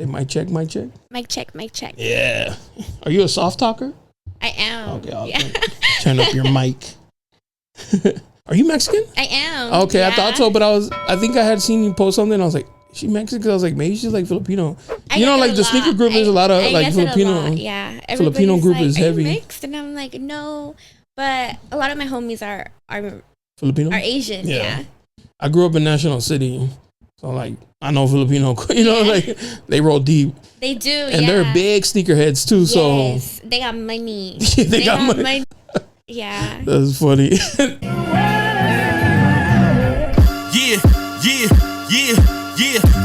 Say mic check, mic check. Mic check, mic check. Yeah. Are you a soft talker? I am. Okay, I'll turn up your mic. Are you Mexican? I am. Okay, yeah. I thought so, but I think I had seen you post something. I was like, is she Mexican? I was like, maybe she's like Filipino. You know, like the sneaker group is a lot of like Filipino. Yeah. Filipino group like, is heavy. Mixed? And I'm like, no. But a lot of my homies are Filipino? Are Asian, yeah. I grew up in National City. So like I know Filipino, like they roll deep. They do, and they're big sneakerheads too. Yes, so they got money. they got money. Yeah, that's funny. Yeah.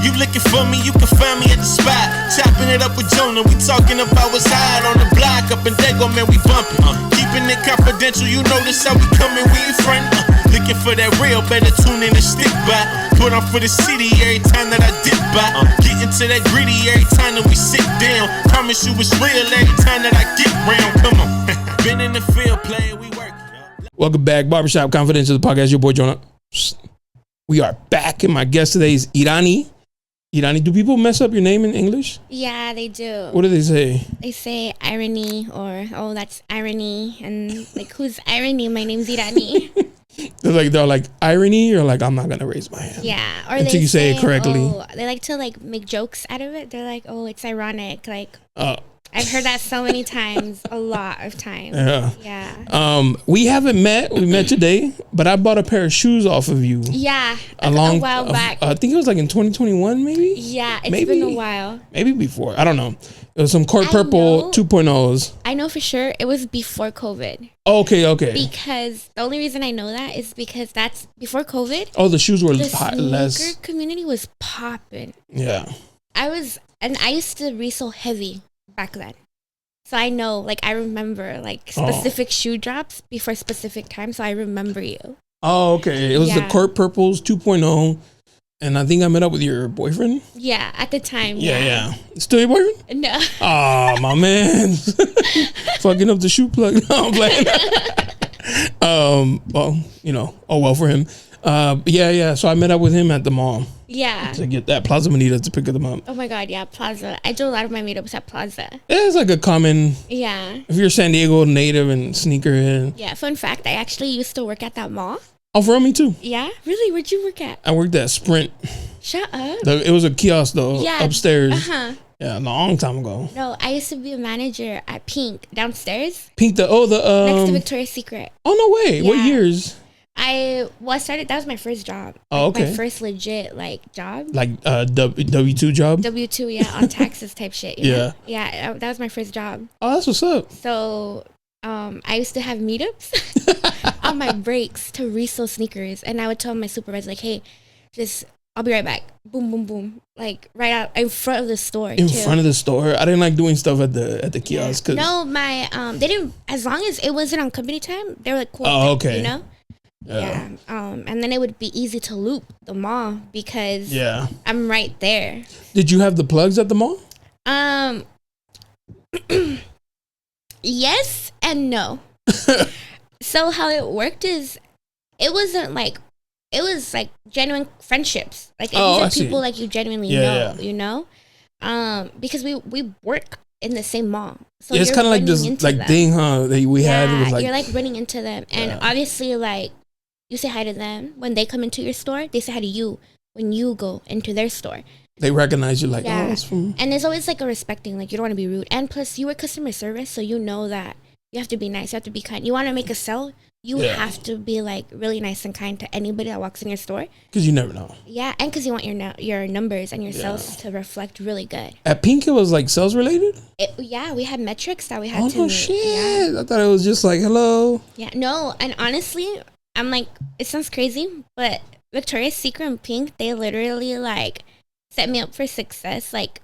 You looking for me? You can find me at the spot. Chopping it up with Jonah. We talking about what's hot on the block. Up in Dago, man, we bumping. Keeping it confidential. You know this how we coming. We ain't front. Looking for that real, better tune in and stick by. Put on for the city every time that I dip by. Get into that greedy every time that we sit down. Promise you it's real every time that I get round. Come on. Been in the field playing, we work. Welcome back, Barbershop Confidential, the podcast. Your boy Jonah. We are back, and my guest today is Irany. Irany, do people mess up your name in English? Yeah, they do. What do they say? They say Irany, or oh, that's Irany, and like, who's Irany? My name's Irany. They're like Irany, or like I'm not gonna raise my hand. Yeah, or until you say it correctly. Oh, they like to like make jokes out of it. They're like, oh, it's ironic. Like, I've heard that so many times, a lot of times. Yeah. We haven't met. We met today, but I bought a pair of shoes off of you. Yeah. A while back. I think it was like in 2021, maybe. Yeah, it's been a while. Maybe before. I don't know. It was some Court Purple 2.0s. I know for sure it was before COVID. Okay. Because the only reason I know that is because that's before COVID. Oh, the shoes were the less. Sneaker community was popping. Yeah. I used to resell heavy back then. So I know, like, I remember, like, specific shoe drops before specific time, so I remember you. Oh, okay. It was the Court Purples 2.0, and I think I met up with your boyfriend? Yeah, at the time. Yeah. Still your boyfriend? No. Oh, my man. Fucking up the shoe plug. No, I'm playing. Well, you know, oh well for him. Yeah. So I met up with him at the mall. Yeah. To get that Plaza Bonita to pick them up. Oh my God, yeah, Plaza. I do a lot of my meetups at Plaza. It's like a common. Yeah. If you're San Diego native and sneakerhead. Yeah. Fun fact: I actually used to work at that mall. Oh, for me too. Yeah. Really? Where'd you work at? I worked at Sprint. Shut up. It was a kiosk though. Yeah. Upstairs. Yeah, a long time ago. No, I used to be a manager at Pink downstairs. Pink, next to Victoria's Secret. Oh no way! Yeah. What years? I started. That was my first job. Oh, okay. My first legit job. Like W-2 job. W-2, yeah, on taxes type shit. Yeah. Yeah, that was my first job. Oh, that's what's up. So, I used to have meetups on my breaks to resell sneakers, and I would tell my supervisor like, "Hey, I'll be right back." Boom, boom, boom. Like right out in front of the store. In front of the store. I didn't like doing stuff at the kiosk. Cause no, they didn't. As long as it wasn't on company time, they were like, "Cool." Oh, okay. You know. Yeah. And then it would be easy to loop the mall because I'm right there. Did you have the plugs at the mall? Yes and no. So how it worked is it was like genuine friendships. Like these are people like you genuinely know, you know? Because we work in the same mall. So it's kind of like this like thing, huh? That we had. It was like you're like running into them, and obviously like you say hi to them when they come into your store. They say hi to you when you go into their store. They recognize you like, oh, it's from. And there's always like a respecting, like you don't want to be rude. And plus, you work customer service, so you know that you have to be nice, you have to be kind. You want to make a sell, you have to be like really nice and kind to anybody that walks in your store. Because you never know. Yeah, and because you want your numbers and your sales to reflect really good. At Pink, it was like sales related? We had metrics that we had to meet. Oh, shit. Yeah. I thought it was just like, hello. Yeah, no, and honestly, I'm like, it sounds crazy, but Victoria's Secret and Pink, they literally like set me up for success, like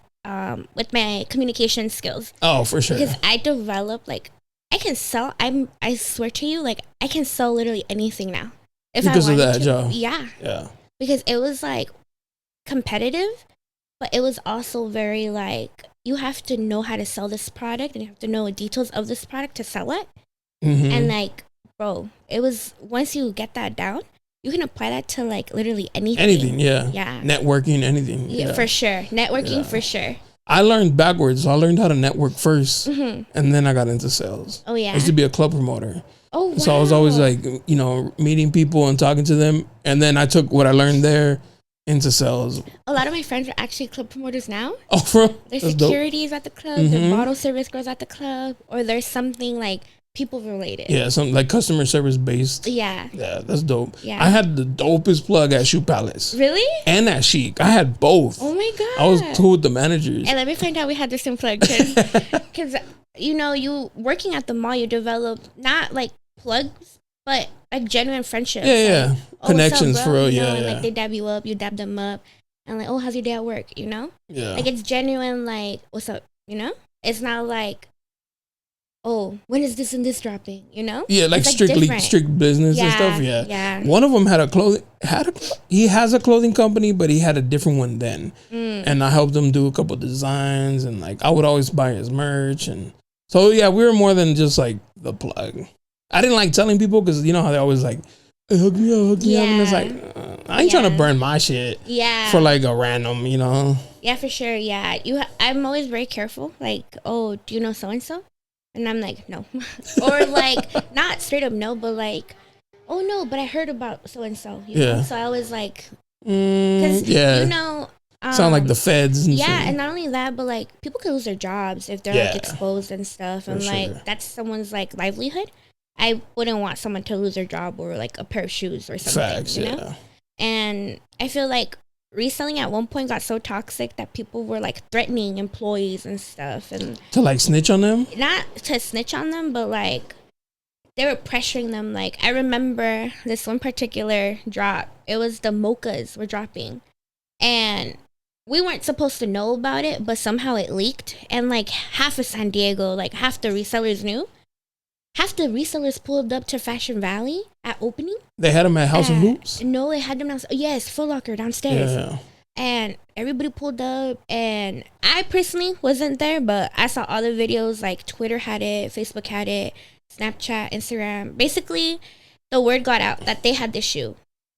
with my communication skills. Oh, for sure. Because I developed like I can sell. I swear to you, like I can sell literally anything now. Because of that job. Yeah. Yeah. Because it was like competitive, but it was also very like you have to know how to sell this product and you have to know the details of this product to sell it. Mm-hmm. And like, bro, it was once you get that down, you can apply that to like literally anything. Anything, yeah. Yeah. Networking, anything. Yeah, for sure. Networking for sure. I learned backwards. So I learned how to network first, and then I got into sales. Oh yeah. I used to be a club promoter. Oh wow. So I was always like, meeting people and talking to them, and then I took what I learned there into sales. A lot of my friends are actually club promoters now. Oh, bro. There's securities at the club, there's bottle service girls at the club, or there's something like people related. Yeah, something like customer service based. Yeah. Yeah, that's dope. Yeah. I had the dopest plug at Shoe Palace. Really? And at Chic. I had both. Oh my God. I was cool with the managers. And let me find out we had the same plug. Because, you working at the mall, you develop not like plugs, but like genuine friendships. Yeah. Like, Connections what's up, bro? for real. And Yeah. like they dab you up, you dab them up. And like, oh, how's your day at work? Yeah. Like it's genuine, like, what's up? It's not like, oh, when is this and this dropping? Yeah, like it's strict business and stuff. Yeah. Yeah. One of them he has a clothing company, but he had a different one then. And I helped him do a couple designs, and like I would always buy his merch. And so, yeah, we were more than just like the plug. I didn't like telling people because you know how they always like, hey, hook me up. And it's like, I ain't trying to burn my shit for like a random, Yeah, for sure. Yeah. I'm always very careful. Like, oh, do you know so-and-so? And I'm like, no. Or like, not straight up no, but like, oh no, but I heard about so-and-so. So I was like, because, sound like the feds. And yeah, shit. and not only that, but like, people could lose their jobs if they're like exposed and stuff. And like, that's someone's like livelihood. I wouldn't want someone to lose their job or like a pair of shoes or something. Facts, And I feel like reselling at one point got so toxic that people were like threatening employees and stuff, and to like snitch on them. Not to snitch on them, but like they were pressuring them. Like I remember this one particular drop. It was the mochas were dropping, and we weren't supposed to know about it, but somehow it leaked, and like half of San Diego, like half the resellers knew. Half the resellers pulled up to Fashion Valley at opening. They had them at House of Hoops? No, they had them downstairs. Yes, Foot Locker downstairs. Yeah. And everybody pulled up. And I personally wasn't there, but I saw all the videos. Like Twitter had it, Facebook had it, Snapchat, Instagram. Basically, the word got out that they had this shoe.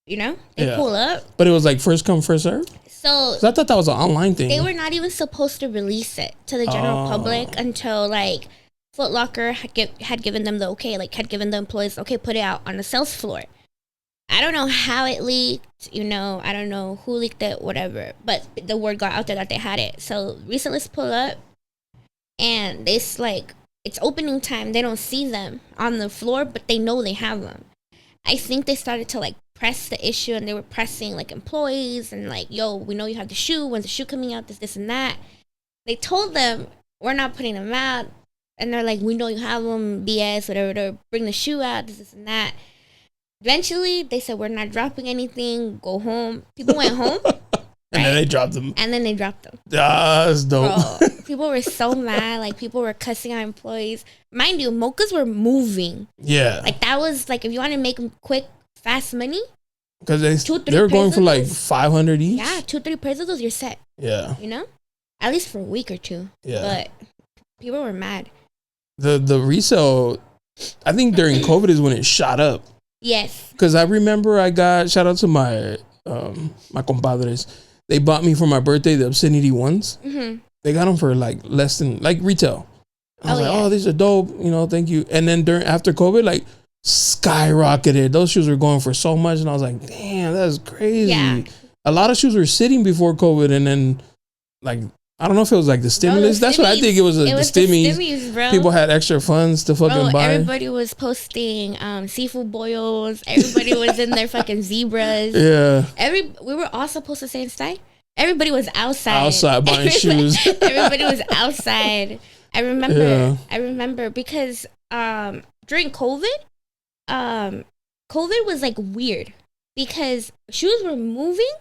They pull up. But it was like first come, first serve? So I thought that was an online thing. They were not even supposed to release it to the general public until like Foot Locker had given them the okay, like had given the employees, okay, put it out on the sales floor. I don't know how it leaked, I don't know who leaked it, whatever, but the word got out there that they had it. So resellers pull up and it's like, it's opening time. They don't see them on the floor, but they know they have them. I think they started to like press the issue, and they were pressing like employees and like, yo, we know you have the shoe. When's the shoe coming out? This and that. They told them, we're not putting them out. And they're like, we know you have them, BS, whatever, bring the shoe out, this and that. Eventually, they said, we're not dropping anything, go home. People went home. And then they dropped them. And then they dropped them. That's dope. Bro, people were so mad. Like, people were cussing out employees. Mind you, mochas were moving. Yeah. Like, that was, like, if you want to make them quick, fast money. Because they were going for, like, 500 each. Yeah, 2-3 pairs of those, you're set. Yeah. At least for a week or two. Yeah. But people were mad. The resale, I think during COVID is when it shot up. Yes. Because I remember I got, shout out to my my compadres. They bought me for my birthday the Obscenity ones. Mm-hmm. They got them for like less than, like retail. I was oh, these are dope. Thank you. And then after COVID, like skyrocketed. Those shoes were going for so much. And I was like, damn, that's crazy. Yeah. A lot of shoes were sitting before COVID. And then like, I don't know if it was like the stimulus. That's what I think it was. The stimmies, bro. People had extra funds to fucking buy. Everybody was posting seafood boils. Everybody was in their fucking zebras. Yeah. We were all supposed to stay inside. Everybody was outside. Outside buying shoes. Everybody was outside. I remember because during COVID, COVID was like weird because shoes were moving.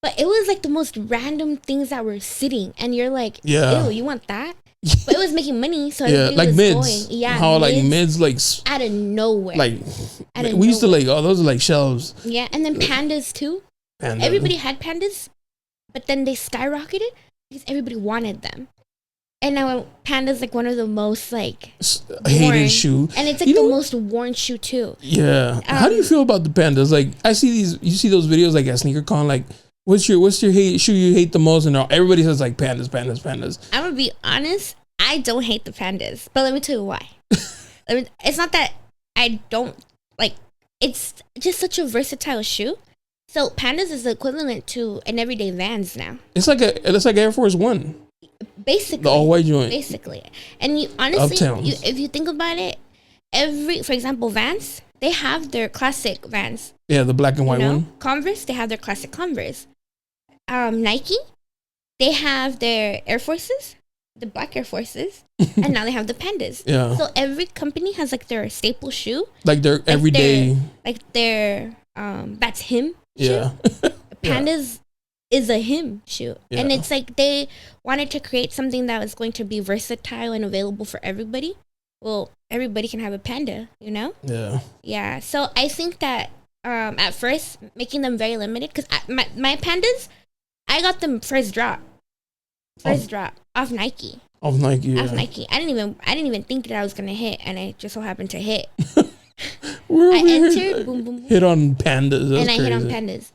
But it was like the most random things that were sitting, and you're like, ew, you want that? But it was making money, so like was mids. Going. Yeah, how like mids like out of nowhere. Like we used to like, those are like shelves. Yeah, and then pandas too. Everybody had pandas, but then they skyrocketed because everybody wanted them. And now panda's like one of the most like hated shoe, and it's like the most worn shoe too. Yeah. How do you feel about the pandas? Like you see those videos like at SneakerCon, like What's your shoe you hate the most? And everybody says like pandas. I'm gonna be honest. I don't hate the pandas, but let me tell you why. It's not that I don't like. It's just such a versatile shoe. So pandas is the equivalent to an everyday Vans now. It's like Air Force One. Basically, the all white joint. Basically, and you honestly, if you think about it, for example, Vans, they have their classic Vans. Yeah, the black and white one. Converse, they have their classic Converse. Nike, they have their Air Forces, the black Air Forces, and now they have the pandas. Yeah. So every company has like their staple shoe, like their everyday, that's him. Yeah. Pandas is a him shoe, and it's like they wanted to create something that was going to be versatile and available for everybody. Well, everybody can have a panda, you know. Yeah. Yeah. So I think that at first making them very limited, because my pandas, I got them first drop off Nike. Off Nike, yeah. Off Nike. I didn't even think that I was gonna hit, and I just so happened to hit. I entered, boom, hit on pandas, and I hit on pandas.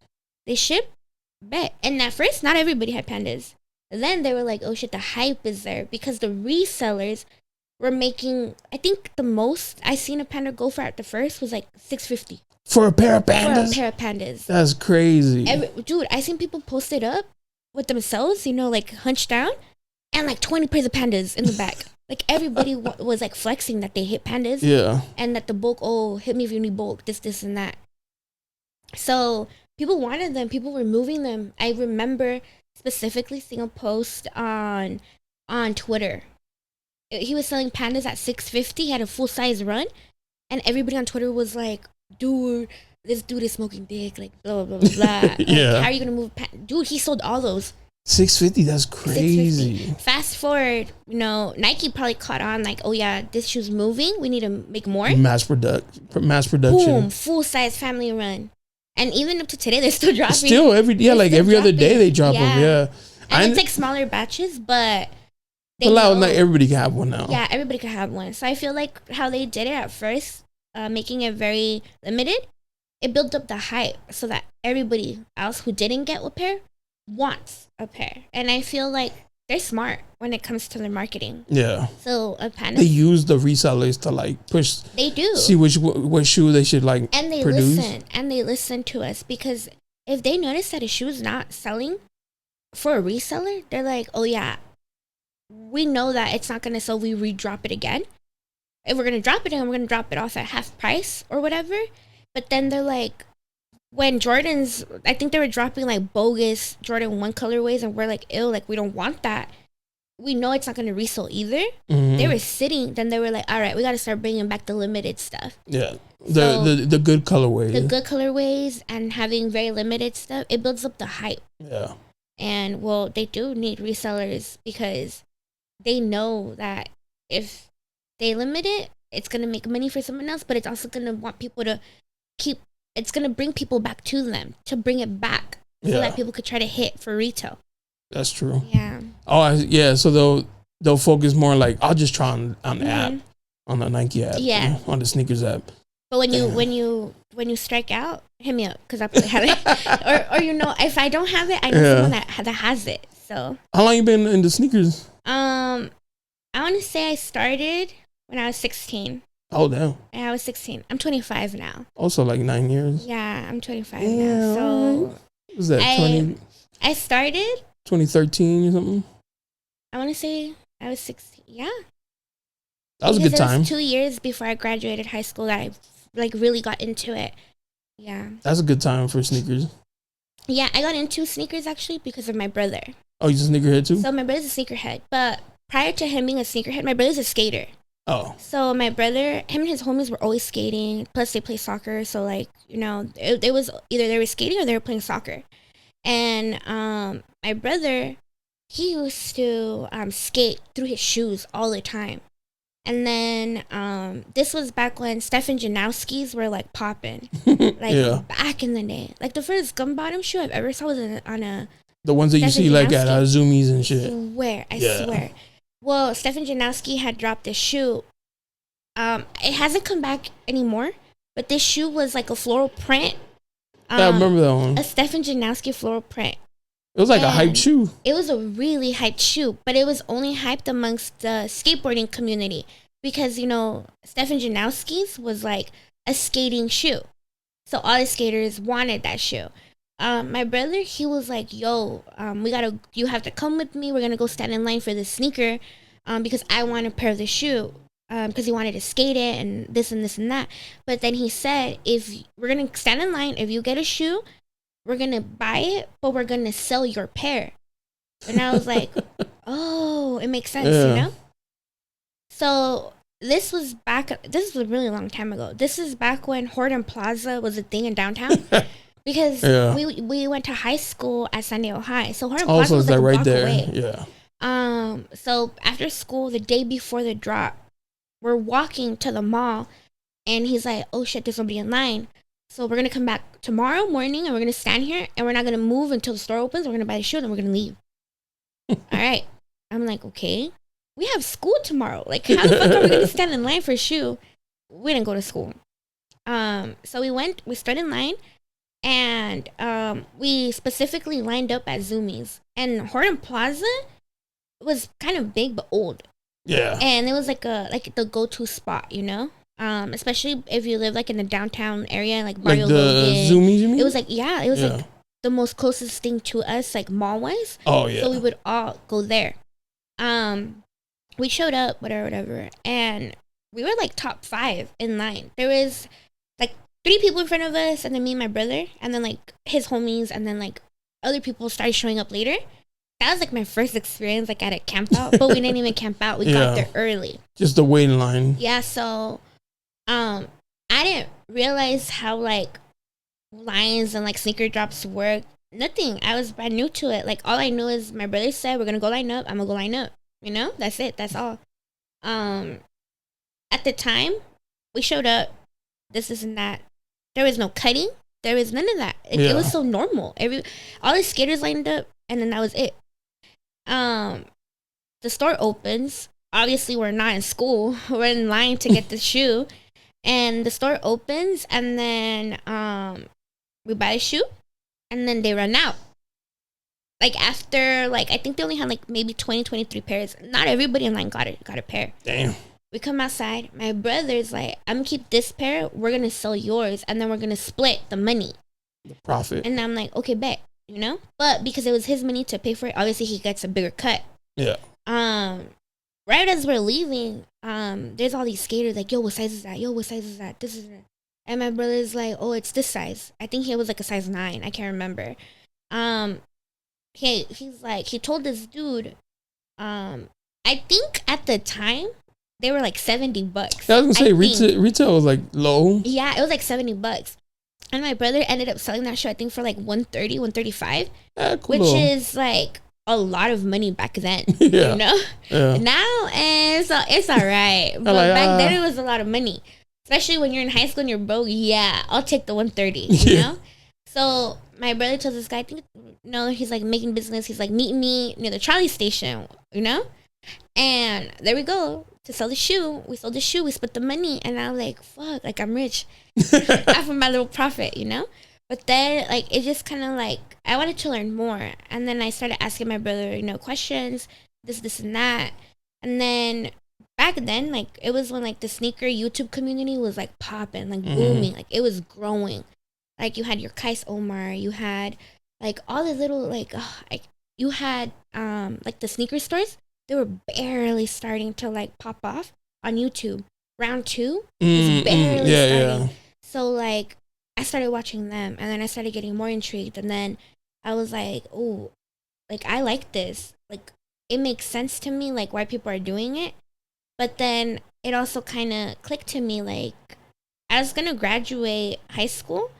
They ship, bet, and at first not everybody had pandas. Then they were like, "Oh shit, the hype is there," because the resellers were making. I think the most I seen a panda go for at the first was like $650 for a pair of pandas. That's crazy, dude. I seen people post it up with themselves, like hunched down, and like 20 pairs of pandas in the back. Like everybody was like flexing that they hit pandas, and that the bulk. Oh, hit me if you need bulk. This, and that. So people wanted them. People were moving them. I remember specifically seeing a post on Twitter. He was selling pandas at $650. He had a full size run, and everybody on Twitter was like, "Dude, this dude is smoking dick." Like blah blah blah blah. Like, how are you gonna move? Dude, he sold all those. $650. That's crazy. $650. Fast forward, Nike probably caught on like, oh yeah, this shoe's moving. We need to make more. Mass production. Boom, full size family run. And even up to today, they're still dropping. Still every other day they drop them. Yeah, and it's like smaller batches, but like everybody can have one now. Yeah, everybody can have one. So I feel like how they did it at first, making it very limited, it built up the hype so that everybody else who didn't get a pair wants a pair. And I feel like they're smart when it comes to their marketing. Yeah. So a panda, they use the resellers to like push. They do. See what shoe they should like and they produce. They listen to us, because if they notice that a shoe is not selling for a reseller, they're like, oh yeah, we know that it's not gonna sell. We redrop it again. If we're gonna drop it, and we're gonna drop it off at half price or whatever. But then they're like, when Jordans, I think they were dropping like bogus Jordan 1 colorways, and we're like, ew, like we don't want that. We know it's not going to resell either. Mm-hmm. They were sitting, then they were like, all right, we got to start bringing back the limited stuff. Yeah, the good colorways. The good colorways and having very limited stuff, it builds up the hype. Yeah. And well, they do need resellers, because they know that if they limit it, it's going to make money for someone else, but it's also going to want people to keep. It's going to bring people back to them, to bring it back, so that people could try to hit for retail. That's true. Yeah. Oh, yeah. So they'll focus more like, I'll just try on the app, on the Nike app, on the sneakers app. But when you strike out, hit me up, because I probably have it. or if I don't have it, I know someone that has it. So. How long you been into sneakers? I want to say I started when I was 16. Oh, damn. I was 16. I'm 25 now. Also like 9 years. Yeah, I'm 25 now. So was that 20? I started 2013 or something. I want to say I was 16. Yeah. That was a good time. It was 2 years before I graduated high school that I like really got into it. Yeah. That's a good time for sneakers. Yeah, I got into sneakers actually because of my brother. Oh, he's a sneakerhead too? So my brother's a sneakerhead, but prior to him being a sneakerhead, my brother's a skater. Oh. So my brother, him and his homies were always skating. Plus they play soccer. So like, it was either they were skating or they were playing soccer. And my brother, he used to skate through his shoes all the time. And then this was back when Stefan Janowski's were like popping. Like back in the day. Like the first gum bottom shoe I've ever saw was on a... The ones that Stefan you see Janowski. Like at Zoomies and shit. I swear. Well, Stefan Janowski had dropped this shoe. It hasn't come back anymore, but this shoe was like a floral print I remember that one. A Stefan Janowski floral print. It was like a hype shoe. It was a really hyped shoe, but it was only hyped amongst the skateboarding community because, Stefan Janowski's was like a skating shoe. So all the skaters wanted that shoe. My brother, he was like, yo, you have to come with me. We're going to go stand in line for this sneaker because I want a pair of the shoe because he wanted to skate it and this and this and that. But then he said, if we're going to stand in line, if you get a shoe, we're going to buy it, but we're going to sell your pair. And I was like, oh, it makes sense, So this was a really long time ago. This is back when Horton Plaza was a thing in downtown. Because we went to high school at San Diego High. So Horton Plaza was like a block away. Yeah. So after school, the day before the drop, we're walking to the mall. And he's like, oh shit, there's nobody in line. So we're going to come back tomorrow morning and we're going to stand here and we're not going to move until the store opens. We're going to buy the shoe and then we're going to leave. All right. I'm like, okay. We have school tomorrow. Like, how the fuck are we going to stand in line for a shoe? We didn't go to school. So we stood in line and we specifically lined up at Zoomies. And Horton Plaza was kind of big but old. Yeah. And it was like the go-to spot, especially if you live like in the downtown area, like Barrio Logan. Zoomies, you mean? It was like like the most closest thing to us, like mall-wise. Oh, yeah. So we would all go there. We showed up, whatever, and we were like top 5 in line. There was like 3 people in front of us, and then me and my brother, and then like his homies, and then like other people started showing up later. That was like my first experience like at a camp out, but we didn't even camp out. We got there early. Just the waiting line. Yeah, so I didn't realize how like lines and like sneaker drops work. Nothing. I was brand new to it. Like all I knew is my brother said we're gonna go line up. I'm gonna go line up. That's it. That's all. At the time, we showed up. This and that. There was no cutting. There was none of that. It was so normal. All the skaters lined up, and then that was it. The store opens. Obviously, we're not in school. We're in line to get the shoe, and the store opens, and then we buy a shoe, and then they run out. Like after, like I think they only had like maybe 23 pairs. Not everybody in line got a pair. Damn. We come outside. My brother's like, I'm gonna keep this pair. We're gonna sell yours, and then we're gonna split the money, the profit. And I'm like, okay, bet. But because it was his money to pay for it, obviously he gets a bigger cut. Yeah. Right as we're leaving, there's all these skaters like, yo, what size is that? Yo, what size is that? This is it. And my brother's like, oh, it's this size. I think he was like a size 9. I can't remember. He's like, he told this dude, I think at the time they were like $70. I was gonna say retail was like low. Yeah, it was like $70. And my brother ended up selling that shoe, I think, for like $130, $135, cool. which is like a lot of money back then. Yeah. Now it's all right, but back then it was a lot of money, especially when you're in high school and you're broke. Yeah, I'll take the $130. You know. So my brother tells this guy, I think, he's like making business. He's like, meet me near the trolley station, And there we go to sell the shoe. We sold the shoe. We split the money. And I was like, fuck, like I'm rich off of my little profit, But then like, it just kind of like, I wanted to learn more. And then I started asking my brother, questions, this and that. And then back then, like it was when like the sneaker YouTube community was like popping, like booming, like it was growing. Like you had your Kais Omar, you had like all the little like you had like the sneaker stores. They were barely starting to like pop off on YouTube. Round 2 was barely starting. Yeah. So like I started watching them, and then I started getting more intrigued, and then I was like, oh, like I like this. Like it makes sense to me, like why people are doing it. But then it also kind of clicked to me, like I was gonna graduate high school.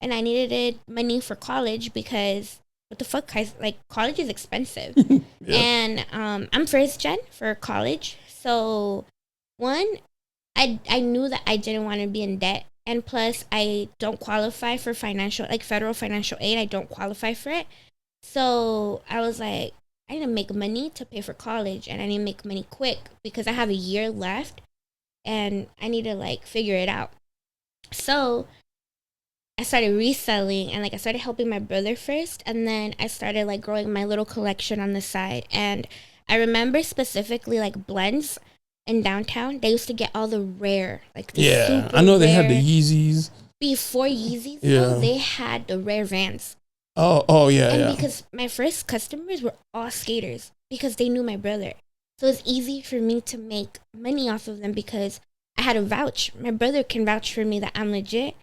And I needed money for college because what the fuck, like college is expensive. Yeah. And I'm first gen for college. So one, I knew that I didn't want to be in debt. And plus I don't qualify for federal financial aid. I don't qualify for it. So I was like, I need to make money to pay for college, and I need to make money quick because I have a year left and I need to like figure it out. So I started reselling, and like I started helping my brother first, and then I started like growing my little collection on the side. And I remember specifically like blends in downtown. They used to get all the rare, like the I know they had the Yeezys. Before Yeezys, though, they had the rare Vans. And because my first customers were all skaters because they knew my brother. So it's easy for me to make money off of them because I had a vouch. My brother can vouch for me that I'm legit,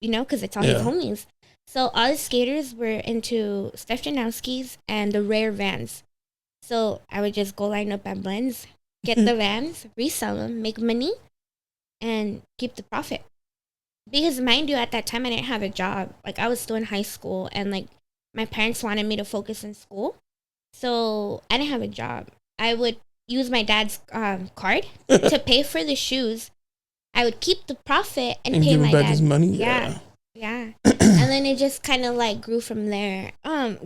you know, because it's all his homies. So all the skaters were into Steph Janowski's and the rare Vans. So I would just go line up at blends, get the Vans, resell them, make money, and keep the profit. Because mind you, at that time I didn't have a job. Like I was still in high school, and like my parents wanted me to focus in school, so I didn't have a job. I would use my dad's card to pay for the shoes. I would keep the profit and pay give my back dad his money. Yeah. And then it just kind of like grew from there.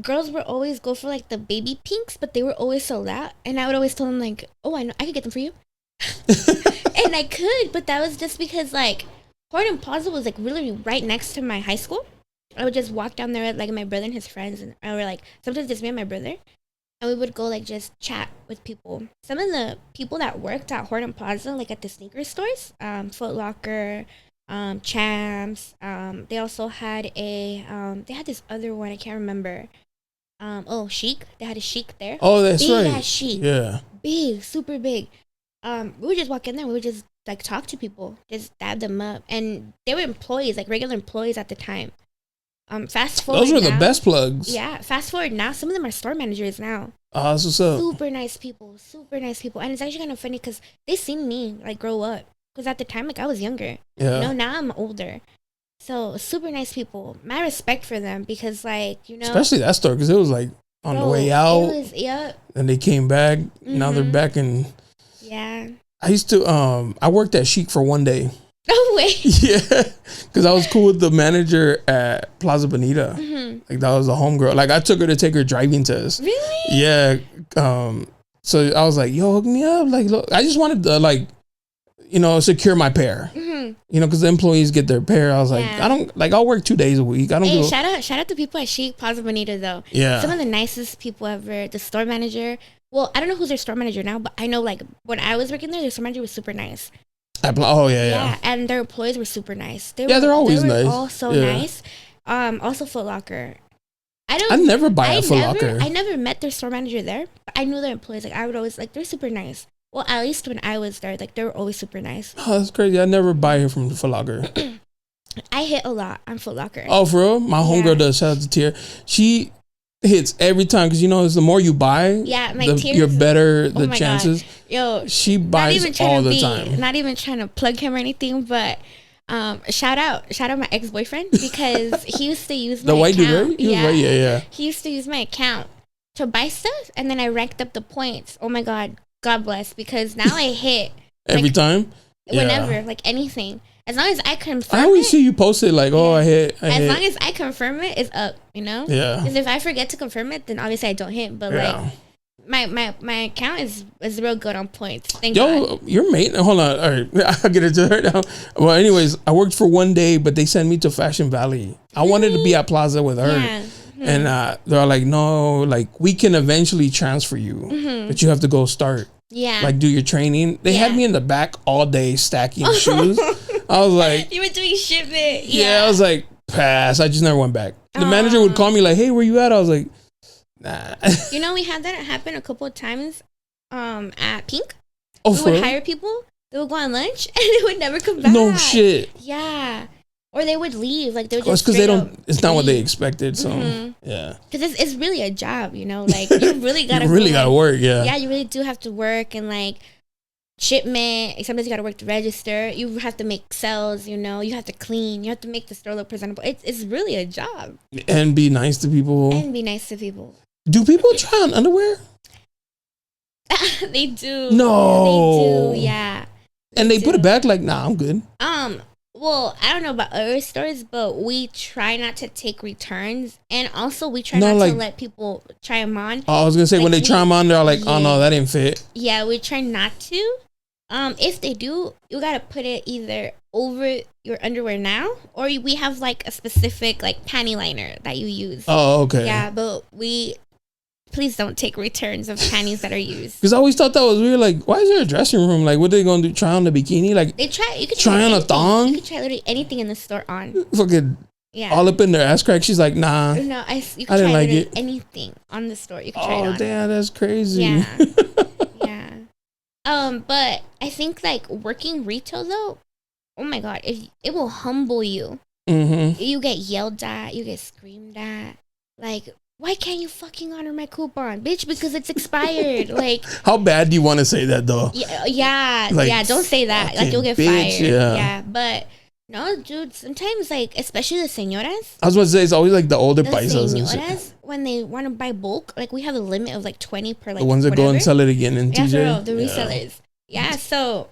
Girls would always go for like the baby pinks, but they were always sold out, and I would always tell them like, oh, I know I could get them for you. And I could, but that was just because like Horton Plaza was like really right next to my high school. I would just walk down there with like my brother and his friends, and I would like sometimes just me and my brother, and we would go like just chat with people. Some of the people that worked at Horton Plaza, like at the sneaker stores, Foot Locker, Champs. They also had they had this other one I can't remember. Chic. They had a Chic there. Oh, that's right. Big Chic. Yeah. Big, super big. We would just walk in there. We would just like talk to people, just dab them up, and they were employees, like regular employees at the time. Fast forward, those were now, the best plugs. Yeah, fast forward now, some of them are store managers now. Oh, that's what's up. Super nice people, and it's actually kind of funny because they seen me like grow up. Because at the time, like I was younger. Yeah. You know, now I'm older. So super nice people. My respect for them because, like, you know, especially that store because it was like on the way out. It was, and they came back. Now they're back in. Yeah. I used to I worked at Chic for one day. No way. Yeah, because I was cool with the manager at Plaza Bonita. Like that was a homegirl. Like I took her to take her driving test. Really? Yeah. So I was like, "Yo, hook me up." Like, look, I just wanted to like, you know, secure my pair. You know, because the employees get their pair. I was like, I don't like. I'll work 2 days a week. I don't. Hey, shout out to people at Chic Plaza Bonita though. Yeah. Some of the nicest people ever. The store manager. Well, I don't know who's their store manager now, but I know like when I was working there, their store manager was super nice. Yeah, and their employees were super nice. They're always nice. All so nice. Also Foot Locker. I never buy a Foot Locker. I never met their store manager there, but I knew their employees. Like I would always like they're super nice. Well, at least when I was there, like they were always super nice. Oh, that's crazy. I never buy it from Foot Locker. I hit a lot on Foot Locker. Oh, for real? My homegirl does. Shout out to Tier. She hits every time because you know, it's the more you buy, you're better the chances. God. Yo, she buys all the time. Not even trying to plug him or anything, but shout out my ex-boyfriend because he used to use my white account. Dude, right? Yeah. He used to use my account to buy stuff, and then I racked up the points. Oh my God bless, because now I hit every time, whenever, like anything. As long as I confirm I always see you post it like, I hit. Long as I confirm it, it's up, you know? Yeah. Because if I forget to confirm it, then obviously I don't hit. But like, my account is real good on points. Thank God. Your mate, hold on. All right. I'll get into her now. Well, anyways, I worked for one day, but they sent me to Fashion Valley. I wanted to be at Plaza with her. Yeah. And they're like, no, like we can eventually transfer you, but you have to go start. Yeah. Like do your training. They had me in the back all day stacking shoes. I was like, you were doing shipment. Yeah, I was like, pass. I just never went back. The manager would call me like, hey, where you at? I was like, nah. You know, we had that happen a couple of times at Pink. Oh, we would hire people. They would go on lunch and they would never come back. No shit. Yeah. Or they would leave. Like they would just because they don't. It's not what they expected. So yeah. Because it's really a job, you know. Like you really gotta. gotta work. Yeah. Yeah, you really do have to work and like shipment. Sometimes you gotta work to register. You have to make sales. You know, you have to clean. You have to make the store look presentable. It's really a job. And be nice to people. Do people try on underwear? They do. No. They do. Yeah. And they put it back like, nah, I'm good. Well, I don't know about other stores, but we try not to take returns, and also we try not to let people try them on. I was gonna say when they try them on, they're like, "Oh no, that didn't fit." Yeah, we try not to. If they do, you gotta put it either over your underwear now, or we have like a specific like panty liner that you use. Oh, okay. Yeah, but please don't take returns of panties that are used. Because I always thought that was weird. Like, why is there a dressing room? Like, what are they gonna do? Try on the bikini? Like, you could try on anything. a thong. You could try literally anything in the store on. Fucking yeah, all up in their ass crack. She's like, nah. No, you could I didn't try like it. anything on the store. You could try it Oh on. damn, that's crazy. Yeah, yeah. But I think like working retail though, oh my god, it will humble you. Mm-hmm. You get yelled at, you get screamed at. Like, why can't you fucking honor my coupon, bitch? Because it's expired. Like, how bad do you want to say that though? Yeah. Like, Don't say that. Like, you'll get bitch, fired. yeah. Yeah, but no, dude. Sometimes, like, especially the señoras. I was about to say it's always like the older The paisas and shit. señoras, when they want to buy bulk, like we have a limit of like 20 per like. The ones that go and sell it again in TJ. Yeah, the resellers. Yeah, so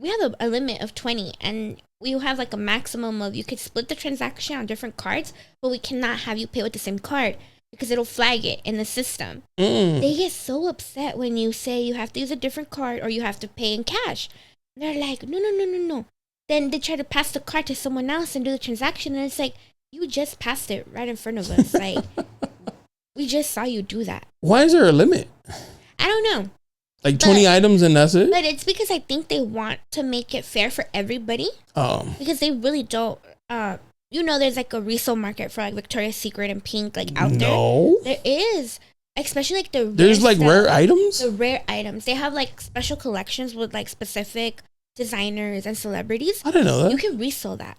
we have a limit of 20, and we have like a maximum of, you could split the transaction on different cards, but we cannot have you pay with the same card because it'll flag it in the system. They get so upset when you say you have to use a different card or you have to pay in cash. They're like, no. Then they try to pass the card to someone else and do the transaction, and it's like, you just passed it right in front of us. Like, we just saw you do that. Why is there a limit? I don't know. Like 20 items and that's it? But it's because I think they want to make it fair for everybody. Because they really don't. There's like a resale market for like Victoria's Secret and Pink like out there. No. There is. Especially like there's like rare items? The rare items. They have like special collections with like specific designers and celebrities. I didn't know that. You can resell that.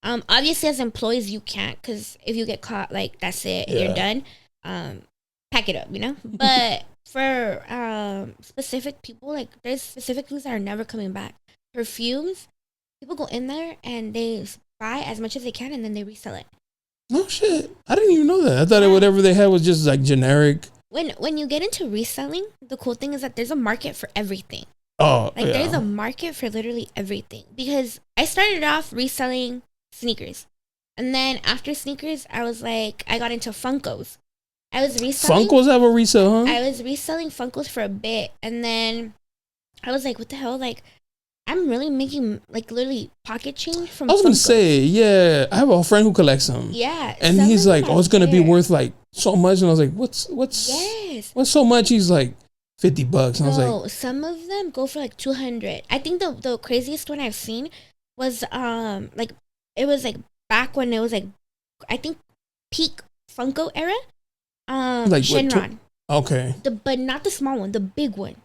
Obviously as employees you can't, because if you get caught, like that's it, you're done. Pack it up, But for specific people, like there's specific things that are never coming back. Perfumes, people go in there and they buy as much as they can and then they resell it. No shit. I didn't even know that. I thought whatever they had was just like generic. When you get into reselling, the cool thing is that there's a market for everything. There's a market for literally everything. Because I started off reselling sneakers. And then after sneakers, I was like, I got into Funkos. I was reselling. Funkos have a resale, huh? I was reselling Funkos for a bit. And then I was like, what the hell? Like, I'm really making like literally pocket change from I was going to Funkos. say, yeah. I have a friend who collects them. Yeah. And he's like, it's going to be worth like so much. And I was like, what's so much? He's like, $50. And I was like, some of them go for like 200. I think the craziest one I've seen was like it was like back when it was like, I think peak Funko era. Like Shenron. Okay. But not the small one, the big one.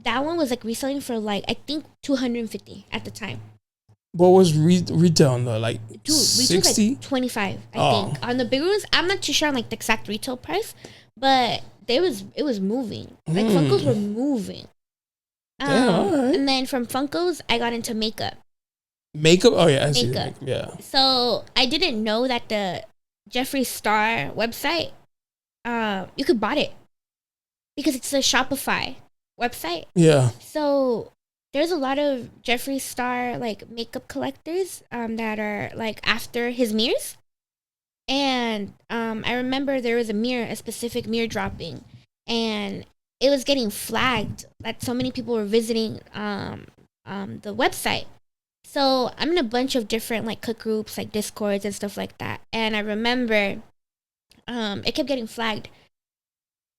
That one was like reselling for like, I think 250 at the time. What was retail though? Like 60? Like 25, I think. On the bigger ones, I'm not too sure on like the exact retail price, but it was moving. Like Funkos were moving. Right. And then from Funkos, I got into makeup. Makeup? Oh yeah, I see. Makeup. Yeah. So I didn't know that the Jeffree Star website, you could bought it because it's a Shopify website. Yeah. So there's a lot of Jeffree Star like makeup collectors that are like after his mirrors. And I remember there was a specific mirror dropping, and it was getting flagged that so many people were visiting the website. So I'm in a bunch of different like cook groups, like Discords and stuff like that. And I remember it kept getting flagged.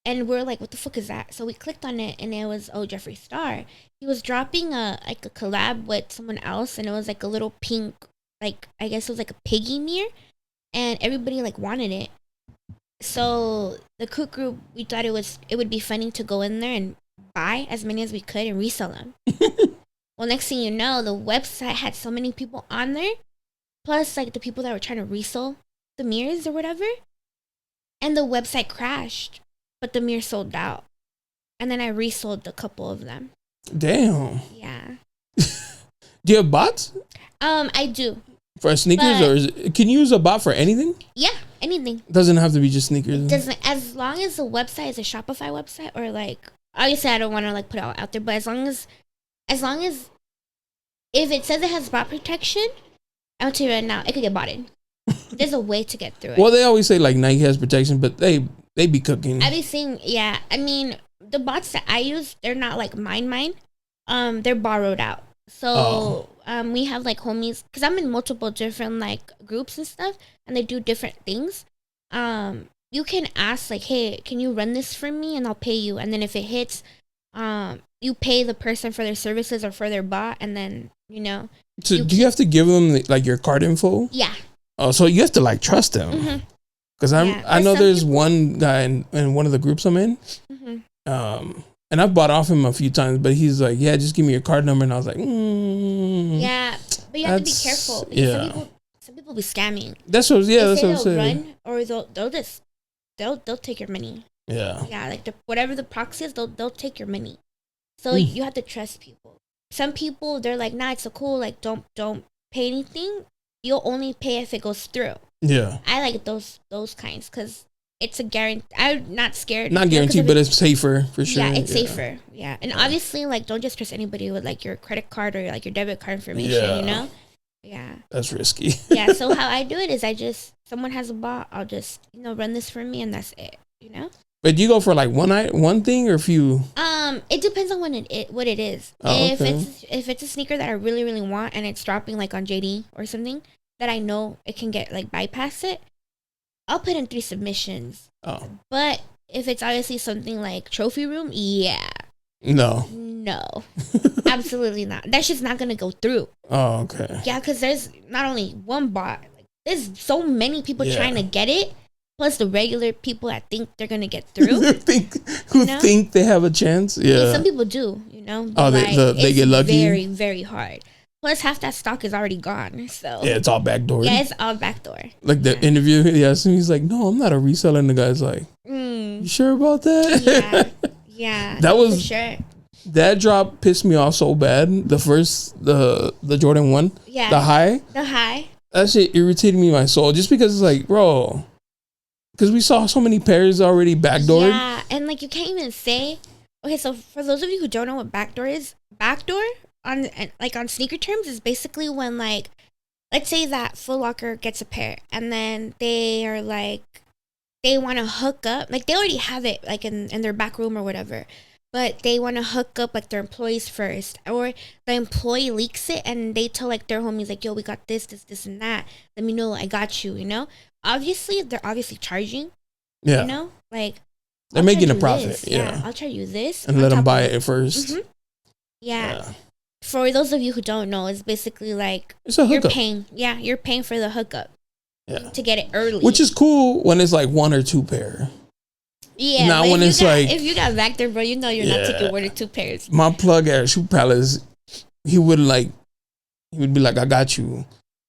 And we're like, what the fuck is that? So we clicked on it, and it was, Jeffree Star. He was dropping a collab with someone else, and it was like a little pink, like, I guess it was like a piggy mirror, and everybody like wanted it. So the cook group, we thought it would be funny to go in there and buy as many as we could and resell them. Well, next thing you know, the website had so many people on there, plus like the people that were trying to resell the mirrors or whatever, and the website crashed. But the mirror sold out. And then I resold a couple of them. Damn. Yeah. Do you have bots? I do. For sneakers, can you use a bot for anything? Yeah, anything. Doesn't have to be just sneakers. Doesn't, as long as the website is a Shopify website, or like, obviously I don't want to like put it all out there, but as long as if it says it has bot protection, I'll tell you right now, it could get botted. There's a way to get through it. Well, they always say like Nike has protection, but they be cooking. I've been seeing, yeah. I mean, the bots that I use, they're not like mine. They're borrowed out. So we have like homies, because I'm in multiple different like groups and stuff, and they do different things. You can ask like, hey, can you run this for me, and I'll pay you. And then if it hits, you pay the person for their services or for their bot, and then So do you have to give them like your card info? Yeah. Oh, so you have to like trust them. Because I know there's one guy in one of the groups I'm in. And I've bought off him a few times, but he's like, yeah, just give me your card number. And I was like, yeah, but you have to be careful. Yeah. Some people be scamming. That's what I'm saying. Run, or they'll take your money. Yeah. Yeah, like whatever the proxy is, they'll take your money. So you have to trust people. Some people, they're like, nah, it's so cool. Like, don't pay anything. You'll only pay if it goes through. Yeah. I like those kinds because it's a guarantee. I'm not scared. Not guaranteed, but it's safer for sure. Yeah, it's safer. Yeah. And obviously, like, don't just trust anybody with like your credit card or like your debit card information, Yeah. That's risky. Yeah. So how I do it is someone has a bot, I'll just, run this for me and that's it, But do you go for like one thing or a few? It depends on what it is. Oh, if it's a sneaker that I really, really want and it's dropping like on JD or something that I know it can get like bypass it, I'll put in 3 submissions. Oh. But if it's obviously something like trophy room, yeah. No. Absolutely not. That's just not gonna go through. Oh, okay. Yeah, because there's not only one bot. Like, there's so many people trying to get it. Plus the regular people that think they're gonna get through. who think they have a chance. Yeah. I mean, some people do, But oh, they get lucky. Very, very hard. Plus half that stock is already gone. So yeah, it's all backdoor. Yeah, it's all backdoor. Like the interview, he's like, no, I'm not a reseller. And the guy's like, you sure about that? Yeah. That was for sure. That drop pissed me off so bad. The first, the Jordan 1. Yeah. The high. That shit irritated me my soul. Just because it's like, bro, because we saw so many pairs already backdoored. Yeah, and like you can't even say. Okay, so for those of you who don't know what backdoor is, backdoor on sneaker terms is basically when, like, let's say that Foot Locker gets a pair and then they are like, they want to hook up, like they already have it like in their back room or whatever, but they want to hook up like their employees first, or the employee leaks it and they tell like their homies like, yo, we got this and that. Let me know, I got you, Obviously, they're charging. Yeah. Like they're making a profit. Yeah. I'll charge you this. And let them buy it first. Mm-hmm. Yeah. For those of you who don't know, it's basically like it's a hookup. You're paying for the hookup. Yeah. To get it early. Which is cool when it's like 1 or 2 pair. Yeah. Not when it's like, if you got back there, bro, you're not taking 1 or 2 pairs. My plug at Shoe Palace, he would be like, I got you.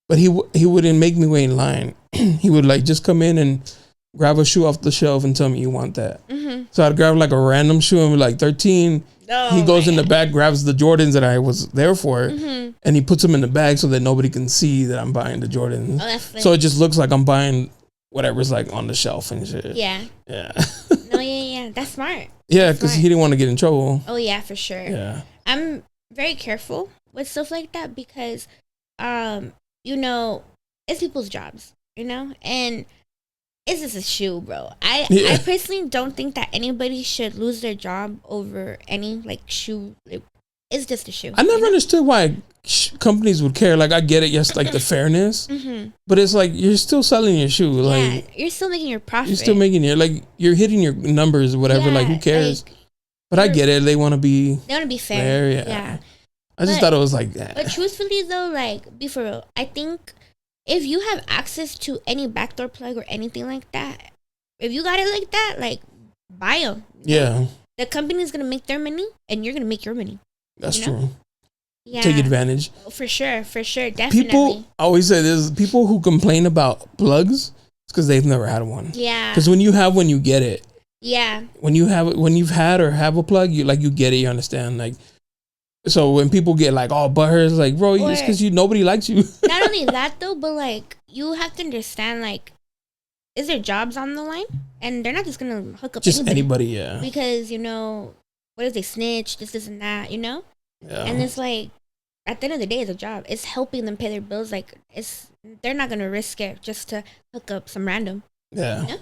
But he wouldn't make me wait in line. He would like just come in and grab a shoe off the shelf and tell me you want that. Mm-hmm. So I'd grab like a random shoe and be like 13. He goes in the back, grabs the Jordans that I was there for, and he puts them in the bag so that nobody can see that I'm buying the Jordans. Oh, that's funny. So it just looks like I'm buying whatever's like on the shelf and shit. Yeah. Yeah. No, yeah. That's smart. Yeah, because he didn't want to get in trouble. Oh, yeah, for sure. Yeah. I'm very careful with stuff like that because, it's people's jobs, and it's just a shoe, bro. I personally don't think that anybody should lose their job over any like shoe. It's just a shoe. I never understood why companies would care. Like, I get it, yes, like the fairness, but it's like you're still selling your shoe. Like, you're still making your profit. You're still making you're hitting your numbers or whatever. Like, who cares? Like, but I get it. They want to be fair. Yeah. I just thought it was like that. But truthfully, though, like, be for real, I think if you have access to any backdoor plug or anything like that, if you got it like that, like, buy them. Yeah. The company's going to make their money and you're going to make your money. That's true. Yeah. Take advantage. For sure. Definitely. People, I always say this, people who complain about plugs, it's because they've never had one. Yeah. Because when you have one, you get it. Yeah. When you've had or have a plug, you get it, you understand. Like, so when people get like all butthurt, it's like, bro, it's because nobody likes you. Not only that though, but like you have to understand, like, is there jobs on the line? And they're not just gonna hook up just anybody, yeah. Because what if they snitch, this and that, Yeah. And it's like at the end of the day, it's a job. It's helping them pay their bills. Like they're not gonna risk it just to hook up some random. Yeah.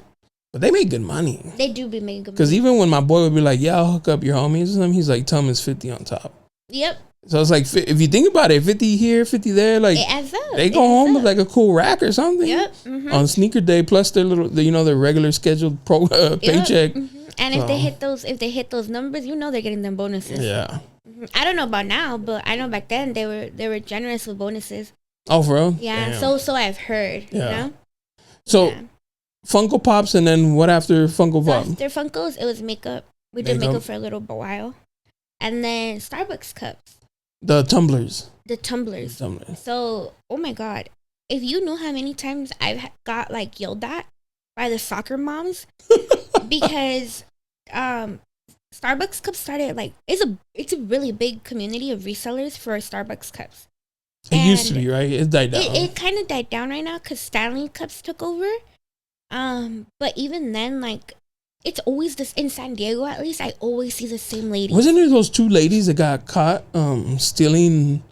But they make good money. They do be making good money. Because even when my boy would be like, yeah, I'll hook up your homies, he's like, tell him it's 50 on top. Yep. So it's like, if you think about it, 50 here, 50 there, like it adds up. They go home with like a cool rack or something. Yep. On sneaker day, plus their little, their regular scheduled paycheck. And if they hit those numbers, they're getting them bonuses. Yeah. I don't know about now, but I know back then they were generous with bonuses. Oh, for real? Yeah. Damn. So I've heard. Yeah. So Funko Pops, and then what after Funko Pop? After Funkos, it was makeup. We did makeup for a little while, and then Starbucks cups. The tumblers. So, oh my God, if you know how many times I've got like yelled at by the soccer moms because Starbucks cups started like it's a really big community of resellers for Starbucks cups. It used to be, right? It died down. It kind of died down right now because Stanley cups took over. But even then, like, it's always this in San Diego. At least I always see the same lady. Wasn't there those 2 ladies that got caught stealing?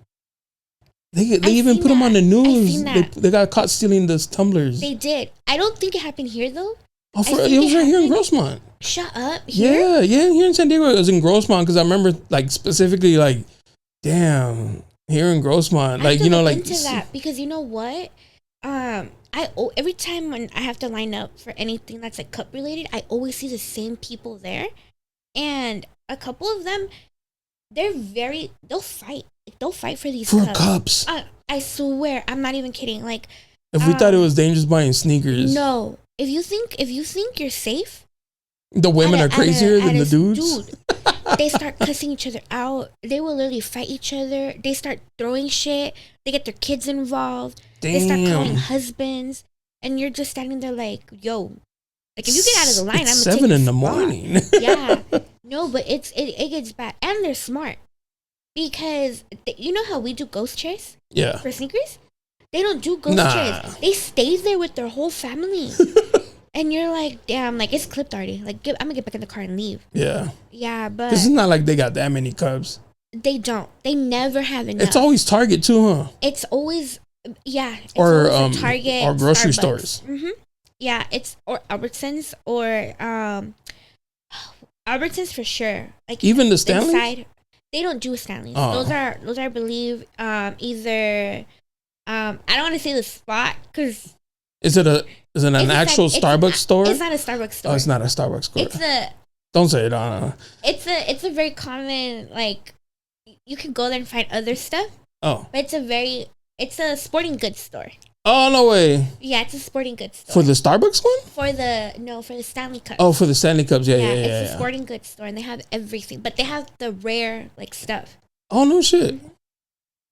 They even put them on the news. They got caught stealing those tumblers. They did. I don't think it happened here though. Oh, it was right here in Grossmont. Shut up. Here? Yeah, here in San Diego. It was in Grossmont because I remember like specifically like, damn, here in Grossmont, like like into that because you know what, every time when I have to line up for anything that's like cup related, I always see the same people there, and a couple of them, they'll fight. They'll fight for these cups. I swear, I'm not even kidding. Like, if we thought it was dangerous buying sneakers, no. If you think you're safe, the women are crazier than the dudes. Dude, they start cussing each other out. They will literally fight each other. They start throwing shit. They get their kids involved. Damn. They start calling husbands, and you're just standing there like, yo, like if you get out of the line, I'm 7 in the morning. Yeah, no, but it gets bad, and they're smart because you know how we do ghost chairs? Yeah, for sneakers, they don't do ghost chairs. They stay there with their whole family. And you're like, damn, like it's clipped already. Like, I'm gonna get back in the car and leave. Yeah, but this is not like they got that many cups. They don't. They never have enough. It's always Target too, huh? It's always It's or always Target or grocery Starbucks. stores. Yeah, it's or Albertsons or Albertsons for sure. Like even the Stanleys. They don't do Stanleys. Those are I believe either I don't want to say the spot because is it an actual Starbucks store? It's not a Starbucks store. Oh, it's not a Starbucks store. Don't say it. It's a very common, like, you can go there and find other stuff. Oh, but it's a sporting goods store. Oh, no way. Yeah, it's a sporting goods store. For the Starbucks one? For the Stanley Cups. Oh, for the Stanley Cups. Yeah. It's a sporting goods store, and they have everything, but they have the rare like stuff. Oh, no shit.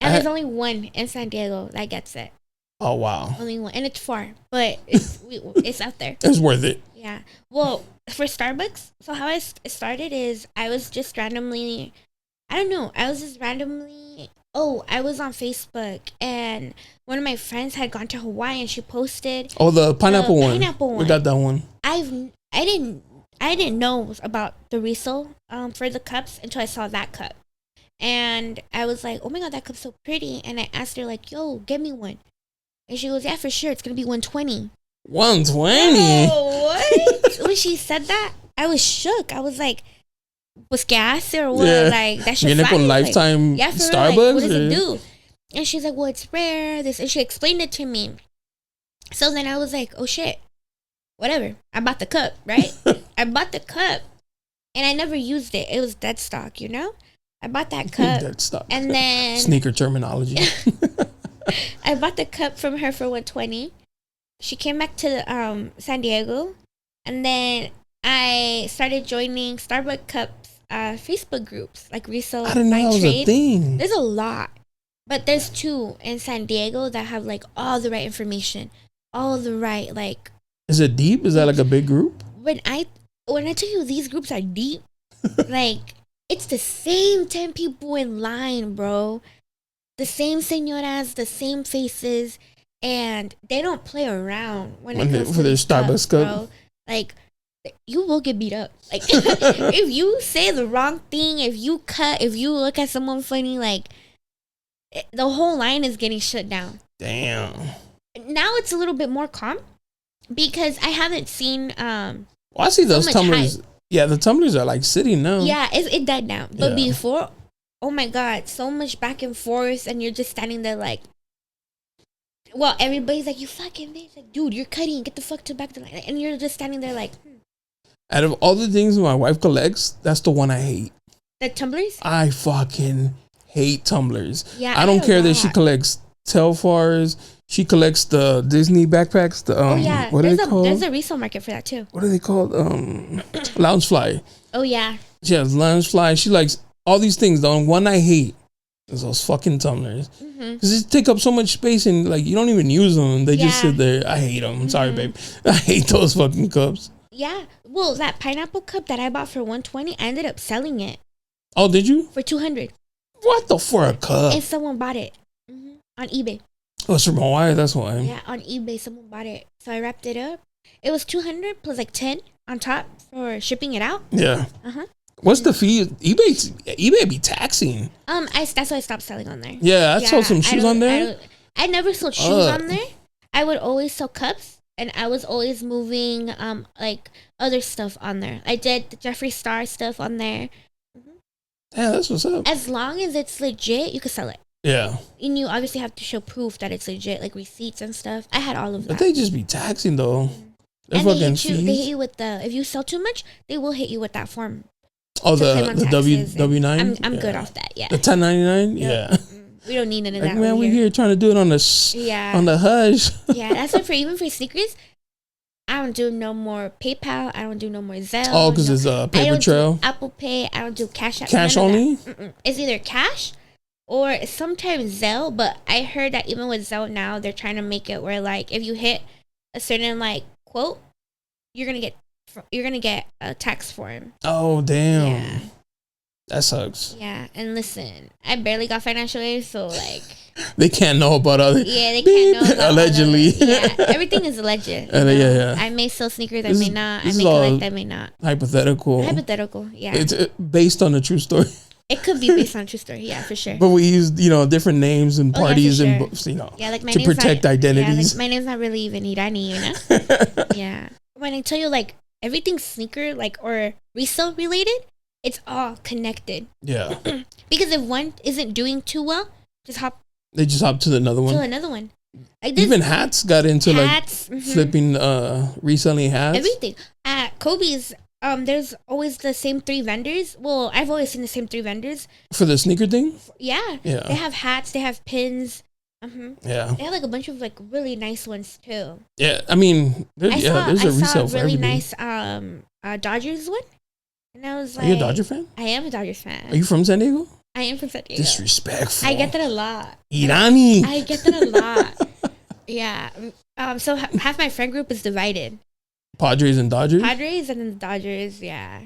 And there's only one in San Diego that gets it. Oh, wow. Only one. And it's far, but it's out there. It's worth it. Yeah. Well, for Starbucks, so how I started is I was just randomly, I was on Facebook, and one of my friends had gone to Hawaii, and she posted. Oh, the pineapple one. We got that one. I didn't know about the resale for the cups until I saw that cup. And I was like, oh my God, that cup's so pretty. And I asked her like, yo, get me one. And she goes, yeah, for sure. It's going to be $120. 120? Oh, what? When she said that, I was shook. I was like, was gas or what? Yeah. Like, that shit fire. Lifetime like, Starbucks? Like, what does it do? And she's like, well, it's rare. And she explained it to me. So then I was like, oh shit. Whatever. I bought the cup, right? I bought the cup. And I never used it. It was dead stock, you know? I bought that cup. Dead stock. And then sneaker terminology. I bought the cup from her for $120. She came back to San Diego, and then I started joining Starbucks Cups Facebook groups like Resell. I didn't know that was a thing. There's a lot, but there's 2 in San Diego that have like all the right information, all the right like. Is it deep? Is that like a big group? When I tell you these groups are deep, like. It's the same 10 people in line, bro. The same señoras, the same faces, and they don't play around when it comes to their Starbucks cup, bro. Like, you will get beat up. Like, if you say the wrong thing, if you look at someone funny, like, the whole line is getting shut down. Damn. Now it's a little bit more calm because I haven't seen. Well, I see those tumblers. Hype. Yeah, the tumblers are like sitting now. Yeah, it died down. But before, oh my God, so much back and forth, and you're just standing there like, well, everybody's like, you fucking bitch, like, dude, you're cutting, get the fuck to back to line, and you're just standing there like. Out of all the things my wife collects, that's the one I hate. The tumblers? I fucking hate tumblers. Yeah, I don't care that she collects Telfars. She collects the Disney backpacks. The what are they called? There's a resale market for that too. What are they called? Loungefly. Oh yeah. She has Loungefly. She likes all these things. The one I hate is those fucking tumblers because they take up so much space and like you don't even use them. They just sit there. I hate them. I'm sorry, babe. I hate those fucking cups. Yeah. Well, that pineapple cup that I bought for $120, I ended up selling it. Oh, did you? For $200. What the for a cup? And someone bought it on eBay. Oh, it's from Hawaii. That's why. Yeah, on eBay, someone bought it. So I wrapped it up. It was $200 plus like 10 on top for shipping it out. Yeah. What's the fee? eBay be taxing. That's why I stopped selling on there. Yeah, I sold some shoes on there. I never sold shoes on there. I would always sell cups, and I was always moving like other stuff on there. I did the Jeffree Star stuff on there. Yeah, that's what's up. As long as it's legit, you could sell it. Yeah. And you obviously have to show proof that it's legit, like receipts and stuff. I had all of that. But they just be taxing though. And they hit you with the, if you sell too much, they will hit you with that form. Oh, the W-9? I'm good off that, yeah. The 1099? Yeah. We don't need none of like, that. Man, we're here trying to do it on the on the hush. Yeah, that's why even for sneakers, I don't do no more PayPal. I don't do no more Zelle. Oh, because it's a paper trail. Apple Pay. I don't do Cash App. Cash only? It's either cash or sometimes Zelle. But I heard that even with Zelle now, they're trying to make it where like if you hit a certain like quote, you're gonna get a tax for him. Oh damn. Yeah. That sucks. Yeah, and listen, I barely got financial aid, so like they can't know about other. Yeah, they can't know about allegedly. Yeah, everything is alleged. Yeah. I may sell sneakers, I may not. I may collect, I may not. Hypothetical. Yeah. It's based on a true story. It could be based on a true story, yeah, for sure. But we use, different names and parties and like my to protect identities. Yeah, like my name's not really even Irany, Yeah. When I tell you like everything's sneaker like or resale related, it's all connected. Yeah. Because if one isn't doing too well, they just hop to another one. Like even hats got into flipping, reselling hats. Everything. At Kobe's, there's always the same 3 vendors. Well, I've always seen the same 3 vendors. For the sneaker thing? Yeah. They have hats, they have pins. Yeah. They have like a bunch of like really nice ones too. Yeah. I mean, there's a resale for really everything. Nice Dodgers one. And I was like, are you a Dodger fan? I am a Dodgers fan. Are you from San Diego? I am from San Diego. Disrespectful. I get that a lot. Irany. I get that a lot. Yeah. So half my friend group is divided. Padres and Dodgers? Padres and then the Dodgers, yeah.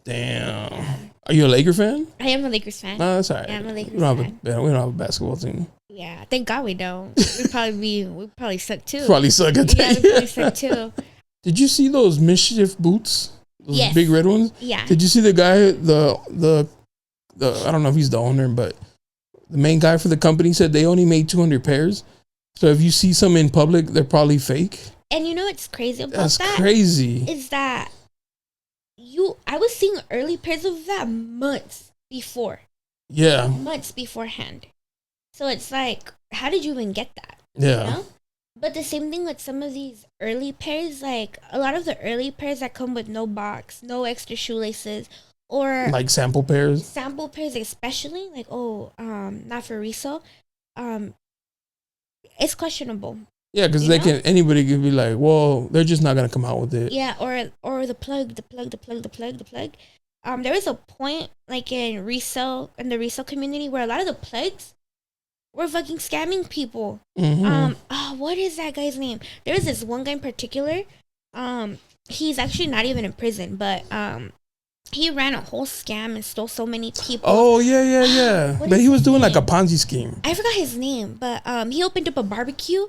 Damn. Yeah. Are you a Laker fan? I am a Lakers fan. No, that's all right. Yeah, I'm a Lakers fan. We don't have a basketball team. Yeah, thank God we don't. We'd probably suck too. Probably suck at that. Yeah, we'd probably suck too. Did you see those mischief boots? Those big red ones? Yeah. Did you see the guy, the I don't know if he's the owner, but the main guy for the company said they only made 200 pairs. So if you see some in public, they're probably fake. And you know what's crazy about That's that? Crazy. Is that I was seeing early pairs of that months before. Yeah. Months beforehand. So it's like, how did you even get that? Yeah. You know? But the same thing with some of these early pairs, like a lot of the early pairs that come with no box, no extra shoelaces, or like sample pairs. Sample pairs, especially like not for resale. It's questionable. Yeah, because anybody could be like, well, they're just not gonna come out with it. Yeah, or the plug. There was a point like in the resale community where a lot of the plugs were fucking scamming people. What is that guy's name? There was this one guy in particular. He's actually not even in prison, but he ran a whole scam and stole so many people. Oh yeah. But he was doing like a Ponzi scheme. I forgot his name, but he opened up a barbecue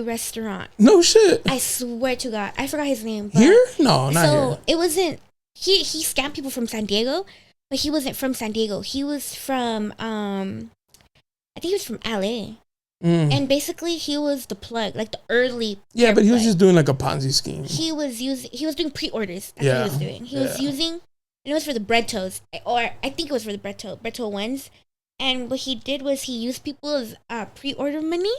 restaurant. No shit. I swear to God, I forgot his name. But here? No, not here. So it wasn't. He scammed people from San Diego, but he wasn't from San Diego. He was from I think he was from LA. And basically he was the plug, like the early. Yeah, but he was just doing like a Ponzi scheme. He was doing pre-orders. That's what he was doing. He was using and it was for the bread toast, or I think it was for the bread toe ones. And what he did was he used people's pre-order money.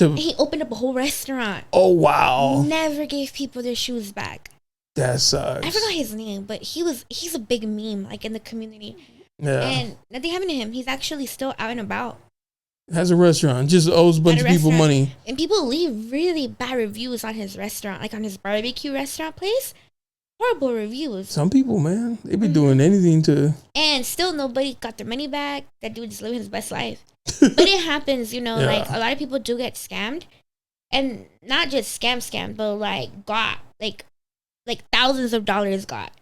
And he opened up a whole restaurant. Oh wow! Never gave people their shoes back. That sucks. I forgot his name, but he's a big meme like in the community. Yeah. And nothing happened to him. He's actually still out and about. Has a restaurant. Just owes a bunch of people money. And people leave really bad reviews on his restaurant, like on his barbecue restaurant place. Horrible reviews. Some people, man, they be doing anything to. And still nobody got their money back. That dude is living his best life. But it happens, you know, like a lot of people do get scammed. And not just scammed, but like got like thousands of dollars got.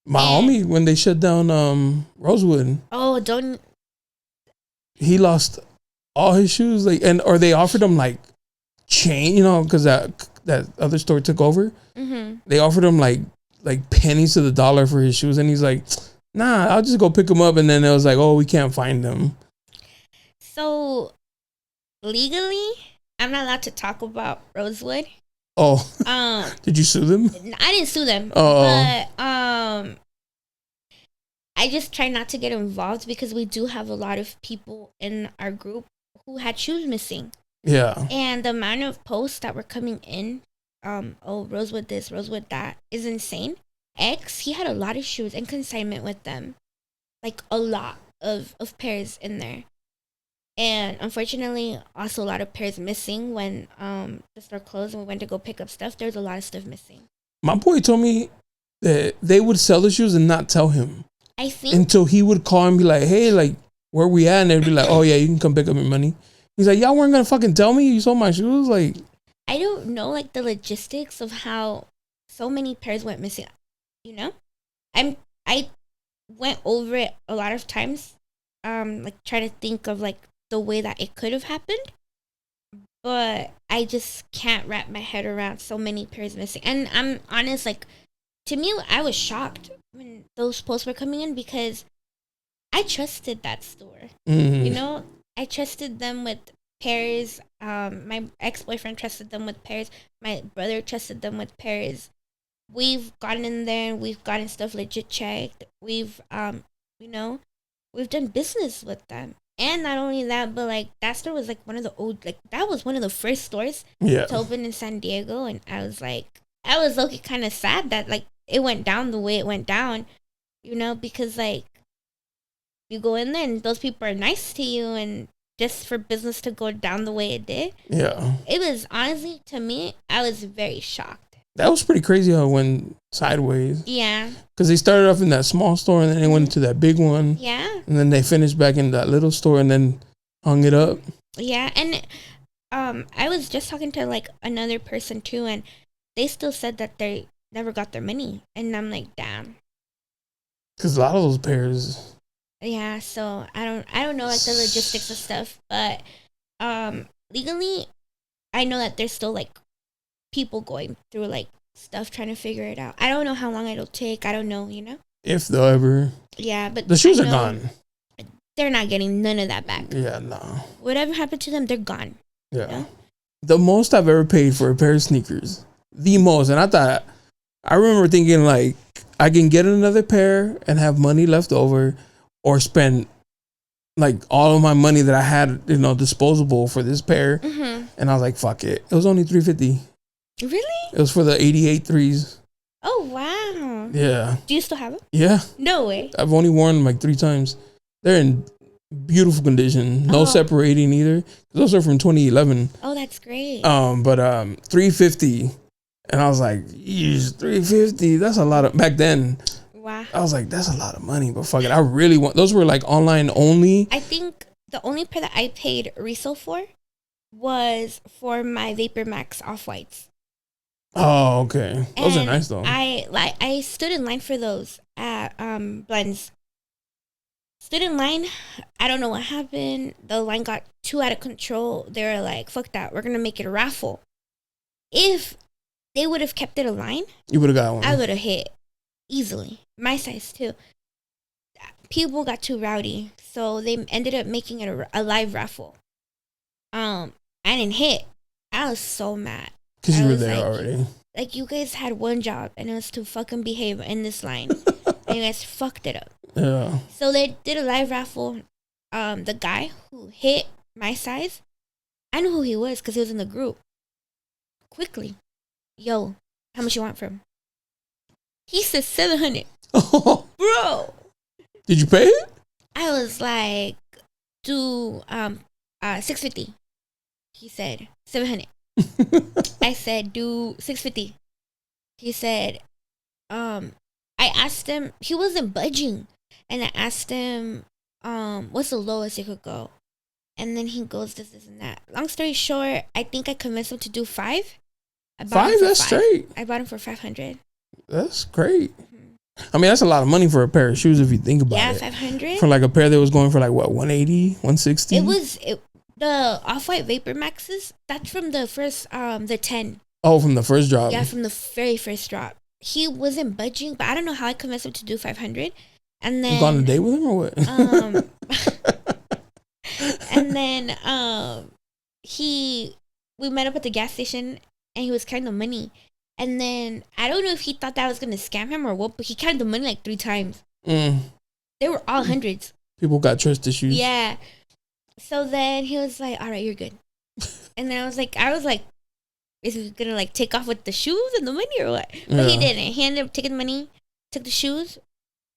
My homie, when they shut down Rosewood. Oh, don't. He lost all his shoes, or they offered him like chain, you know, because that other store took over. Mm-hmm. They offered him like pennies to the dollar for his shoes, and he's like, "Nah, I'll just go pick them up." And then it was like, "Oh, we can't find them." So legally, I'm not allowed to talk about Rosewood. Oh, did you sue them? I didn't sue them. Oh, but I just try not to get involved because we do have a lot of people in our group who had shoes missing. Yeah. And the amount of posts that were coming in, Rosewood this, Rosewood that, is insane. X, he had a lot of shoes in consignment with them. Like a lot of pairs in there. And unfortunately, also a lot of pairs missing when the store closed and we went to go pick up stuff. There's a lot of stuff missing. My boy told me that they would sell the shoes and not tell him. I think until he would call and be like, "Hey, like, where we at?" And they'd be like, "Oh yeah, you can come pick up your money." He's like, "Y'all weren't gonna fucking tell me you sold my shoes?" Like, I don't know like the logistics of how so many pairs went missing. You know, I went over it a lot of times, like try to think of like the way that it could have happened, but I just can't wrap my head around so many pairs missing. And I'm honest, like, to me, I was shocked when those posts were coming in because I trusted that store. Mm-hmm. You know, I trusted them with pairs. My ex-boyfriend trusted them with pairs. My brother trusted them with pairs. We've gotten in there and we've gotten stuff legit checked. We've, you know, we've done business with them. And not only that, but like that store was like one of the old, like that was one of the first stores to open in San Diego. And I was low-key kind of sad that like it went down the way it went down, you know, because like you go in there and those people are nice to you, and just for business to go down the way it did. Yeah. It was honestly, to me, I was very shocked. That was pretty crazy how it went sideways. Yeah. Because they started off in that small store and then they went into that big one. Yeah. And then they finished back in that little store and then hung it up. Yeah. And I was just talking to like another person too, and they still said that they never got their money. And I'm like, damn. Because a lot of those pairs. Yeah. So I don't know like the logistics of stuff, but legally, I know that there's still like people going through like stuff trying to figure it out. I don't know how long it'll take. I don't know, you know, if they'll ever. Yeah, but the shoes are gone. They're not getting none of that back. Yeah, no. Whatever happened to them, they're gone. Yeah. You know? The most I've ever paid for a pair of sneakers, the most, and I remember thinking like I can get another pair and have money left over, or spend like all of my money that I had, you know, disposable for this pair. Mm-hmm. And I was like, fuck it. It was only $350. Really? It was for the 88 threes. Oh, wow. Yeah. Do you still have them? Yeah. No way. I've only worn them like 3 times. They're in beautiful condition. No separating either. Those are from 2011. Oh, that's great. But $350. And I was like, yeesh, $350. That's a lot of, back then. Wow. I was like, that's a lot of money, but fuck it. I really want, those were like online only. I think the only pair that I paid resale for was for my Vapor Max Off-Whites. Oh, okay. Those are nice though. I stood in line for those at Blends. Stood in line. I don't know what happened. The line got too out of control. They were like, fuck that. We're gonna make it a raffle. If they would have kept it a line, you would have got one. I would have hit easily. My size too. People got too rowdy, so they ended up making it a live raffle. I didn't hit. I was so mad. Because you were there already. Like, you guys had one job, and it was to fucking behave in this line. And you guys fucked it up. Yeah. So they did a live raffle. The guy who hit my size, I knew who he was because he was in the group. Quickly. Yo, how much you want from him? He said 700. Bro. Did you pay it? I was like, do 650. He said 700. I said, do 650. He said, I asked him, he wasn't budging. And I asked him, what's the lowest he could go? And then he goes, this and that. Long story short, I think I convinced him to do 5. That's straight. I bought him for 500. That's great. I mean, that's a lot of money for a pair of shoes if you think about it. Yeah, 500. For like a pair that was going for like what, 180, 160? It was the Off-White Vapor Maxes. That's from the first, the 10. Oh, from the first drop. Yeah, from the very first drop. He wasn't budging, but I don't know how I convinced him to do 500. And then you gone on a date with him or what? And then we met up at the gas station and he was counting the money. And then I don't know if he thought that I was gonna scam him or what, but he counted the money like 3 times. They were all hundreds. People got trust issues. Yeah. So then he was like, all right, you're good. And then I was like, is he gonna like take off with the shoes and the money or what? But he didn't. He ended up taking the money, took the shoes,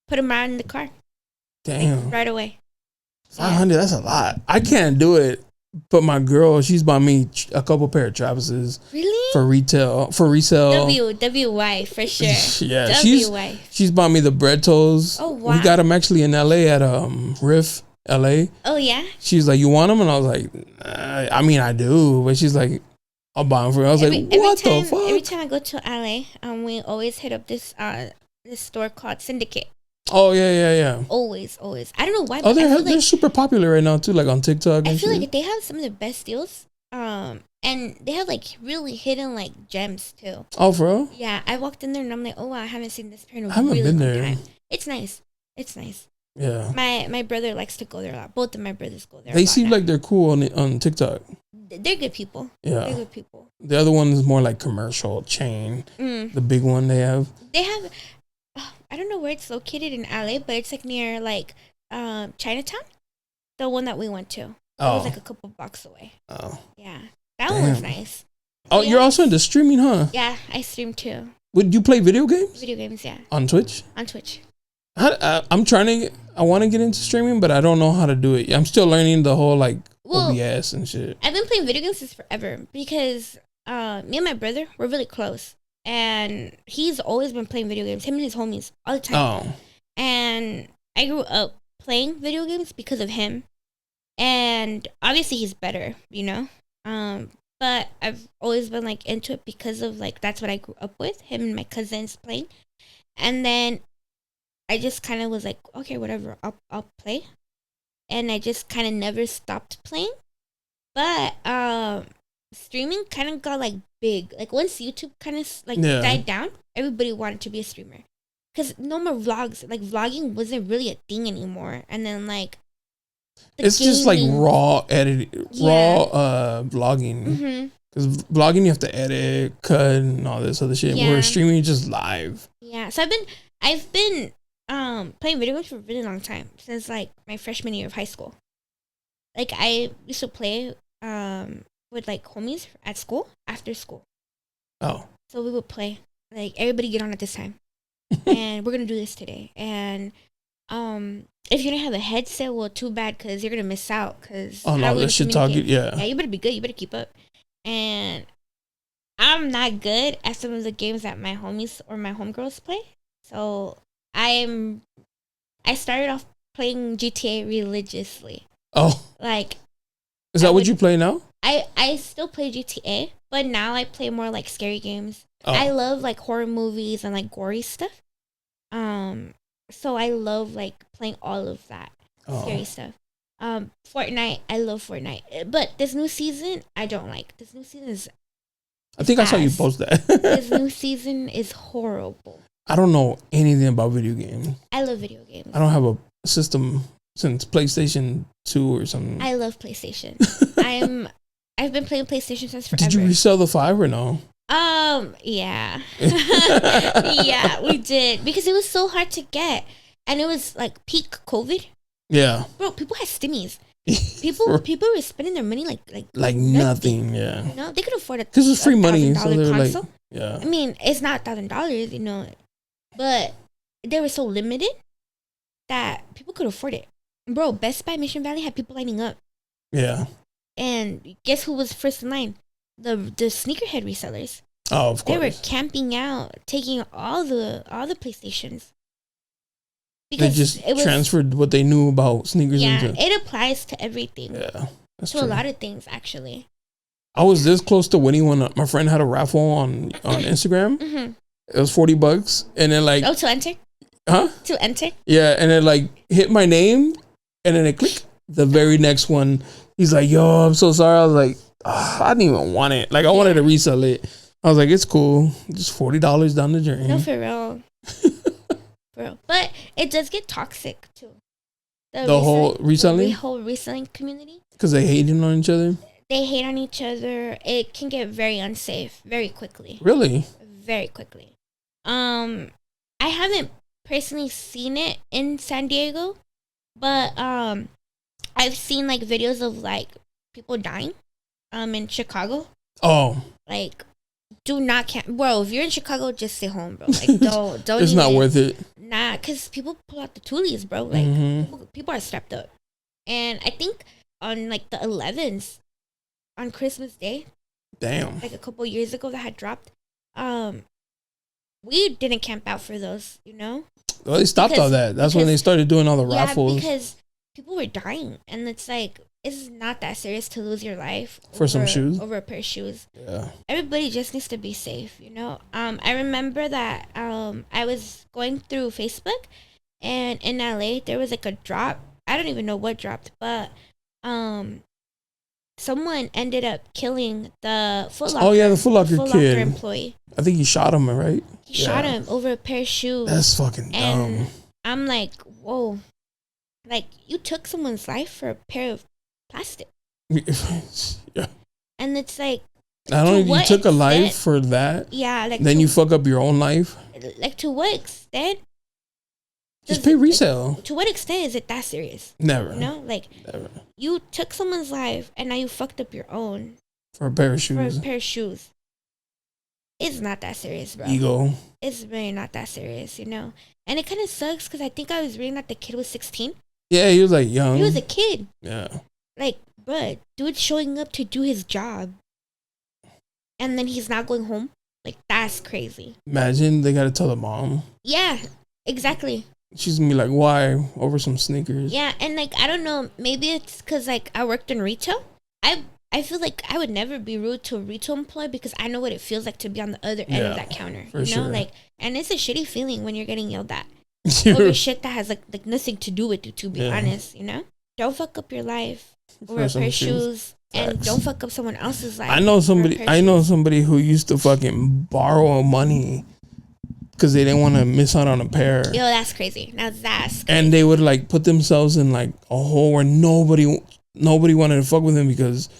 put them out in the car. Damn. Right away. 500, that's a lot. I can't do it. But my girl, she's bought me a couple pair of Travises. Really? For resale. WY for sure. Yeah, she's bought me the bread toes. Oh wow. We got them actually in LA at Riff LA. Oh yeah. She's like, you want them? And I was like, I mean, I do. But she's like, I'll buy them for you. I was like, what the fuck? Every time I go to LA, we always hit up this store called Syndicate. Oh yeah. Always. I don't know why. Oh, they're super popular right now too, like on TikTok. I feel like they have some of the best deals. And they have like really hidden like gems too. Oh, for real? Yeah, I walked in there and I'm like, oh wow, I haven't seen this pair in a really long time. It's nice. Yeah. My brother likes to go there a lot. Both of my brothers go there. They seem like they're cool on TikTok. They're good people. Yeah. They're good people. The other one is more like commercial chain. The big one they have. They have, I don't know where it's located in LA, but it's like near like Chinatown. The one that we went to. It was like a couple blocks away. Oh. Yeah. That one was nice. Oh, you're also into streaming, huh? Yeah, I stream too. Would you play video games? Video games, yeah. On Twitch? On Twitch. I want to get into streaming, but I don't know how to do it. I'm still learning the whole like OBS and shit. I've been playing video games since forever because me and my brother, we're really close. And he's always been playing video games, him and his homies, all the time. Oh. And I grew up playing video games because of him. And obviously he's better, you know? But I've always been like into it because of like, that's what I grew up with, him and my cousins playing. And then I just kind of was like, okay, whatever, I'll play. And I just kind of never stopped playing. But streaming kind of got like big. Like once YouTube kind of like died down, everybody wanted to be a streamer. Because no more vlogs. Like vlogging wasn't really a thing anymore. And then like it's just like raw editing, raw vlogging. Because vlogging you have to edit, cut, and all this other shit. Where streaming is just live. Yeah. So I've been playing video games for a really long time, since like my freshman year of high school. Like I used to play with like homies at school after school. Oh. So we would play. Like everybody get on at this time. And we're gonna do this today. And if you don't have a headset, well, too bad, because you're gonna miss out. Cause that shit talking. Yeah, you better be good. You better keep up. And I'm not good at some of the games that my homies or my homegirls play. So I started off playing GTA religiously. Oh, like, is that what you play now? I still play GTA, but now I play more like scary games. I love like horror movies and like gory stuff. So I love like playing all of that scary stuff. Fortnite, I love Fortnite, but this new season I don't like. This new season is I think I saw you post that. This new season is horrible. I don't know anything about video games. I love video games. I don't have a system since PlayStation 2 or something. I love PlayStation. I've been playing PlayStation since forever. Did you resell the 5 or no? Yeah. Yeah, we did. Because it was so hard to get. And it was like peak COVID. Yeah. Bro, people had stimmies. People were spending their money like nothing. Yeah. You know, they could afford because it's free money. So they're console. like, yeah. I mean, it's not $1,000, you know, but they were so limited that people could afford it. Bro, Best Buy Mission Valley had people lining up. Yeah. And guess who was first in line? The sneakerhead resellers. Oh, of course. They were camping out, taking all the PlayStations. They just transferred what they knew about sneakers. Yeah, it applies to everything. Yeah, that's to true. A lot of things, actually. I was this close to winning when my friend had a raffle on Instagram. Mm-hmm. It was $40, and then like to enter. Huh? To enter. Yeah, and it like hit my name, and then it clicked. The very next one, he's like, "Yo, I'm so sorry." I was like, I didn't even want it. Like I wanted to resell it. I was like, "It's cool, just $40 down the drain." No, for real. Bro, but it does get toxic too. The whole reselling? The whole reselling community. Because they hating on each other? They hate on each other. It can get very unsafe very quickly. Really? Very quickly. I haven't personally seen it in San Diego, but I've seen like videos of like people dying in Chicago. Oh. Like, do not bro, if you're in Chicago, just stay home, bro. Like, don't it's not worth it. Nah, because people pull out the toolies, bro. Like, people are strapped up. And I think on like the 11th, on Christmas Day, damn, like a couple years ago that had dropped, we didn't camp out for those, you know? Well, they stopped all that. That's when they started doing all the raffles. Because people were dying. And it's like, it's not that serious to lose your life for some shoes, over a pair of shoes. Yeah, everybody just needs to be safe, you know. I remember that I was going through Facebook, and in LA there was like a drop. I don't even know what dropped, but someone ended up killing the Foot Locker. Oh yeah, the Foot Locker kid employee. I think he shot him, right? He shot him over a pair of shoes. That's fucking dumb. I'm like, whoa, like you took someone's life for a pair of plastic. Yeah. And it's like, not only you took a life for that, yeah, like then you fuck up your own life. Like, to what extent? Just pay resale. To what extent is it that serious? Never. You know, like never. You took someone's life and now you fucked up your own for a pair of shoes. It's not that serious, bro. Ego. It's really not that serious, you know. And it kind of sucks because I think I was reading that the kid was 16. Yeah, he was like young. He was a kid. Yeah. Like, bruh, dude showing up to do his job. And then he's not going home. Like, that's crazy. Imagine they got to tell the mom. Yeah, exactly. She's going to be like, why? Over some sneakers. Yeah, and like, I don't know. Maybe it's because like I worked in retail. I feel like I would never be rude to a retail employee because I know what it feels like to be on the other end of that counter. You know, sure. Like, and it's a shitty feeling when you're getting yelled at over shit that has like nothing to do with you. To be honest, you know, don't fuck up your life over a pair of shoes, and don't fuck up someone else's life. I know somebody who used to fucking borrow money because they didn't want to miss out on a pair. Yo, that's crazy. Now that's crazy. And they would like put themselves in like a hole where nobody wanted to fuck with him because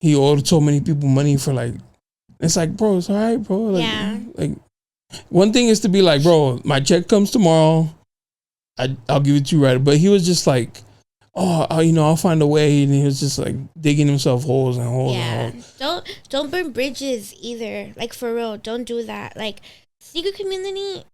he owed so many people money for like. It's like, bro, it's all right, bro. Like, yeah. Like, one thing is to be like, bro, my check comes tomorrow. I'll give it to you right. But he was just like, I'll find a way, and he was just like digging himself holes and holes. Yeah. And holes. Don't burn bridges either. Like, for real, don't do that. Like, sneaker community,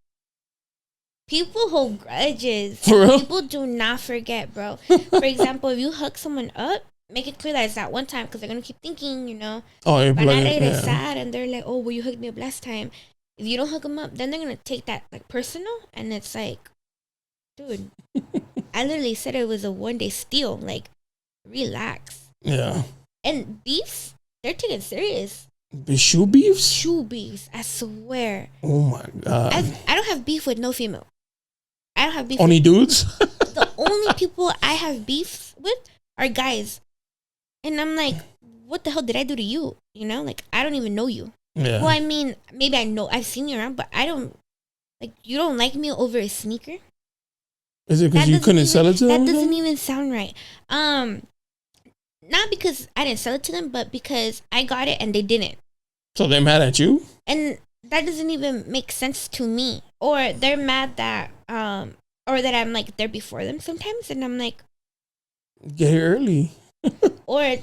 people hold grudges. For real? People do not forget, bro. For example, if you hook someone up, make it clear that it's that one time because they're gonna keep thinking, you know. Oh, you're but like, now they're sad and they're like, oh, well, you hooked me up last time. If you don't hook them up, then they're gonna take that like personal, and it's like, dude, I literally said it was a one-day steal. Like, relax. Yeah. And beefs, they're taken serious. The shoe beefs? Shoe beefs, I swear. Oh my god. I don't have beef with no female. I don't have beef. Only dudes? The only people I have beefs with are guys. And I'm like, what the hell did I do to you? You know, like, I don't even know you. Yeah. Well, I mean, maybe I know, I've seen you around, but I don't, like, you don't like me over a sneaker? Is it because you couldn't sell it to them? That doesn't even sound right. Not because I didn't sell it to them, but because I got it and they didn't. So they're mad at you? And that doesn't even make sense to me. Or they're mad that or that I'm like there before them sometimes, and I'm like, get here early. or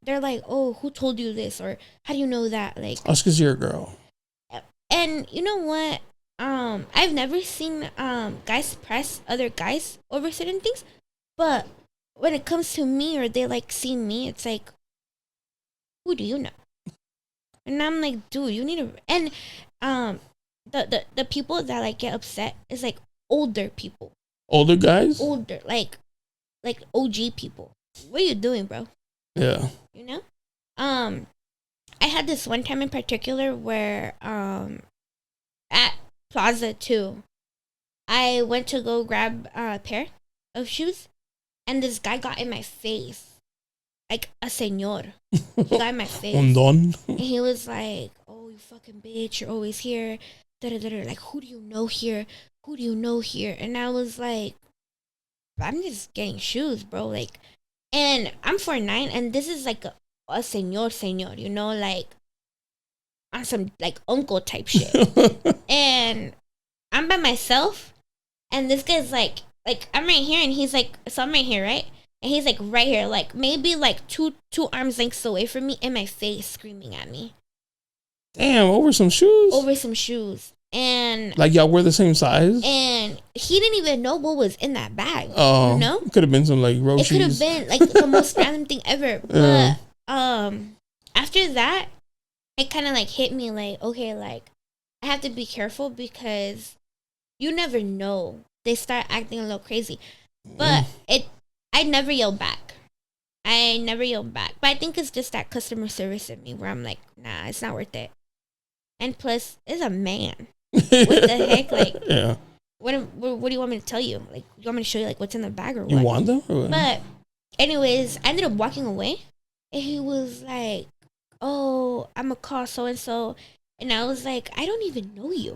they're like, oh, who told you this, or how do you know that? Like, that's because you're a girl. And you know what? I've never seen guys press other guys over certain things, but when it comes to me, or they like see me, it's like, who do you know? And I'm like, dude, you need to. And the people that like get upset is like older people. Older guys? Older, like OG people. What are you doing, bro? Yeah. You know? I had this one time in particular where at Plaza 2, I went to go grab a pair of shoes, and this guy got in my face. Like a señor. He got in my face. Un don. And he was like, oh, you fucking bitch, you're always here. Da-da-da-da. Like, who do you know here? Who do you know here? And I was like, I'm just getting shoes, bro. Like, and I'm 4'9", and this is like a señor, you know, like on some like uncle type shit. And I'm by myself, and this guy's like I'm right here, and he's like, so I'm right here, right? And he's like right here, like maybe like two arms lengths away from me, in my face, screaming at me. Damn, over some shoes? Over some shoes. And like y'all were the same size? And he didn't even know what was in that bag. Oh, you know? It could have been some like Roshis. It could have been like the most random thing ever. But after that, it kind of like hit me like, okay, like I have to be careful, because you never know. They start acting a little crazy. But I never yelled back. But I think it's just that customer service in me where I'm like, nah, it's not worth it. And plus, it's a man. What the heck? Like, yeah. What do you want me to tell you? Like, you want me to show you like what's in the bag or what? You want them? Or what? But anyways, I ended up walking away, and he was like, oh, I'm gonna call so and so. And I was like, I don't even know you.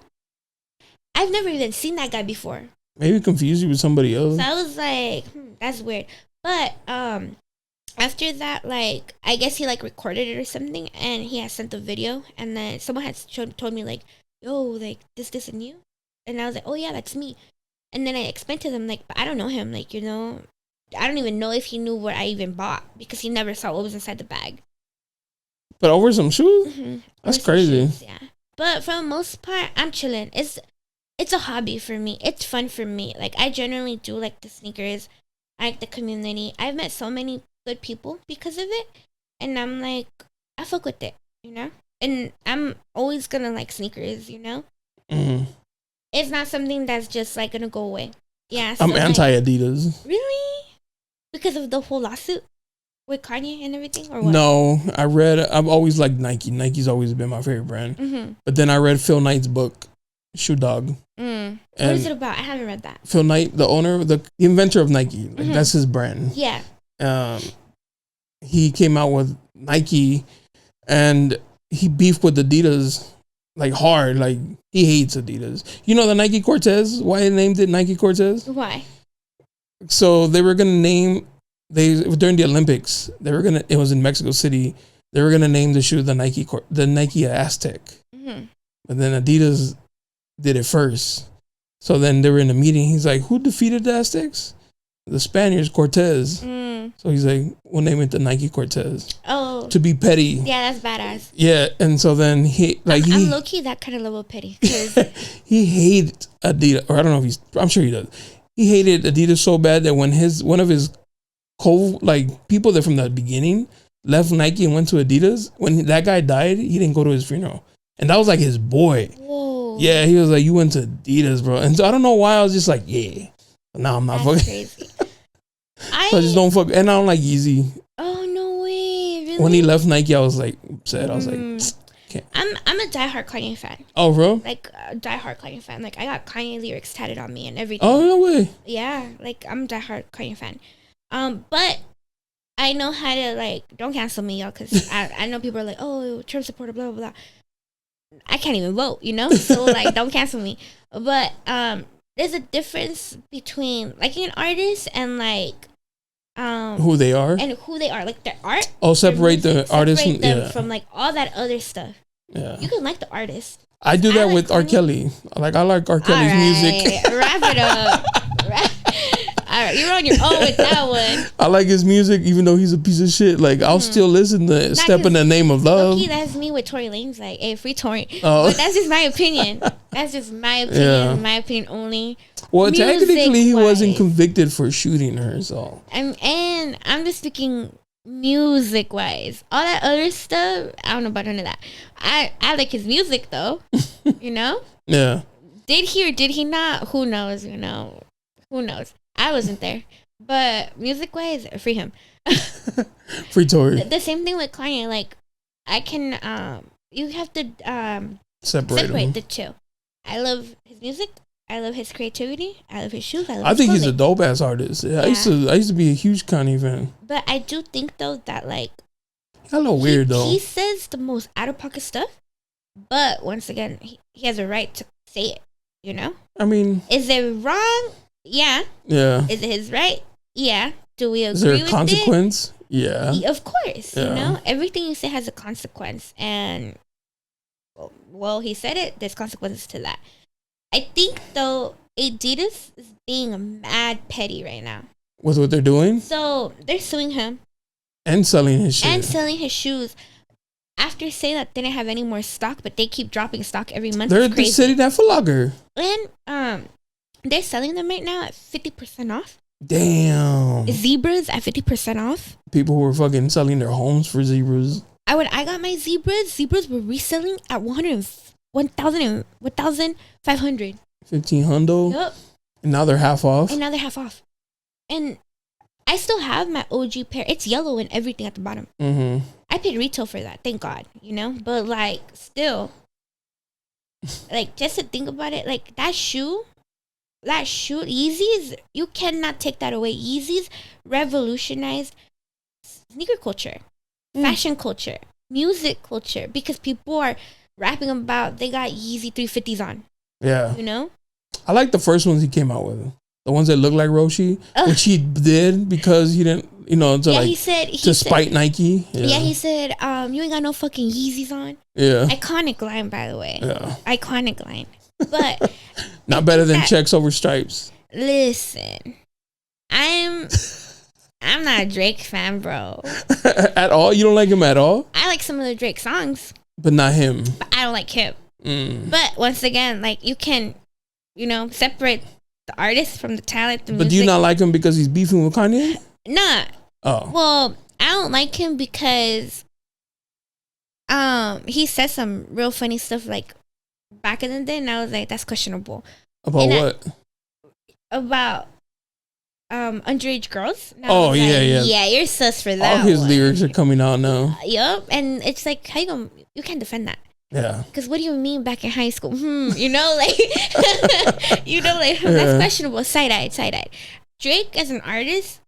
I've never even seen that guy before. Maybe confuse you with somebody else. So I was like, that's weird. But after that, like, I guess he like recorded it or something, and he had sent the video, and then someone had told me like, yo, like this and you. And I was like, oh yeah, that's me. And then I explained to them like, but I don't know him, like, you know, I don't even know if he knew what I even bought, because he never saw what was inside the bag. But over some shoes? Mm-hmm. That's crazy. Shoes, yeah. But for the most part, I'm chilling. It's a hobby for me. It's fun for me. Like, I generally do like the sneakers. I like the community. I've met so many good people because of it. And I'm like, I fuck with it, you know? And I'm always gonna like sneakers, you know? Mm-hmm. It's not something that's just like gonna go away. Yeah. So I'm anti-Adidas. Really? Because of the whole lawsuit with Kanye and everything, or what? No, I've always liked Nike. Nike's always been my favorite brand. Mm-hmm. But then I read Phil Knight's book, Shoe Dog. What is it about? I haven't read that. Phil Knight, the owner, the inventor of Nike, like, that's his brand. Yeah. He came out with Nike, and he beefed with Adidas like hard. Like, he hates Adidas. You know the Nike Cortez? Why they named it Nike Cortez? Why? So they were gonna name during the Olympics. It was in Mexico City. They were gonna name the shoe the Nike Aztec. Mm-hmm. But then Adidas did it first. So then they were in a meeting. He's like, who defeated the Aztecs? The Spaniards, Cortez. So he's like, we'll name it the Nike Cortez. Oh. To be petty. Yeah, that's badass. Yeah, and so then I'm low-key that kind of level petty. He hated Adidas, or I don't know if I'm sure he does. He hated Adidas so bad that when one of his people that from the beginning left Nike and went to Adidas, when that guy died, he didn't go to his funeral. And that was like his boy. Whoa. Yeah, he was like, you went to Adidas, bro. And so I don't know why I was just like, yeah. No, I'm not fucking. Crazy. So I just don't fuck. And I don't like Yeezy. Oh, no way. Really? When he left Nike, I was like upset. I was like, can't. I'm a diehard Kanye fan. Oh, bro? Like a diehard Kanye fan. Like, I got Kanye lyrics tatted on me and everything. Oh, no way. Yeah, like I'm a diehard Kanye fan. But I know how to, like, don't cancel me, y'all, because I know people are like, oh, Trump supporter, blah, blah, blah. I can't even vote, you know? So, like, don't cancel me. But there's a difference between liking an artist and, like, who they are and who they are, like their art. Oh, separate the artist from like all that other stuff. Yeah, you can like the artist. I do that with R. Kelly. I like R. Kelly's music. Wrap it up. All right, you're on your own with that one. I like his music, even though he's a piece of shit. Like, I'll still listen to "Step in the Name of Love." Low-key, that's me with Tory Lanez. Like, hey, free Tory. But that's just my opinion. That's just my opinion. Yeah. My opinion only. Well, technically, he wasn't convicted for shooting her, so. And I'm just speaking music-wise. All that other stuff, I don't know about none of that. I like his music, though. You know? Yeah. Did he or did he not? Who knows? You know? Who knows? I wasn't there, but music-wise, free him. Free Tory. The same thing with Kanye. Like, I can, you have to separate the two. I love his music. I love his creativity. I love his shoes. I think he's a dope ass artist. Yeah. I used to be a huge Kanye fan. But I do think though that like, a little weird though. He says the most out of pocket stuff, but once again, he has a right to say it. You know. I mean, is it wrong? Yeah. Yeah. Is it his right? Yeah. Do we agree with it? Is there a consequence? Yeah. Of course. Yeah. You know, everything you say has a consequence. And, well, he said it. There's consequences to that. I think, though, Adidas is being mad petty right now. With what they're doing? So, they're suing him. And selling his shit. And selling his shoes. After saying that they didn't have any more stock, but they keep dropping stock every month. They're sitting at Foot Locker. And, they're selling them right now at 50% off. Damn. Zebras at 50% off. People were fucking selling their homes for zebras. When I got my zebras were reselling at 1,500. 1,500. Yep. And now they're half off. And I still have my OG pair. It's yellow and everything at the bottom. Mm-hmm. I paid retail for that, thank God, you know? But, like, still, like, just to think about it, like, that shoe, Yeezys, you cannot take that away. Yeezys revolutionized sneaker culture, fashion culture, music culture, because people are rapping about they got Yeezy 350s on. Yeah. You know? I like the first ones he came out with. The ones that look like Roshi, which he did because he didn't, you know, to spite Nike. Yeah, he said, you ain't got no fucking Yeezys on. Yeah. Iconic line, by the way. Yeah. Iconic line. But not better than checks over stripes. Listen, I'm not a Drake fan, bro. At all? You don't like him at all? I like some of the Drake songs, but not him. But I don't like him. But once again, like, you can, you know, separate the artist from the talent. The music. Do you not like him because he's beefing with Kanye? Nah. Oh. Well, I don't like him because he said some real funny stuff like back in the day, and I was like, that's questionable. About what? About underage girls. Oh, yeah. Yeah, you're sus for that. All his lyrics are coming out now. Yup, and it's like, how you can't defend that. Yeah. Because what do you mean back in high school? You know, like, that's questionable. Side-eyed. Drake, as an artist,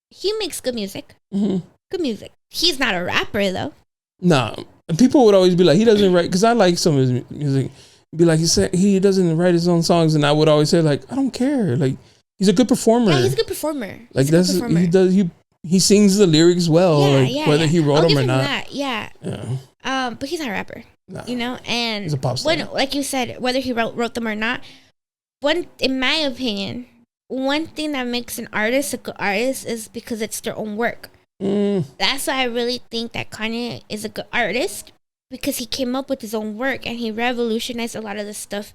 he makes good music. Mm-hmm. Good music. He's not a rapper, though. Nah. People would always be like, he doesn't write, because I like some of his music. Be like, he doesn't write his own songs, and I would always say, like, I don't care. Like, he's a good performer. Yeah, he's a good performer. Like, he sings the lyrics well, whether he wrote them or not. That, yeah. But he's not a rapper. No. You know, and he's a pop star. Like you said, whether he wrote them or not, in my opinion, one thing that makes an artist a good artist is because it's their own work. That's why I really think that Kanye is a good artist, because he came up with his own work and he revolutionized a lot of the stuff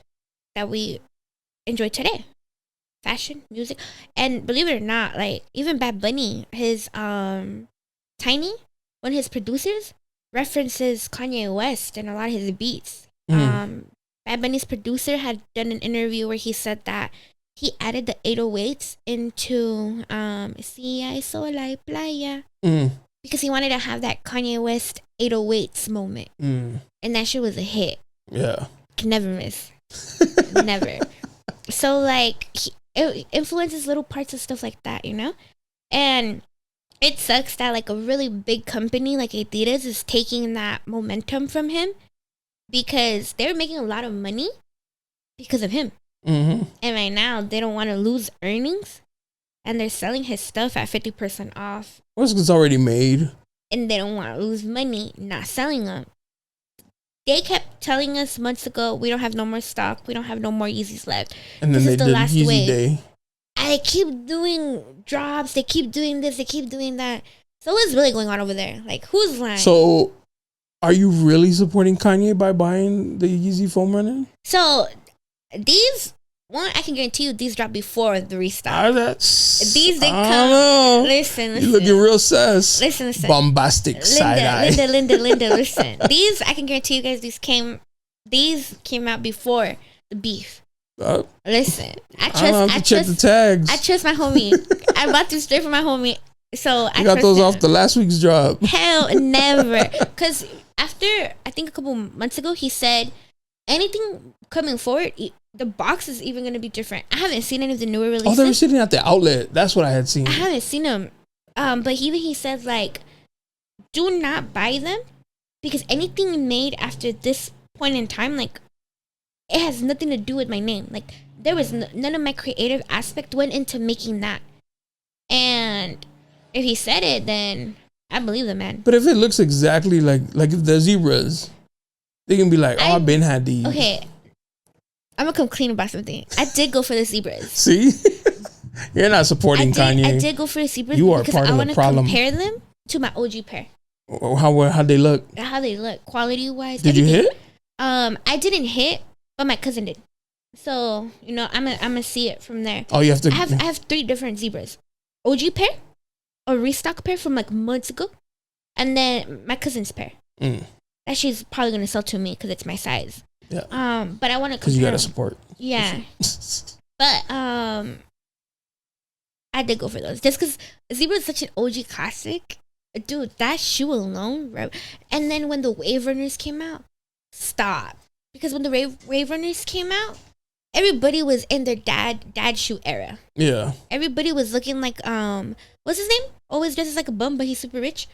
that we enjoy today. Fashion, music, and believe it or not, like, even Bad Bunny, his Tiny, one of his producers, references Kanye West and a lot of his beats. Bad Bunny's producer had done an interview where he said that he added the 808s into Si Hay Sol Hay Playa because he wanted to have that Kanye West 808s moment. And that shit was a hit. Yeah. Can never miss. Never. So, like, it influences little parts of stuff like that, you know? And it sucks that, like, a really big company like Adidas is taking that momentum from him, because they're making a lot of money because of him. And right now, they don't want to lose earnings. and they're selling his stuff at 50% off. Well, it's already made. And they don't want to lose money not selling them. They kept telling us months ago, we don't have no more stock. We don't have no more Yeezys left. And then they did Yeezy Day. And they keep doing drops. They keep doing this. They keep doing that. So what's really going on over there? Like, who's lying? So, are you really supporting Kanye by buying the Yeezy foam runner? So, these... One, I can guarantee you these dropped before the restock. These didn't come. Listen. You looking real sus. Listen. Bombastic side eye. Linda, listen. These, I can guarantee you guys, these came out before the beef. Listen. I check the tags. I trust my homie. I bought them straight from my homie. So I got those him. Off the last week's drop. Hell, never. Because after, I think a couple months ago, he said, anything coming forward, the box is even going to be different. I haven't seen any of the newer releases. Oh, they were sitting at the outlet. That's what I had seen. I haven't seen them. But he said, like, do not buy them because anything made after this point in time, like, it has nothing to do with my name. Like, there was none of my creative aspect went into making that. And if he said it, then I believe the man. But if it looks exactly like if the zebras, they can be like, I've been had these. Okay. I'm going to come clean about something. I did go for the zebras. See? You're not supporting Kanye. I did go for the zebras you are part of the problem. I want to compare them to my OG pair. How they look? How they look, quality-wise. Did everything. You hit? I didn't hit, but my cousin did. So, you know, I'm gonna see it from there. Oh, you have to... I have 3 different zebras. OG pair, a restock pair from like months ago, and then my cousin's pair. That she's probably going to sell to me because it's my size. Yeah. But I want to because you got to support. Yeah. But I did go for those just because Zebra is such an OG classic, dude. That shoe alone, right? And then when the Wave Runners came out, stop, because when the Wave Runners came out, everybody was in their dad shoe era. Yeah. Everybody was looking like what's his name? Always dresses like a bum, but he's super rich.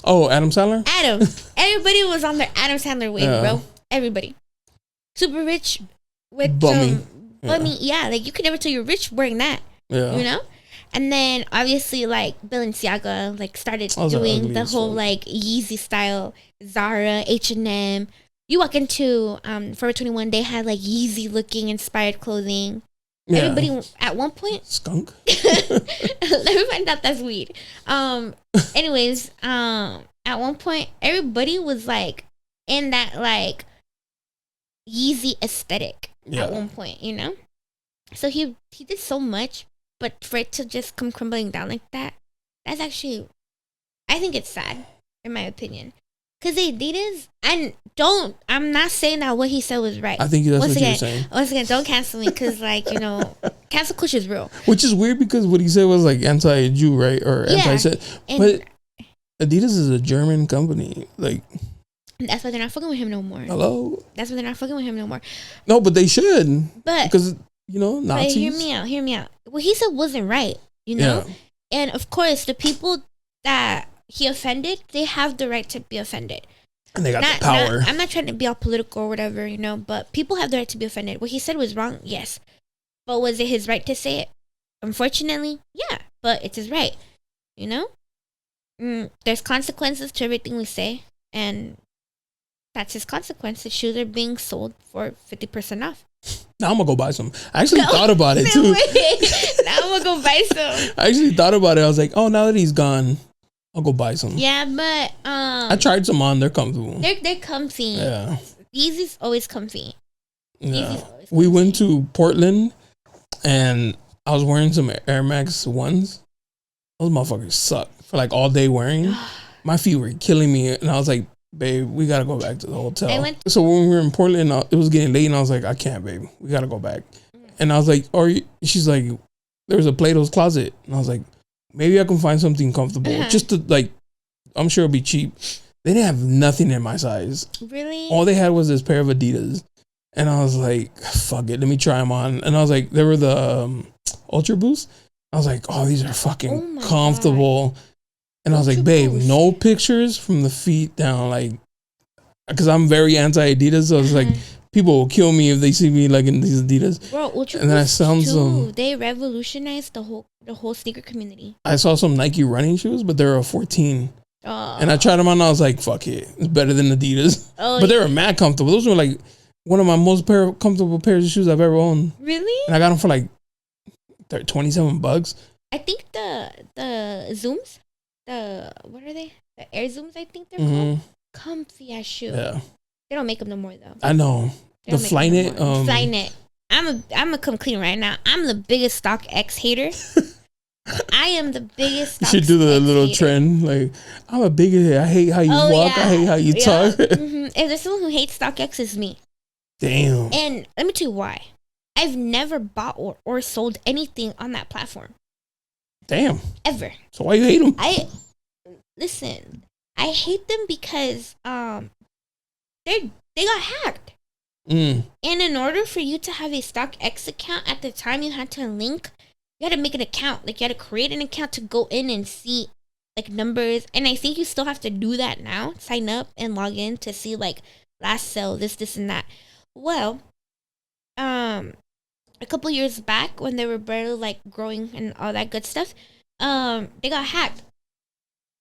Oh, Adam Sandler? Adam. Everybody was on their Adam Sandler wave, bro. Everybody. Super rich with bummy. Bummy. Yeah, like you could never tell you're rich wearing that. Yeah. You know? And then obviously like Balenciaga like started doing the whole like Yeezy style, Zara, H&M. You walk into Forever 21, they had like Yeezy looking inspired clothing. Yeah. Everybody at one point skunk. Let me find out that's weed. Anyways, at one point everybody was like in that like Yeezy aesthetic at one point, you know? So he did so much, but for it to just come crumbling down like that, that's actually, I think it's sad, in my opinion. Because Adidas, I'm not saying that what he said was right. I think that's what you're saying. Once again, don't cancel me because, like, you know, cancel culture is real. Which is weird because what he said was, like, anti-Jew, right? Or anti-Semitic. But Adidas is a German company. Like, that's why they're not fucking with him no more. Hello? That's why they're not fucking with him no more. No, but they should. But because, you know, Nazis. But hear me out. What he said wasn't right, you know? Yeah. And, of course, the people that he offended, they have the right to be offended. And they got the power. I'm not trying to be all political or whatever, you know, but people have the right to be offended. What he said was wrong, yes. But was it his right to say it? Unfortunately, yeah. But it's his right, you know? There's consequences to everything we say, and that's his consequence. The shoes are being sold for 50% off. Now I'm going to go buy some. I actually thought about it, too. Now I'm going to go buy some. I actually thought about it. I was like, oh, now that he's gone, I'll go buy some. Yeah, but I tried some on. They're comfortable. They're comfy. Yeah. Yeezy's always comfy. Yeah. We went to Portland, and I was wearing some Air Max 1s. Those motherfuckers suck for like all day wearing. My feet were killing me, and I was like, babe, we got to go back to the hotel. So when we were in Portland, it was getting late, and I was like, I can't, babe. We got to go back. And I was like, she's like, there's a Plato's Closet. And I was like, maybe I can find something comfortable. Just to, like, I'm sure it'll be cheap. They didn't have nothing in my size. Really? All they had was this pair of Adidas. And I was like, fuck it. Let me try them on. And I was like, they were the Ultra Boost. I was like, oh, these are fucking comfortable. God. And I was like, babe, no pictures from the feet down. Like, because I'm very anti-Adidas. So I was like, people will kill me if they see me like in these Adidas. Bro, Ultra and then I found some. They revolutionized the whole sneaker community. I saw some Nike running shoes, but they were a 14. And I tried them on and I was like, fuck it. It's better than Adidas. But they were mad comfortable. Those were like one of my most comfortable pairs of shoes I've ever owned. Really? And I got them for like $27. I think the Zooms, what are they? The Air Zooms, I think they're called. Comfy ass shoe. Yeah. They don't make them no more though. I know. The Flyknit. Flyknit. I'm gonna come clean right now. I'm the biggest StockX hater. I am the biggest. You should do the little trend. Like, I'm a bigot. I hate how you walk. Yeah. I hate how you talk. If there's someone who hates StockX, it's me. Damn. And let me tell you why. I've never bought or sold anything on that platform. Damn. Ever. So why you hate them? Listen. I hate them because they got hacked. And in order for you to have a StockX account at the time, you had to make an account. Like, you had to create an account to go in and see like numbers. And I think you still have to do that now. Sign up and log in to see like last sale, this and that. Well, a couple years back when they were barely like growing and all that good stuff, they got hacked.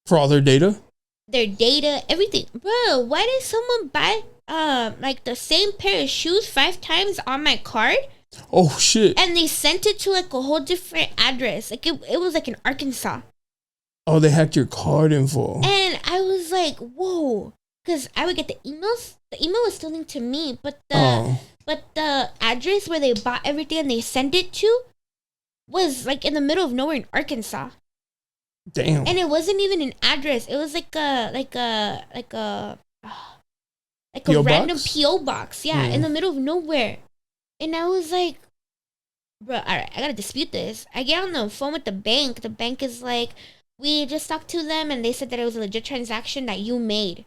For all their data? Their data, everything. Bro, why did someone buy like the same pair of shoes 5 times on my card? Oh shit. And they sent it to like a whole different address. Like it was like in Arkansas. Oh, they hacked your card info. And I was like, whoa. Because I would get the emails. The email was still linked to me, but the address where they bought everything and they sent it to was like in the middle of nowhere in Arkansas. Damn. And it wasn't even an address. It was like a random PO box. Yeah, in the middle of nowhere. And I was like, bro, all right, I gotta dispute this. I get on the phone with the bank. The bank is like, we just talked to them and they said that it was a legit transaction that you made.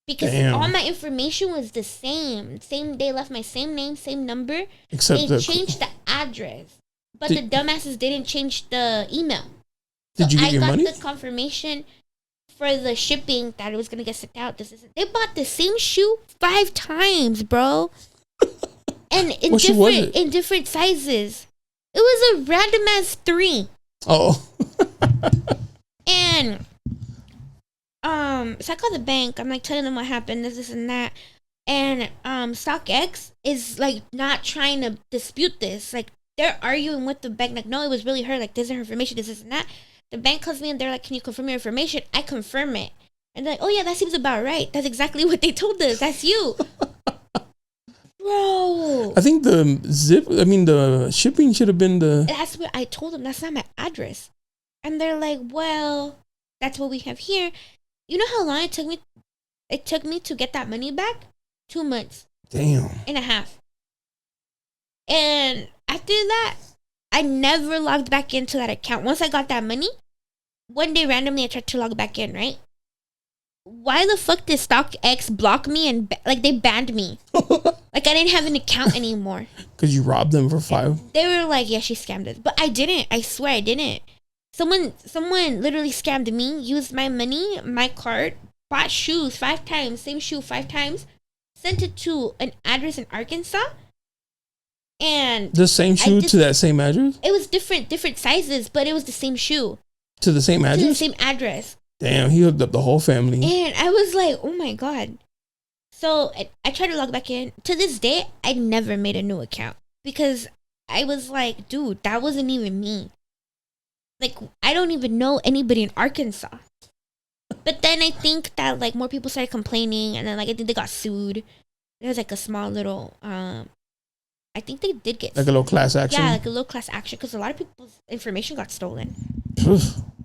Because all my information was the same. They left my same name, same number. Except they changed the address. But the dumbasses didn't change the email. Did you get your money? I got the confirmation for the shipping that it was going to get sent out. They bought the same shoe 5 times, bro. And in different sizes. It was a random ass 3. Oh. And so I called the bank. I'm like telling them what happened, this and that. And StockX is like not trying to dispute this. Like, they're arguing with the bank. Like, no, it was really her. Like, this is her information, this and that. The bank calls me and they're like, can you confirm your information? I confirm it. And they're like, oh yeah, that seems about right. That's exactly what they told us. That's you. Bro. I think the shipping should have been That's what I told them. That's not my address. And they're like, well, that's what we have here. You know how long it took me? It took me to get that money back? 2 months. Damn. And a half. And after that, I never logged back into that account. Once I got that money, one day randomly I tried to log back in, right? Why the fuck did StockX block me and they banned me? Like, I didn't have an account anymore. Because you robbed them for 5? They were like, yeah, she scammed us. But I didn't. I swear I didn't. Someone literally scammed me, used my money, my card, bought shoes 5 times, same shoe 5 times, sent it to an address in Arkansas. And the same shoe to that same address? It was different sizes, but it was the same shoe. To the same address? To the same address. Damn, he hooked up the whole family. And I was like, oh my God. So I tried to log back in. To this day, I never made a new account. Because I was like, dude, that wasn't even me. Like, I don't even know anybody in Arkansas. But then I think that, like, more people started complaining. And then, like, I think they got sued. There was, like, a small little, I think they did get like sued. A little class action? Yeah, like a little class action. Because a lot of people's information got stolen.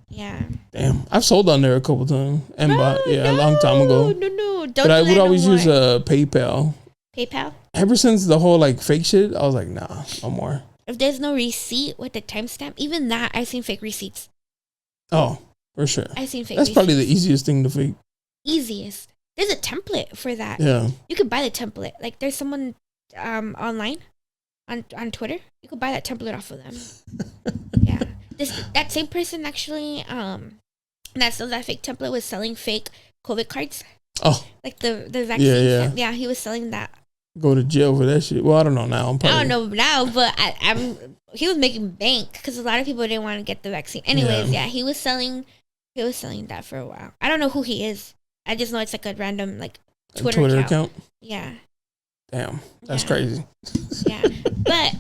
Yeah. Damn. I've sold on there a couple times. And a long time ago. No. But I would always use PayPal. PayPal? Ever since the whole, like, fake shit, I was like, nah, no more. If there's no receipt with the timestamp, even that, I've seen fake receipts. Oh, for sure. I've seen fake That's receipts. probably the easiest thing to fake. Easiest. There's a template for that. Yeah. You could buy the template. Like, there's someone online on Twitter. You could buy that template off of them. Yeah. That same person actually that sells that fake template was selling fake COVID cards. Oh. Like the vaccine. Yeah, he was selling that go to jail for that shit. Well, I don't know now. I don't know now, but he was making bank because a lot of people didn't want to get the vaccine. Anyways, yeah, he was selling that for a while. I don't know who he is. I just know it's like a random like Twitter account. Yeah. Damn, that's crazy. Yeah, but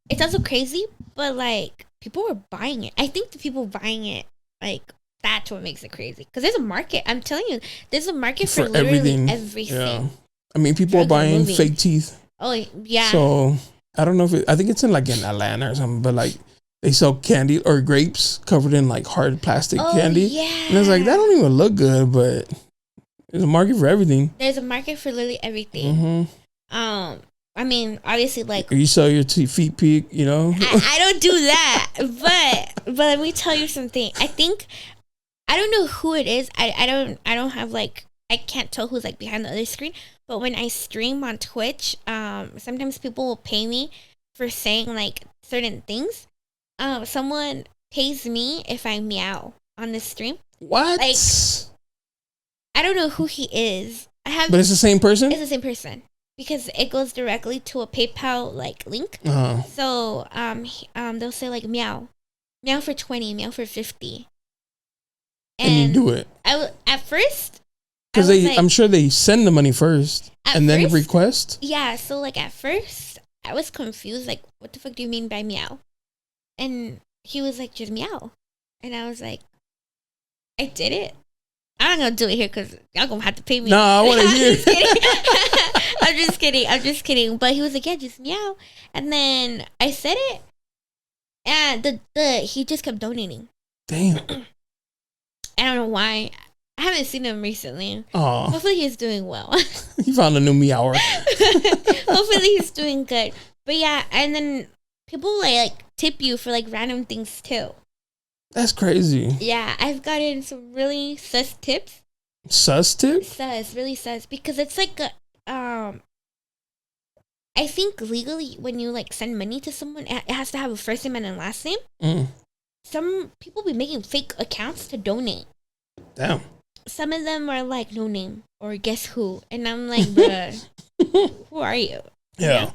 it's also crazy. But like people were buying it. I think the people buying it, like that's what makes it crazy. Because there's a market. I'm telling you, there's a market for literally everything. Yeah. I mean, people are buying fake teeth. Oh yeah. So I don't know if I think it's in Atlanta or something, but like they sell candy or grapes covered in like hard plastic candy. Yeah. And it's like that don't even look good, but there's a market for everything. There's a market for literally everything. I mean, obviously, like you sell your feet peak, you know. I don't do that, but let me tell you something. I don't know who it is. I don't have like I can't tell who's like behind the other screen. But when I stream on Twitch, sometimes people will pay me for saying like certain things. Someone pays me if I meow on the stream. What? Like, I don't know who he is. But it's the same person? It's the same person. Because it goes directly to a PayPal like link. So they'll say like meow for 20, meow for 50. And you do it. At first, because I'm sure they send the money first and then request. Yeah, so like at first I was confused, like what the fuck do you mean by meow? And he was like, just meow. And I was like, I did it. I'm not gonna do it here because y'all gonna have to pay me. No, I want to hear. I'm just kidding. But he was like, yeah, just meow. And then I said it, and he just kept donating. Damn. I don't know why. I haven't seen him recently. Oh. Hopefully he's doing well. He found a new meower. Hopefully he's doing good. But yeah, and then people like tip you for like random things too. That's crazy. Yeah, I've gotten some really sus tips. Sus tips? Really sus. Because it's like I think legally when you like send money to someone, it has to have a first name and a last name. Some people be making fake accounts to donate. Damn. Some of them are like no name or guess who, and I'm like, bruh, who are you? Yeah.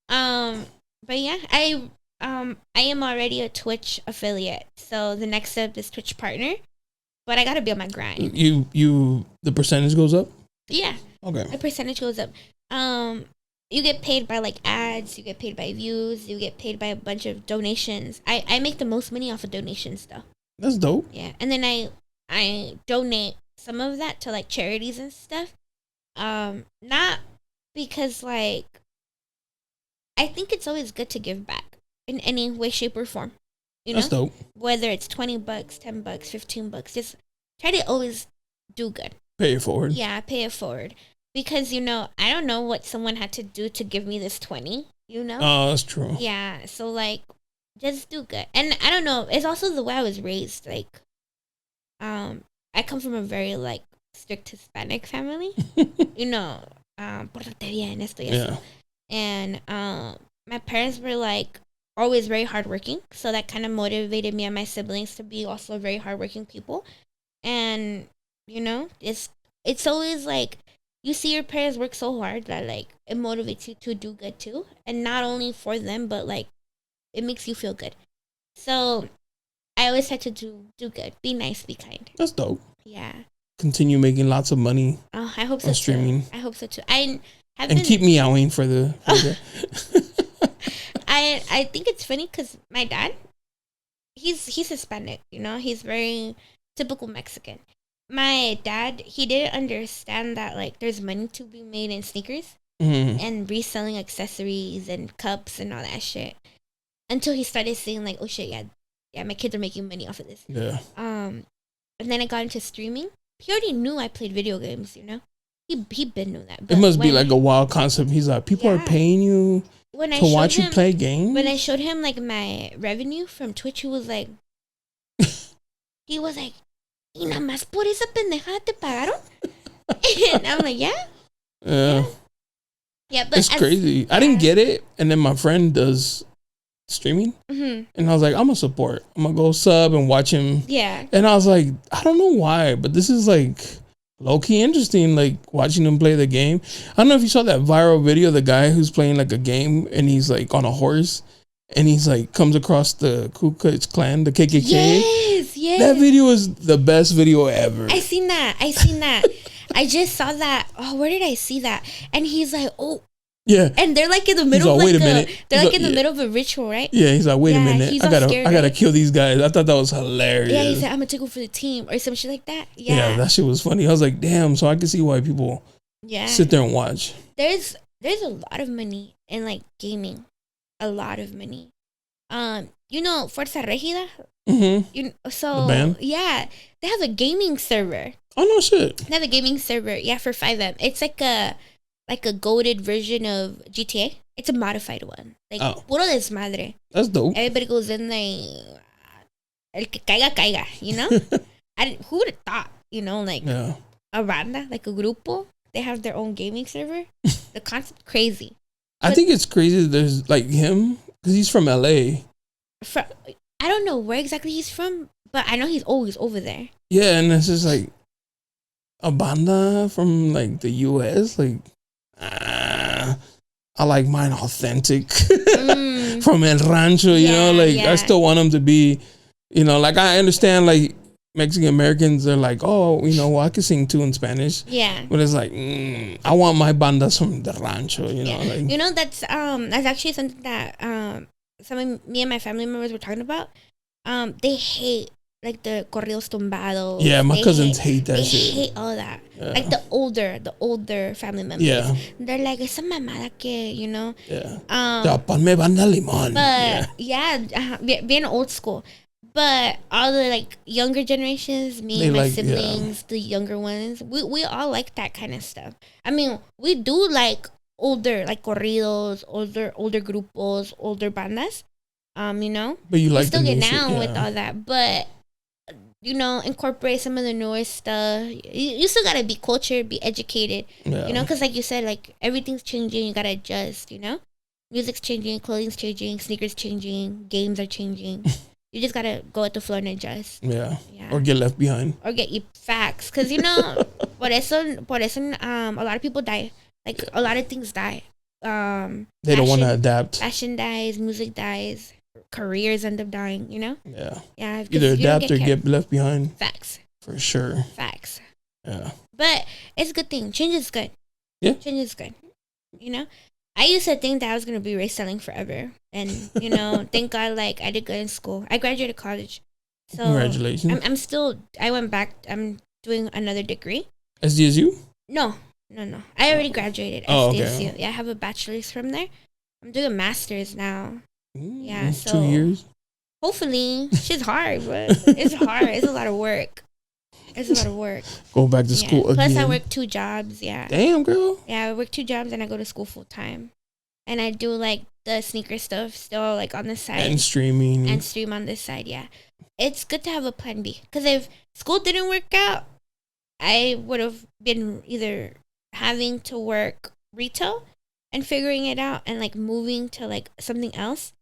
But yeah, I am already a Twitch affiliate, so the next step is Twitch partner. But I gotta be on my grind. The percentage goes up? Yeah. Okay. The percentage goes up. You get paid by like ads, you get paid by views, you get paid by a bunch of donations. I make the most money off of donations though. That's dope. Yeah. And then I donate some of that to like charities and stuff. Not because like I think it's always good to give back in any way, shape, or form. You know? That's dope. Whether it's $20, $10, $15, just try to always do good. Pay it forward. Yeah, pay it forward. Because, I don't know what someone had to do to give me this 20, Oh, that's true. Yeah, so, like, just do good. And I don't know, it's also the way I was raised. Like, I come from a very, like, strict Hispanic family. Pórtate bien, esto y eso. And my parents were, like, always very hardworking. So that kind of motivated me and my siblings to be also very hardworking people. And, it's always, like, you see your parents work so hard that, like, it motivates you to do good, too. And not only for them, but, like, it makes you feel good. So I always had to do good. Be nice, be kind. That's dope. Yeah. Continue making lots of money. Oh, I hope so, streaming. Too. I hope so, too. And keep meowing for the... I think it's funny because my dad, he's Hispanic, He's very typical Mexican. My dad, he didn't understand that, like, there's money to be made in sneakers and reselling accessories and cups and all that shit. Until he started saying, like, oh, shit, yeah, my kids are making money off of this. Yeah. And then I got into streaming. He already knew I played video games, He been knew that. It must be, like, a wild concept. He's like, people are paying you to watch you play games? When I showed him, like, my revenue from Twitch, he was like, y nada más por esa pendejada te pagaron? And I'm like, yeah. Yeah, but it's crazy. I didn't get it. And then my friend does streaming. And I was like, I'm going to support. I'm going to go sub and watch him. Yeah. And I was like, I don't know why, but this is like low key interesting, like watching them play the game. I don't know if you saw that viral video of the guy who's playing like a game and he's like on a horse and he's like comes across the Ku Klux Klan, the KKK. Yes. That video is the best video ever. I seen that. I just saw that. Oh, where did I see that? And he's like, oh. Yeah. And they're like in the middle of like wait a minute. They're like in the middle of a ritual, right? Yeah, he's like, wait a minute. I gotta kill these guys. I thought that was hilarious. Yeah, he said, I'm gonna take over for the team or some shit like that. Yeah, that shit was funny. I was like, damn, so I can see why people sit there and watch. There's a lot of money in like gaming. A lot of money. You know Fuerza Regida? Mm-hmm. So the band? Yeah, they have a gaming server. Oh no shit. They have a gaming server, for 5M. It's like a goated version of GTA. It's a modified one. Like puro desmadre. That's dope. Everybody goes in like el que caiga, you know? Who would have thought, like a banda, like a grupo, they have their own gaming server. The concept crazy. I think it's crazy that there's like him because he's from LA. I don't know where exactly he's from, but I know he's always over there. Yeah, and it's just like a banda from like the US, like I like mine authentic from El Rancho, you know, like I still want them to be, like I understand like Mexican Americans are like, oh, well, I can sing too in Spanish. Yeah. But it's like, I want my bandas from the rancho, like. That's actually something that me and my family members were talking about. They hate like the corridos tumbados. Yeah, my cousins hate that They shit. hate all that. Yeah. Like the older family members. Yeah. They're like, esa mamada que, Yeah. Ponme banda limón. But being old school. But all the like younger generations, me and my siblings, the younger ones, we all like that kind of stuff. I mean, we do like older, like corridos, older grupos, older bandas. But you like still get down with all that, but incorporate some of the newer stuff. You still gotta be cultured, be educated. Yeah. Because like you said, like everything's changing. You gotta adjust. Music's changing, clothing's changing, sneakers changing, games are changing. You just gotta go with the flow and adjust. Yeah. Or get left behind. Or get you facts. Because, por eso, a lot of people die. Like, a lot of things die. They don't want to adapt. Fashion dies, music dies, careers end up dying, Yeah. Yeah. Either adapt or get left behind. Facts. For sure. Facts. Yeah. But it's a good thing. Change is good. Yeah. Change is good. I used to think that I was going to be reselling forever. And, thank God, like, I did good in school. I graduated college. So congratulations. I went back. I'm doing another degree. SDSU? No. I already graduated SDSU. Okay. Yeah, I have a bachelor's from there. I'm doing a master's now. Yeah, so 2 years? Hopefully. Shit's hard, but it's hard. It's a lot of work. Go back to school again. Plus, I work 2 jobs. Yeah. Damn, girl. Yeah, I work 2 jobs and I go to school full time, and I do like the sneaker stuff still like on the side and streaming and stream on this side. Yeah, it's good to have a plan B because if school didn't work out, I would have been either having to work retail and figuring it out and like moving to like something else.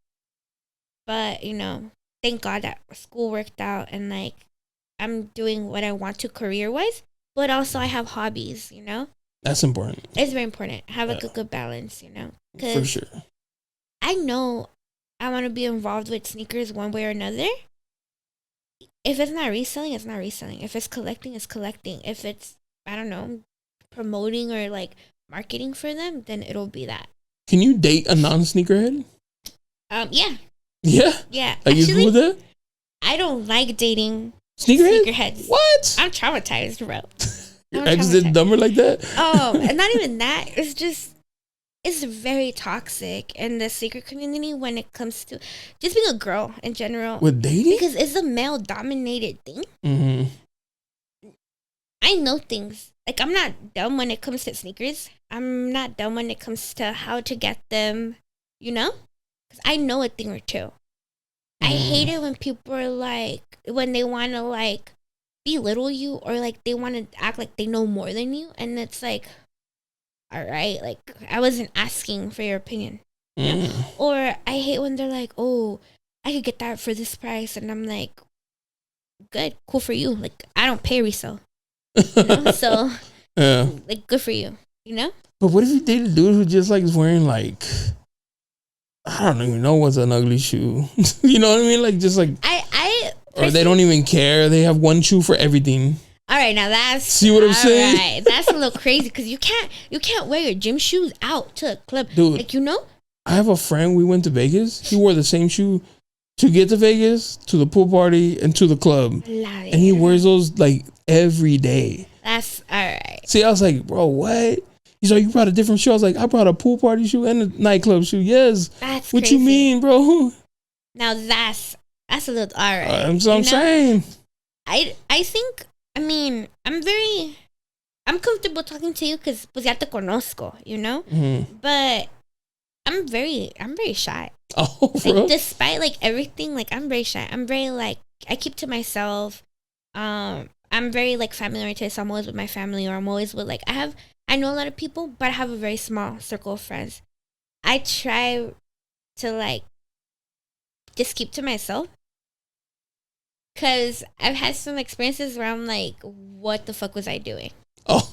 But thank God that school worked out and like. I'm doing what I want to career-wise, but also I have hobbies, That's important. It's very important. Have a good balance, For sure. I know I want to be involved with sneakers one way or another. If it's not reselling, it's not reselling. If it's collecting, it's collecting. If it's, I don't know, promoting or like marketing for them, then it'll be that. Can you date a non-sneakerhead? Yeah. Yeah? Yeah. Are you cool with that? I don't like dating sneakerheads. What? I'm traumatized, bro. Your ex did dumber like that? And not even that. It's very toxic in the sneaker community when it comes to just being a girl in general. With dating? Because it's a male-dominated thing. Mm-hmm. I know things. Like, I'm not dumb when it comes to sneakers. I'm not dumb when it comes to how to get them, Because I know a thing or two. I hate it when people are like, when they want to like belittle you or like they want to act like they know more than you. And it's like, all right, like I wasn't asking for your opinion. Or I hate when they're like, oh, I could get that for this price. And I'm like, good, cool for you. Like, I don't pay resale. You know? So, yeah. like, good for you. You know? But what if you date a dude who just like is wearing like, I don't even know what's an ugly shoe. You know what I mean? Like just like, or they don't even care. They have one shoe for everything. All right, now that's see what I'm saying. Right. That's a little crazy because you can't wear your gym shoes out to a club, dude. Like, you know, I have a friend. We went to Vegas. He wore the same shoe to get to Vegas, to the pool party, and to the club, and he wears those like every day. That's all right. See, I was like, bro, what? He's like, you brought a different shoe. I was like, I brought a pool party shoe and a nightclub shoe. Yes. That's what crazy. you mean, bro? Now that's a little all right. That's what I'm saying. I think. I mean, I'm comfortable talking to you because pues ya te conozco, you know. Mm-hmm. But I'm very shy. Oh, like, bro. Despite like everything, like I'm very shy. I'm very like I keep to myself. I'm very like family oriented. So I'm always with my family, or I'm always with like I know a lot of people, but I have a very small circle of friends. I try to like just keep to myself. Because I've had some experiences where I'm like, what the fuck was I doing? Oh.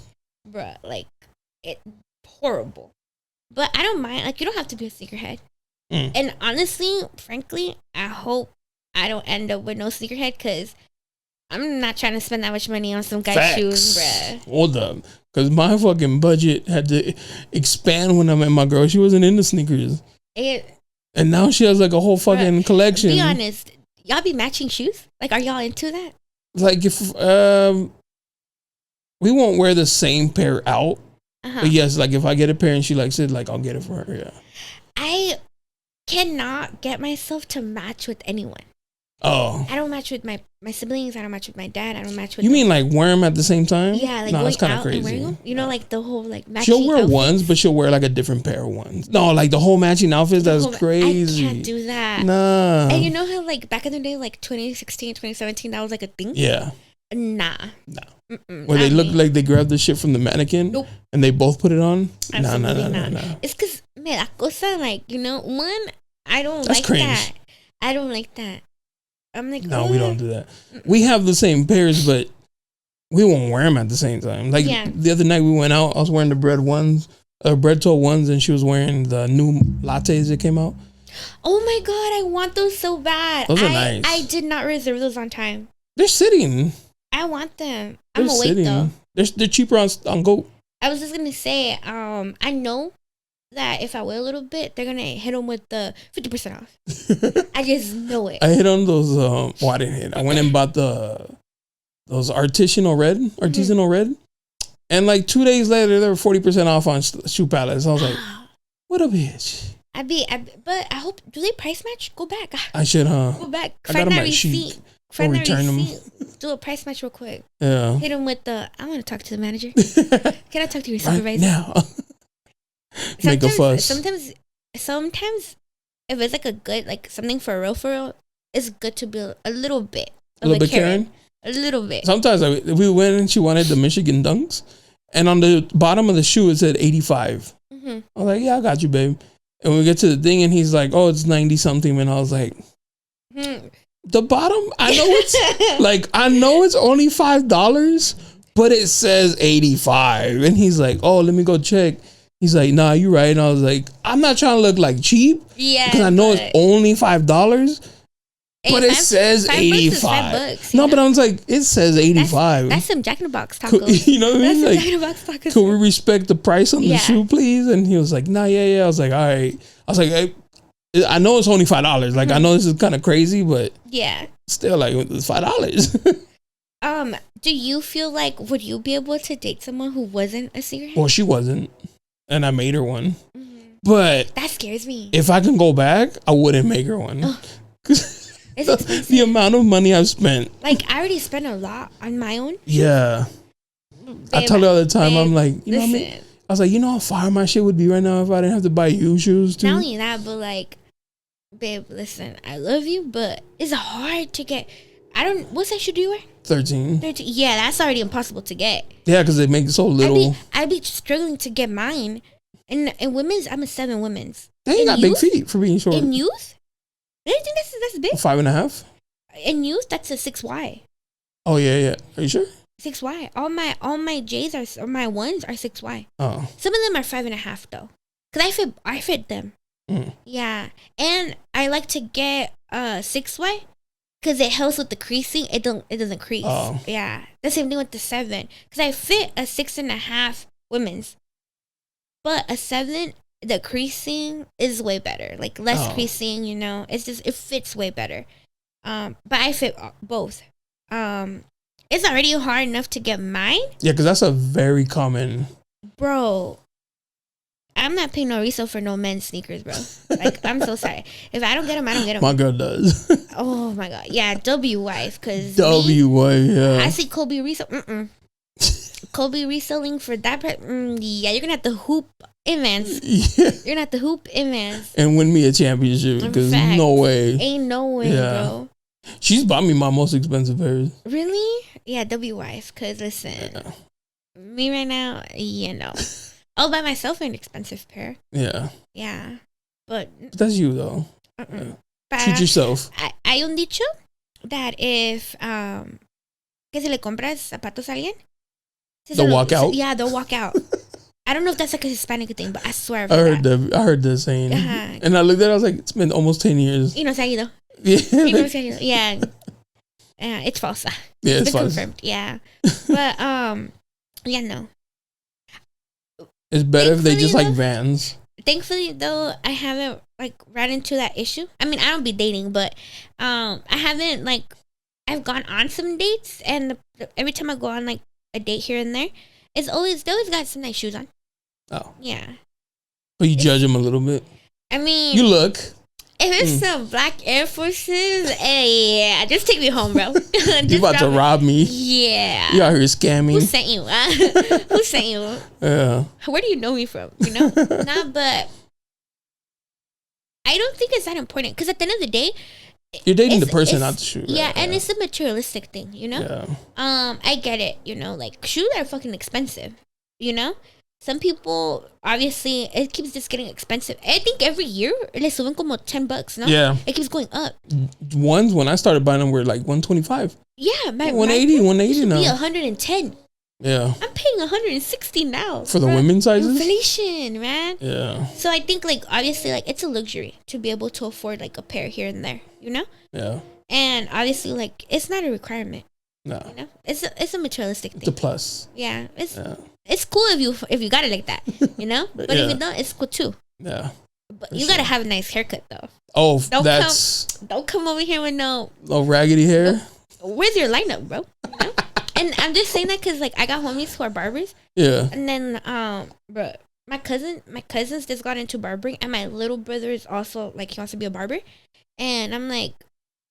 Bruh, like, it horrible. But I don't mind. Like, you don't have to be a sneakerhead. And honestly, frankly, I hope I don't end up with no sneakerhead because I'm not trying to spend that much money on some guy's shoes, bruh. Hold up. Because my fucking budget had to expand when I met my girl. She wasn't into sneakers. And now she has like a whole fucking collection. Be honest. Y'all be matching shoes? Like, are y'all into that? Like, if we won't wear the same pair out. But yes, like if I get a pair and she likes it, like I'll get it for her. Yeah. I cannot get myself to match with anyone. Oh. I don't match with my siblings. I don't match with my dad. I don't match with. You mean like wear them at the same time? Yeah, like no, going that's kind of out crazy. and wearing them. You know, like the whole like matching. She'll wear outfits. ones, but she'll wear like a different pair of ones. No, like the whole matching outfits. That's crazy. I can't do that. Nah. And you know how like back in the day, like 2016, 2017, that was like a thing. Yeah. Nah. Where they look like they grabbed the shit from the mannequin. Nope. And they both put it on. Absolutely Nah. It's because me la cosa, like, you know, one, I don't that's like cringe. that. I don't like that. I'm like, no, we don't do that. We have the same pairs, but we won't wear them at the same time. Like the other night we went out, I was wearing the bread toe ones, and she was wearing the new lattes that came out. Oh my god, I want those so bad. Those are nice. I did not reserve those on time. They're sitting. I want them. They're I'm awake though. They're cheaper on Go. I was just gonna say, I know that if I wait a little bit, they're gonna hit them with the 50% off. I just know it. I hit on those. I didn't hit. I went and bought those artisanal red, and like 2 days later, they were 40% off on shoe palettes. I was like, what a bitch. But I hope, do they price match? Go back. I should, Go back. Find that receipt. Find that receipt. Do a price match real quick. Yeah. Hit them with I want to talk to the manager. Can I talk to your supervisor? Right now. Make a fuss. Sometimes, if it's like a good, like something for real, it's good to be a little bit. A little bit Karen? A little bit. Sometimes we went and she wanted the Michigan Dunks, and on the bottom of the shoe it said 85. I was like, yeah, I got you, babe. And we get to the thing and he's like, oh, it's 90 something, and I was like, the bottom, I know it's only $5, but it says 85. And he's like, oh, let me go check. He's like, nah, you right. And I was like, I'm not trying to look like cheap. Yeah. Because I know it's only $5. But it says 85. No, but I was like, it says 85. That's some Jack in the Box tacos. You know what I mean? That's like, some Jack in the Box tacos. Could we respect the price on the shoe, please? And he was like, nah, yeah. I was like, all right. I was like, hey, I know it's only $5. Like, I know this is kind of crazy, but yeah, still, like, it's $5. Do you feel like, would you be able to date someone who wasn't a sneakerhead? Well, she wasn't, and I made her one. But that scares me. If I can go back, I wouldn't make her one. The amount of money I've spent. Like, I already spent a lot on my own. Yeah. Babe, I tell her all the time, I'm like, you know what I mean? I was like, you know how far my shit would be right now if I didn't have to buy you shoes too? Not only that, but like, babe, listen, I love you, but it's hard to get. What size shoe do you wear? 13. Yeah, that's already impossible to get. Yeah, because they make it so little. I'd be struggling to get mine. And in women's, I'm a 7 women's. They ain't got big feet for being short. In youth? Do you think that's big? 5.5? In youth, that's a 6Y. Oh, yeah. Are you sure? 6Y. All my J's or my ones are 6Y. Oh. Some of them are 5.5 though, cause I fit them. Yeah, and I like to get 6Y, cause it helps with the creasing. It doesn't crease. Oh. Yeah, the same thing with the 7, cause I fit a 6.5 women's, but a 7, the creasing is way better. Like less creasing, you know. It's just it fits way better. But I fit both. It's already hard enough to get mine. Yeah, because that's a very common. Bro, I'm not paying no resale for no men's sneakers, bro. Like, I'm so sorry. If I don't get them, I don't get them. My girl does. Oh my god, yeah, W wife, cause yeah. I see Kobe resell. Kobe reselling for that price. Yeah, you're gonna have to hoop in Vans. Yeah. You're gonna have to hoop in Vans and win me a championship, because no way. Ain't no way, bro. She's bought me my most expensive pairs. Really? Yeah, W wife. Cause listen, me right now, you know, I'll buy myself an expensive pair. Yeah. Yeah, but that's you though. Yeah. Treat yourself. Hay un dicho that if que si le compras zapatos a alguien, they'll walk out. Yeah, they'll walk out. I don't know if that's like a Hispanic thing, but I swear I heard that saying. And I looked at it, I was like, it's been almost 10 years. Y no se ha ido. Yeah. Yeah, it's false. Yeah, it's false. Confirmed. Yeah. But yeah, no. It's better if they just like Vans. Thankfully though, I haven't like ran into that issue. I mean, I don't be dating, but I haven't like, I've gone on some dates, and every time I go on like a date here and there, they always got some nice shoes on. Oh. Yeah. But you judge them a little bit. I mean, you look. If it's some black Air Forces, hey, yeah, just take me home, bro. You about to rob me? Yeah. You out here scamming? Who sent you? Who sent you? Yeah. Where do you know me from? You know? Nah, but I don't think it's that important, because at the end of the day, you're dating the person, not the shoe. Yeah, right? And it's a materialistic thing, you know? Yeah. I get it, you know, like shoes are fucking expensive, you know? Some people, obviously, it keeps just getting expensive. I think every year, le suben como $10, no? Yeah. It keeps going up. Ones, when I started buying them, were like $125. Yeah, my 180 now. Be 110. Yeah. I'm paying 160 now. For the women's sizes? Inflation, man. Yeah. So I think, like, obviously, like, it's a luxury to be able to afford, like, a pair here and there, you know? Yeah. And obviously, like, it's not a requirement. No. You know? It's a materialistic thing. It's a plus. Yeah. It's cool if you got it like that, you know? But if you don't, it's cool too. Yeah. But you gotta have a nice haircut though. Oh, don't come over here with no raggedy hair. Where's your lineup, bro? You know? And I'm just saying that because like I got homies who are barbers. Yeah. And then bro, my cousins just got into barbering, and my little brother is also like, he wants to be a barber, and I'm like,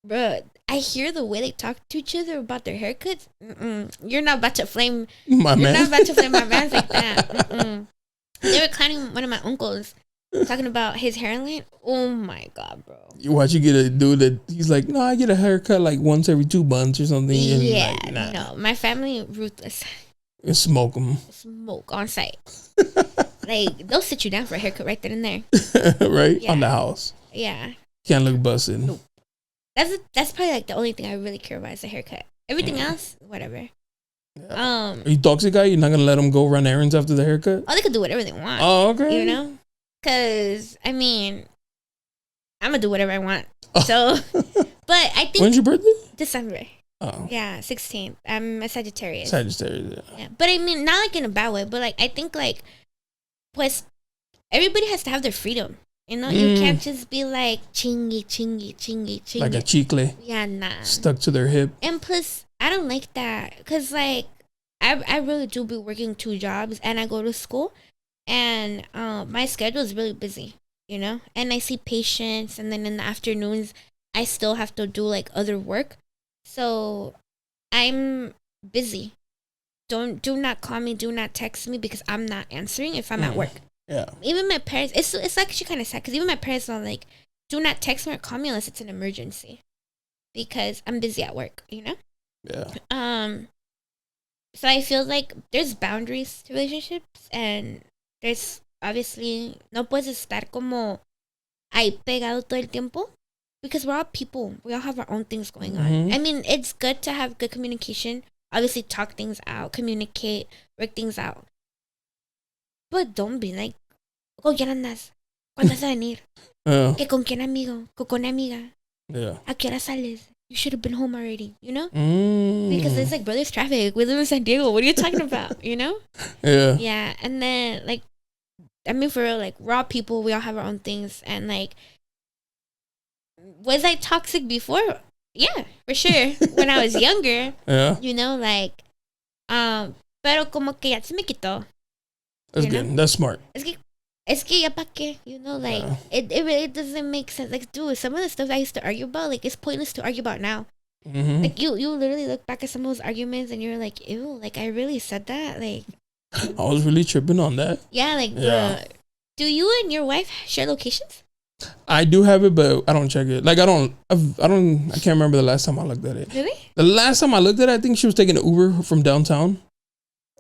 bro, I hear the way they talk to each other about their haircuts. You're not about to flame my man. You're not about to flame my man like that. They were clowning one of my uncles, talking about his hairline. Oh my god, bro! You watch you get a dude that he's like, no, I get a haircut like once every 2 months or something. And yeah, like, nah. No, my family ruthless. And smoke them. Smoke on site. Like they'll sit you down for a haircut right then and there. Right on the house. Yeah. Can't look busted. Nope. That's probably like the only thing I really care about is the haircut. Everything else, whatever. Yeah. Are you toxic guy? You're not gonna let them go run errands after the haircut? Oh, they could do whatever they want. Oh, okay. You know, because I mean, I'm gonna do whatever I want. So, but I think when's your birthday? December. Oh. Yeah, 16th. I'm a Sagittarius. Yeah. But I mean, not like in a bad way, but like I think like, pues, everybody has to have their freedom. You know, you can't just be like chingy. Like a chicle. Yeah, nah. Stuck to their hip. And plus, I don't like that. Because, like, I really do be working 2 jobs. And I go to school. And my schedule is really busy, you know? And I see patients. And then in the afternoons, I still have to do, like, other work. So, I'm busy. Do not call me. Do not text me. Because I'm not answering if I'm at work. Yeah. Even my parents, it's actually kind of sad because even my parents are like, do not text me or call me unless it's an emergency, because I'm busy at work, you know? Yeah. So I feel like there's boundaries to relationships, and there's obviously, no puedes estar como ahí pegado todo el tiempo, because we're all people. We all have our own things going on. I mean, it's good to have good communication obviously talk things out, communicate, work things out. But don't be like, ¿con quién andas? ¿Cuándo vas a venir? ¿Que con quién amigo? ¿Con amiga? Yeah. ¿A qué hora sales? You should have been home already, you know? Because it's like brothers traffic. We live in San Diego. What are you talking about? You know? Yeah. Yeah. And then like, I mean, for real, like we're all people. We all have our own things. And like, was I toxic before? Yeah, for sure. When I was younger, yeah. You know, like, pero como que ya se me quitó. That's good. Know? That's smart. Es que ya pa' qué, you know, like, it really doesn't make sense. Like, dude, some of the stuff I used to argue about, like, it's pointless to argue about now. Mm-hmm. Like, you literally look back at some of those arguments and you're like, ew, like, I really said that? Like, I was really tripping on that. Yeah, like, do you and your wife share locations? I do have it, but I don't check it. Like, I can't remember the last time I looked at it. Really? The last time I looked at it, I think she was taking an Uber from downtown.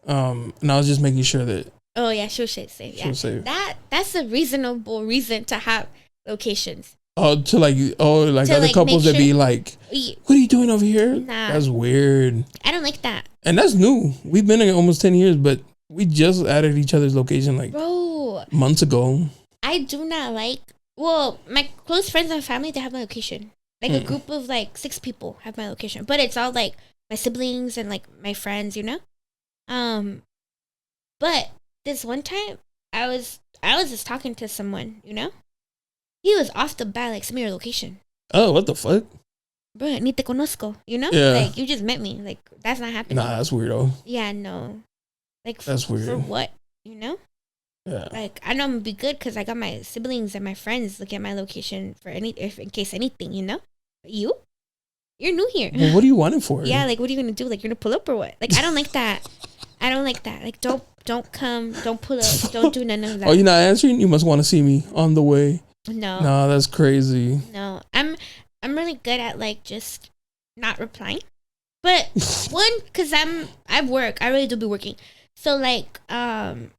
And I was just making sure that. Oh yeah, she'll safe. Yeah, she'll safe. That's a reasonable reason to have locations. To like other couples that be like, what are you doing over here? Nah, that's weird. I don't like that. And that's new. We've been in almost 10 years, but we just added each other's location like months ago. I do not like. Well, my close friends and family, they have my location. Like a group of like 6 people have my location, but it's all like my siblings and like my friends, you know. But this one time, I was just talking to someone, you know. He was off the bat like, send me your location. Oh, what the fuck? Bro, ni te conozco, you know? Yeah. Like, you just met me. Like, that's not happening. Nah, that's weirdo. Yeah, no. Like, that's weird. For what? You know? Yeah. Like, I know I'm gonna be good because I got my siblings and my friends look at my location for in case anything, you know? But you're new here. Well, what do you want it for? Yeah, like, what are you gonna do? Like, you're gonna pull up or what? Like, I don't like that. I don't like that. Like, don't come, don't pull up, don't do none of that. Oh, you're not answering? You must want to see me on the way. No. No, that's crazy. No. I'm really good at like just not replying. But one, because I work. I really do be working. So like I'm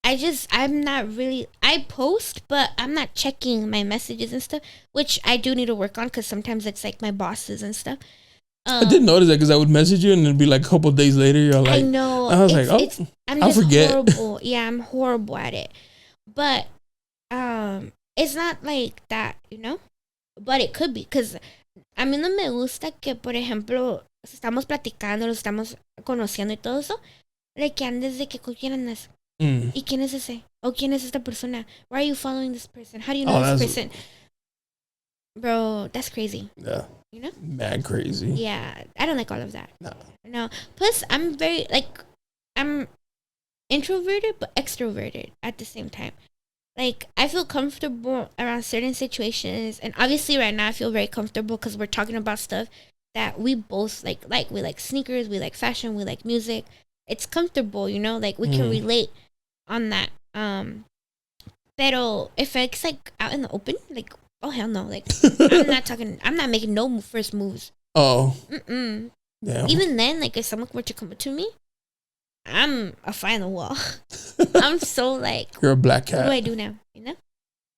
not really, I post, but I'm not checking my messages and stuff, which I do need to work on because sometimes it's like my bosses and stuff. I did notice that because I would message you and it'd be like a couple of days later. You're like, I know. I was like, I forget. Horrible. Yeah, I'm horrible at it. But it's not like that, you know? But it could be because a mí no me gusta que, por ejemplo, estamos platicando, nos estamos conociendo y todo eso, de que andes de que con quién andas. ¿Y quién es ese? ¿O quién es esta persona? Why are you following this person? How do you know this person? Bro, that's crazy. Yeah. You know? Mad crazy. Yeah. I don't like all of that. No. Plus, I'm very, like, I'm introverted, but extroverted at the same time. Like, I feel comfortable around certain situations. And obviously right now I feel very comfortable because we're talking about stuff that we both like. Like, we like sneakers, we like fashion, we like music. It's comfortable, you know? Like, we can relate on that. Pero if it's like out in the open, like, oh hell no! Like, I'm not making no first moves. Oh. Damn. Yeah. Even then, like, if someone were to come up to me, I'm a fly on the wall. I'm so like, you're a black cat. What do I do now? You know?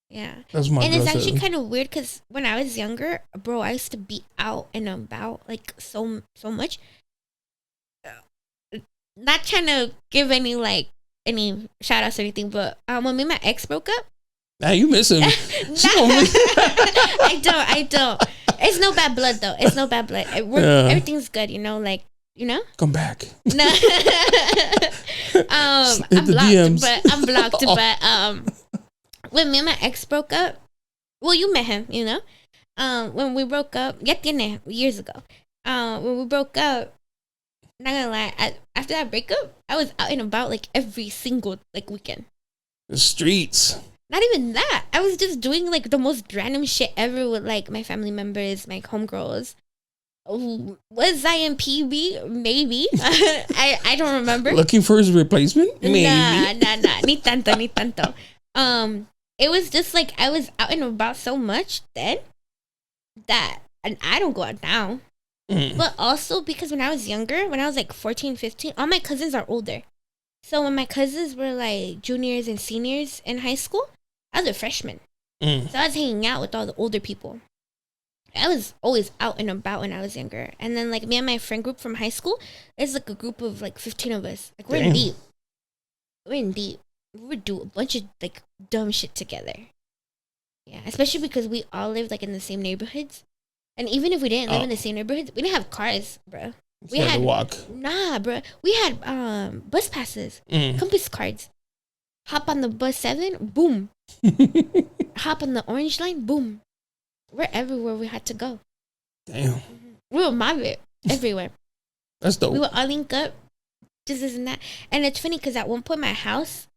Yeah. That's my. And it's actually kind of weird because when I was younger, bro, I used to be out and about like so much. Not trying to give any shout outs or anything, but when me and my ex broke up. Nah, you miss him. I don't. It's no bad blood though. It's no bad blood. Everything's good, you know. Like, you know. Come back. No. I'm blocked, but when me and my ex broke up, well, you met him, you know. When we broke up, ya tiene years ago. When we broke up, not gonna lie, after that breakup, I was out and about like every single like weekend. The streets. Not even that. I was just doing like the most random shit ever with like my family members, my homegirls. Was I in PB? Maybe. I don't remember. Looking for his replacement? Maybe. Nah. Ni tanto. It was just like I was out and about so much then that, and I don't go out now. But also because when I was younger, when I was like 14, 15, all my cousins are older. So when my cousins were like juniors and seniors in high school, I was a freshman. So I was hanging out with all the older people. I was always out and about when I was younger. And then like me and my friend group from high school, it's like a group of like 15 of us. Like we're in deep. We're in deep. We would do a bunch of like dumb shit together. Yeah, especially because we all lived like in the same neighborhoods. And even if we didn't live in the same neighborhoods, we didn't have cars, bro. We had to walk. Nah, bro. We had bus passes, compass cards. Hop on the bus 7, boom. Hop on the orange line, boom. We're everywhere we had to go. Damn. We were mob it everywhere. That's dope. We would all link up, just this and that. And it's funny because at one point my house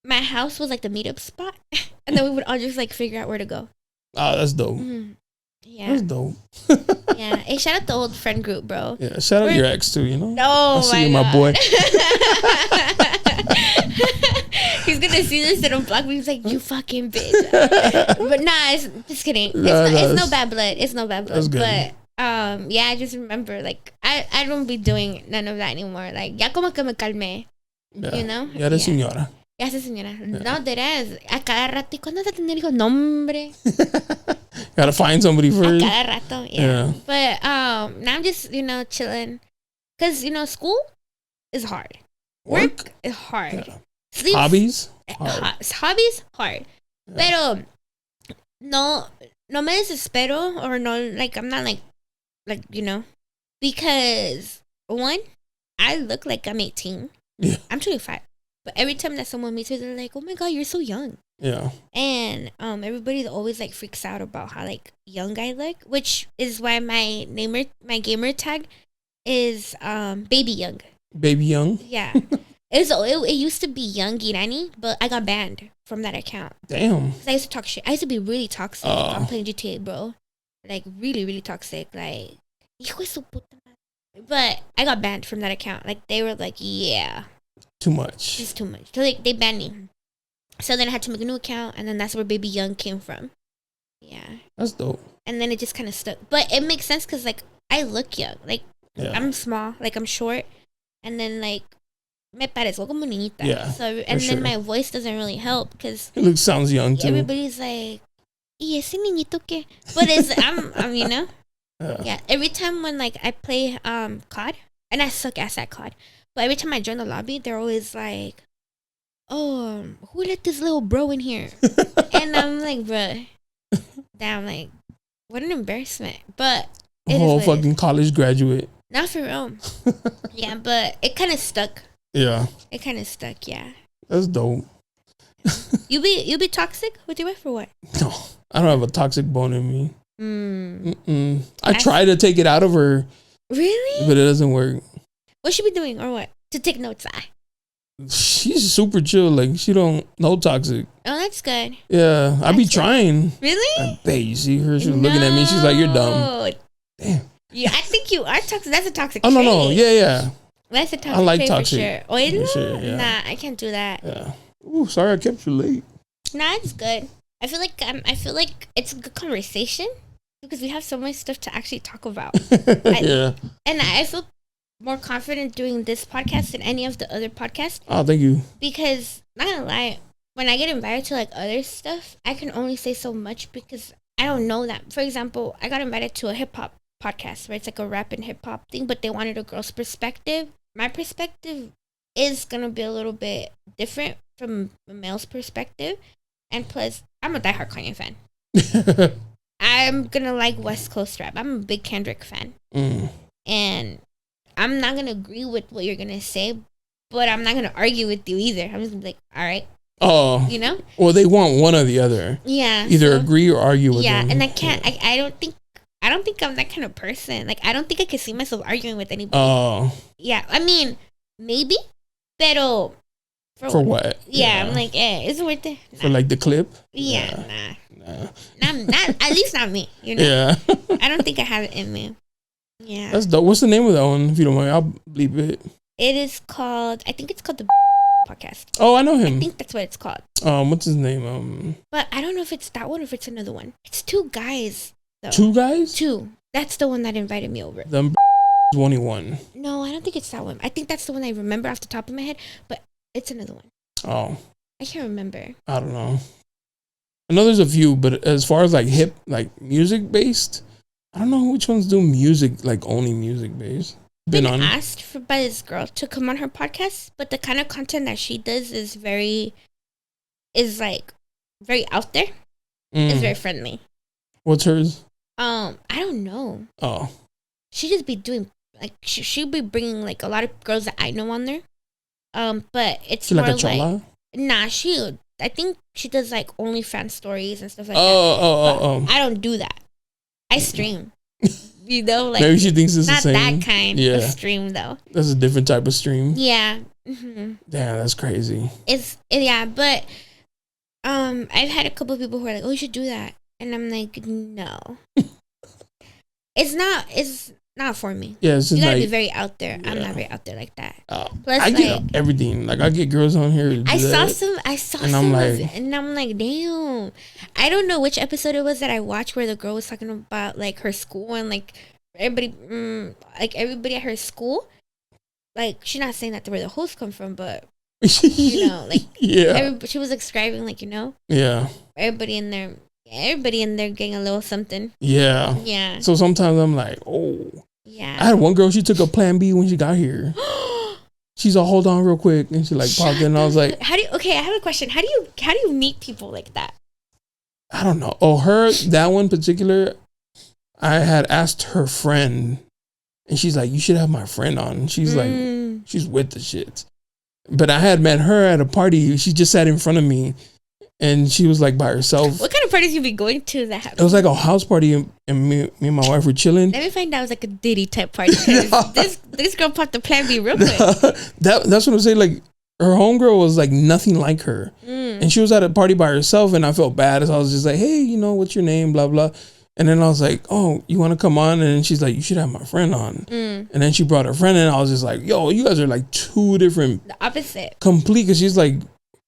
was like the meetup spot. And then we would all just like figure out where to go. Oh, that's dope. Yeah. That's dope. Yeah. Hey, shout out the old friend group, bro. Yeah, shout out your ex too, you know? No, I'll see you, my boy. He's gonna see this and block me. He's like, you fucking bitch. But nah, just kidding. It's no bad blood. It's no bad blood. That's good. But yeah, I just remember like I don't be doing none of that anymore. Like ya como que me calmé. Yeah. You know? Ya eres señora. Ya sé, señora. Yeah. No, there is. A cada rato. ¿Y cuándo vas a tener hijos? No, hombre. Gotta find somebody first. A cada rato. Yeah. But now I'm just, chilling. Because, school is hard. Work is hard. Yeah. Sleep. Hobbies? Hard. Hobbies? Hard. Yeah. Pero no me desespero or no, like, I'm not like, because one, I look like I'm 18. Yeah. I'm 25. But every time that someone meets me, they're like, oh my God, you're so young. Yeah. And everybody always like freaks out about how like young I look, which is why my gamer tag is baby young. Baby young? Yeah. It used to be young Irany, but I got banned from that account. Damn. I used to talk shit. I used to be really toxic. I'm playing GTA, bro. Like really, really toxic. Like, hijo de su puta madre. But I got banned from that account. Like they were like, yeah. Too much. It's too much. So like they banned me. So then I had to make a new account, and then that's where Baby Young came from. Yeah. That's dope. And then it just kind of stuck. But it makes sense because like I look young. Like I'm small. Like I'm short. And then like me parezco como niñita. Yeah. So and then my voice doesn't really help because it sounds young too. Everybody's like, ¿y ese niñito qué? But I'm Yeah. Every time when like I play COD, and I suck ass at COD. But every time I join the lobby, they're always like, oh, who let this little bro in here? And I'm like, bruh. Damn, like, what an embarrassment. But a whole fucking college graduate. Not for real. Yeah, but it kind of stuck. Yeah. It kind of stuck, yeah. That's dope. You be toxic with your wife or what? No, I don't have a toxic bone in me. I try to take it out of her. Really? But it doesn't work. What she be doing or what? To take notes. She's super chill. Like, she don't, no toxic. Oh, that's good. Yeah, I be trying. Really? I bet you see her. She was looking at me. She's like, you're dumb. Damn. Yeah, I think you are toxic. That's a toxic trait. No. Yeah. That's a toxic I like trait toxic. for sure. Oh, sure, yeah. Nah, I can't do that. Yeah. Ooh, sorry I kept you late. Nah, it's good. I feel like it's a good conversation because we have so much stuff to actually talk about. Yeah. And I feel more confident doing this podcast than any of the other podcasts. Oh, thank you. Because, not gonna lie, when I get invited to like other stuff, I can only say so much because I don't know that. For example, I got invited to a hip hop podcast where it's like a rap and hip hop thing, but they wanted a girl's perspective. My perspective is gonna be a little bit different from a male's perspective. And plus, I'm a diehard Kanye fan. I'm gonna like West Coast rap. I'm a big Kendrick fan. And I'm not going to agree with what you're going to say, but I'm not going to argue with you either. I'm just going to be like, all right. Oh. You know? Well, they want one or the other. Yeah. Either agree or argue with them. Yeah, and I can't. Yeah. I don't think I'm that kind of person. Like, I don't think I could see myself arguing with anybody. Oh. Yeah, I mean, maybe, pero... For what? Yeah, I'm like, it's worth it. Nah. For like the clip? Yeah, nah. Not at least not me, you know? Yeah. I don't think I have it in me. Yeah. That's dope. What's the name of that one? If you don't mind, I'll bleep it. It is called, I think it's called the podcast. Oh, I know him. I think that's what it's called. What's his name? But I don't know if it's that one or if it's another one. It's two guys, though. Two guys? Two. That's the one that invited me over. Them 21. No, I don't think it's that one. I think that's the one I remember off the top of my head, but it's another one. Oh. I can't remember. I don't know. I know there's a few, but as far as like hip, like music based, I don't know which ones do music, like only music based. Been asked by this girl to come on her podcast, but the kind of content that she does is like very out there. It's very friendly. What's hers? I don't know. Oh, she just be doing like she'll be bringing like a lot of girls that I know on there. But it's she more like a chola? Nah, I think she does like OnlyFans stories and stuff like that. Oh. I don't do that. I stream. You know, like maybe she thinks it's not the same. that kind of stream though. That's a different type of stream. Yeah. Mm-hmm. Damn, that's crazy. But I've had a couple of people who are like, "Oh, you should do that," and I'm like, "No, it's not for me." Yeah, it's just you gotta like, be very out there. Yeah. I'm not very out there like that. Plus, I get everything. Like I get girls on here. I saw some, and I'm like, damn. I don't know which episode it was that I watched where the girl was talking about like her school and like everybody at her school. Like she's not saying that where the hosts come from, but you know, like she was describing like everybody in there getting a little something. Yeah. So sometimes I'm like, oh. Yeah. I had one girl, she took a Plan B when she got here. She's like, hold on real quick. And she like popped in and I was like, I have a question. How do you meet people like that? I don't know. Oh, that one particular, I had asked her friend and she's like, you should have my friend on. And she's like, she's with the shit. But I had met her at a party. She just sat in front of me. And she was like by herself. What kind of parties you be going to that? It was like a house party, and me and my wife were chilling. Let me find out. It was like a Diddy type party. This girl popped the Plan B real quick. That's what I'm saying. Like her homegirl was like nothing like her, and she was at a party by herself, and I felt bad. So I was just like, hey, what's your name? Blah blah. And then I was like, oh, you want to come on? And she's like, you should have my friend on. And then she brought her friend, and I was just like, yo, you guys are like two different, the opposite, complete. Because she's like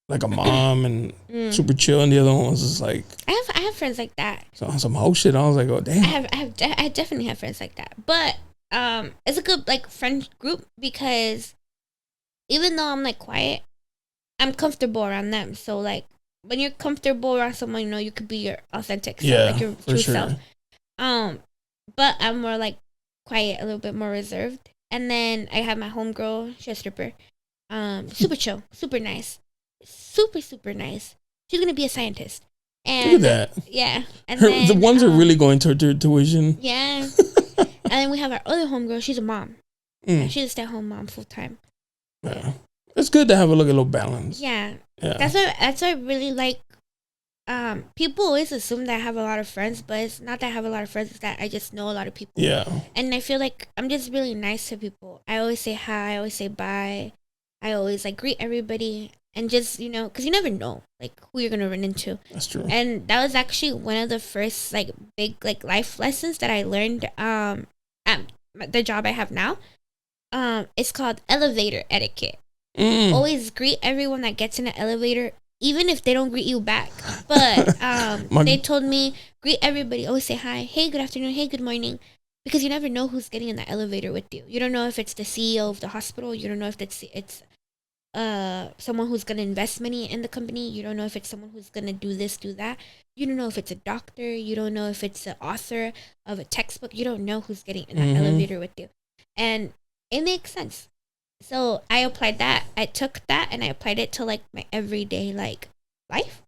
a mom and super chill, and the other one was just like I have friends like that. So on some whole shit, I was like, oh damn. I definitely have friends like that, but it's a good like friend group because even though I'm like quiet, I'm comfortable around them. So like when you're comfortable around someone, you could be your authentic self, like your true self. But I'm more like quiet, a little bit more reserved. And then I have my homegirl, she's a stripper, super chill, super nice. Super nice. She's gonna be a scientist. And look at that. Yeah. And the ones are really going toward their tuition. Yeah. And then we have our other homegirl. She's a mom. She's a stay-at-home mom full time. Yeah. It's good to have a little balance. Yeah. That's why I really like. People always assume that I have a lot of friends, but it's not that I have a lot of friends. It's that I just know a lot of people. Yeah. And I feel like I'm just really nice to people. I always say hi. I always say bye. I always like greet everybody. And just, because you never know, like, who you're going to run into. That's true. And that was actually one of the first, like, big, like, life lessons that I learned at the job I have now. It's called elevator etiquette. Always greet everyone that gets in an elevator, even if they don't greet you back. But they told me, greet everybody. Always say hi. Hey, good afternoon. Hey, good morning. Because you never know who's getting in the elevator with you. You don't know if it's the CEO of the hospital. You don't know if it's someone who's going to invest money in the company. You don't know if it's someone who's going to do this, do that. You don't know if it's a doctor. You don't know if it's the author of a textbook. You don't know who's getting in that elevator with you. And it makes sense. So I applied that. I took that and I applied it to like my everyday like life.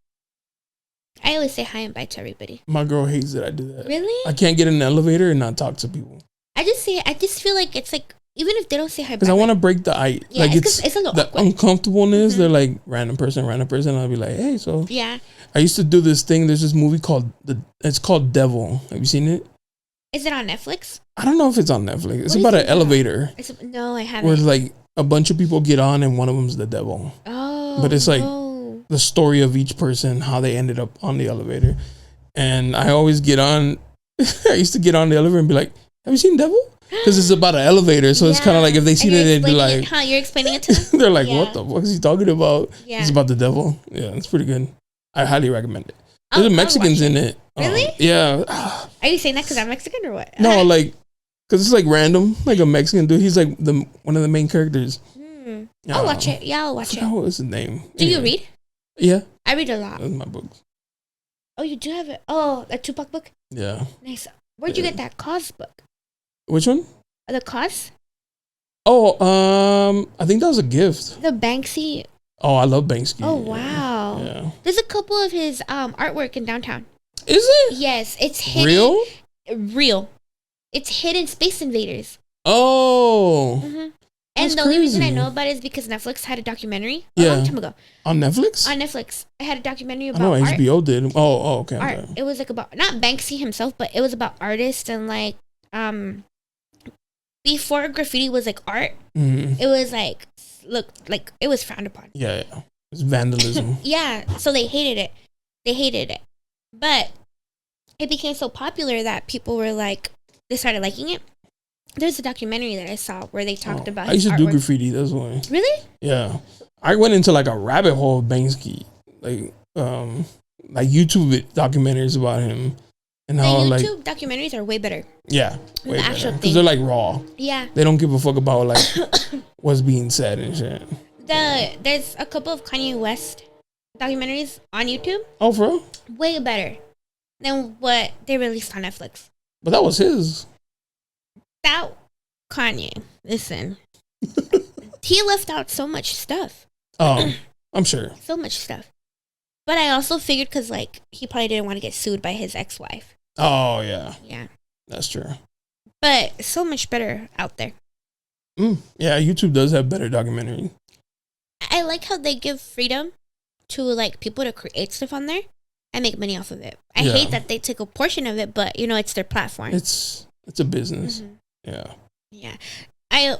I always say hi and bye to everybody. My girl hates that I do that. Really? I can't get in an elevator and not talk to people. I just feel like it's like, even if they don't say hi, because I want to break the ice. Yeah, like it's a little the awkward. Uncomfortableness. They're like random person. I'll be like, hey, so yeah. I used to do this thing. There's this movie it's called Devil. Have you seen it? Is it on Netflix? I don't know if it's on Netflix. It's about an elevator. No, I haven't. Where like a bunch of people get on and one of them's the devil. Oh, but it's like the story of each person, how they ended up on the elevator. And I always get on. I used to get on the elevator and be like, have you seen Devil? Because it's about an elevator, so it's kind of like if they see it, they'd be like, you're explaining it to them? They're like, what the fuck is he talking about? Yeah. It's about the devil. Yeah, it's pretty good. I highly recommend it. There's Mexicans in it. Really? Yeah. Are you saying that because I'm Mexican or what? No, like, because it's like random. Like a Mexican dude. He's like one of the main characters. I'll watch it. Yeah, I'll watch it. What was his name? Do you read? Yeah. I read a lot. That's my books. Oh, you do have it? Oh, a Tupac book? Yeah. Nice. Where'd you get that Cause book? Which one? The Cause? Oh, I think that was a gift. The Banksy. Oh, I love Banksy. Oh, wow. Yeah. There's a couple of his artwork in downtown. Is it? Yes, it's hidden. Real? It's hidden Space Invaders. Oh. Mm-hmm. And the only reason I know about it is because Netflix had a documentary a long time ago. On Netflix? On Netflix. I had a documentary about art. HBO art. did. Oh, okay. Art. Okay. It was like about, not Banksy himself, but it was about artists and like, before graffiti was like art, it was like, it was frowned upon. Yeah. It's vandalism. Yeah. So they hated it. But it became so popular that people were like, they started liking it. There's a documentary that I saw where they talked about his I used to artwork. do graffiti, that's why. Really? Yeah. I went into like a rabbit hole of Banksy. Like YouTube documentaries about him. And how The YouTube documentaries are way better. Yeah. The actual thing. Because they're like raw. Yeah. They don't give a fuck about like what's being said and shit. There's a couple of Kanye West documentaries on YouTube. Oh, for real? Way better than what they released on Netflix. But that was his. That Kanye, listen. He left out so much stuff. Oh, I'm sure. So much stuff. But I also figured because like he probably didn't want to get sued by his ex-wife. Oh, yeah. Yeah. That's true. But so much better out there. Yeah, YouTube does have better documentary. I like how they give freedom to like people to create stuff on there and make money off of it. I hate that they take a portion of it, but you know, it's their platform. It's a business. Mm-hmm. Yeah. Yeah.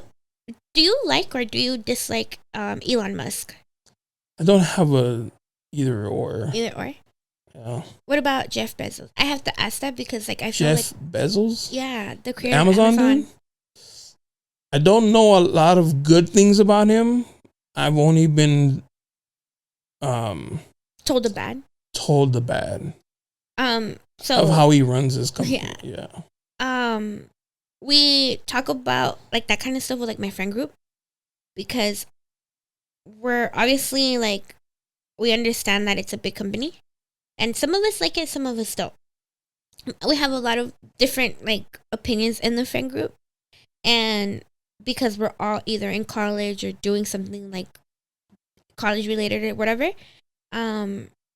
Do you like or do you dislike Elon Musk? I don't have a either or. Either or? Yeah. What about Jeff Bezos? I have to ask that because like I feel Jeff Bezos? Yeah, the creator Amazon of Amazon. dude? I don't know a lot of good things about him. I've only been told the bad. So of how he runs his company. Yeah. We talk about like that kind of stuff with like my friend group because we're obviously like we understand that it's a big company and some of us like it, some of us don't. We have a lot of different like opinions in the friend group, and because we're all either in college or doing something like college related or whatever,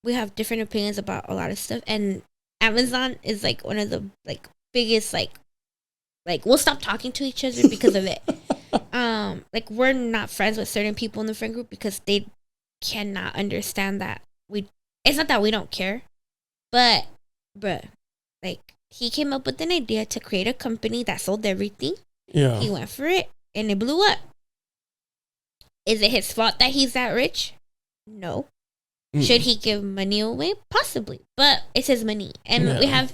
we have different opinions about a lot of stuff, and Amazon is like one of the like biggest like we'll stop talking to each other because of it. Like we're not friends with certain people in the friend group because they cannot understand that it's not that we don't care, but bruh, like he came up with an idea to create a company that sold everything. Yeah. He went for it and it blew up. Is it his fault that he's that rich? No. Should he give money away? Possibly. But it's his money. And we have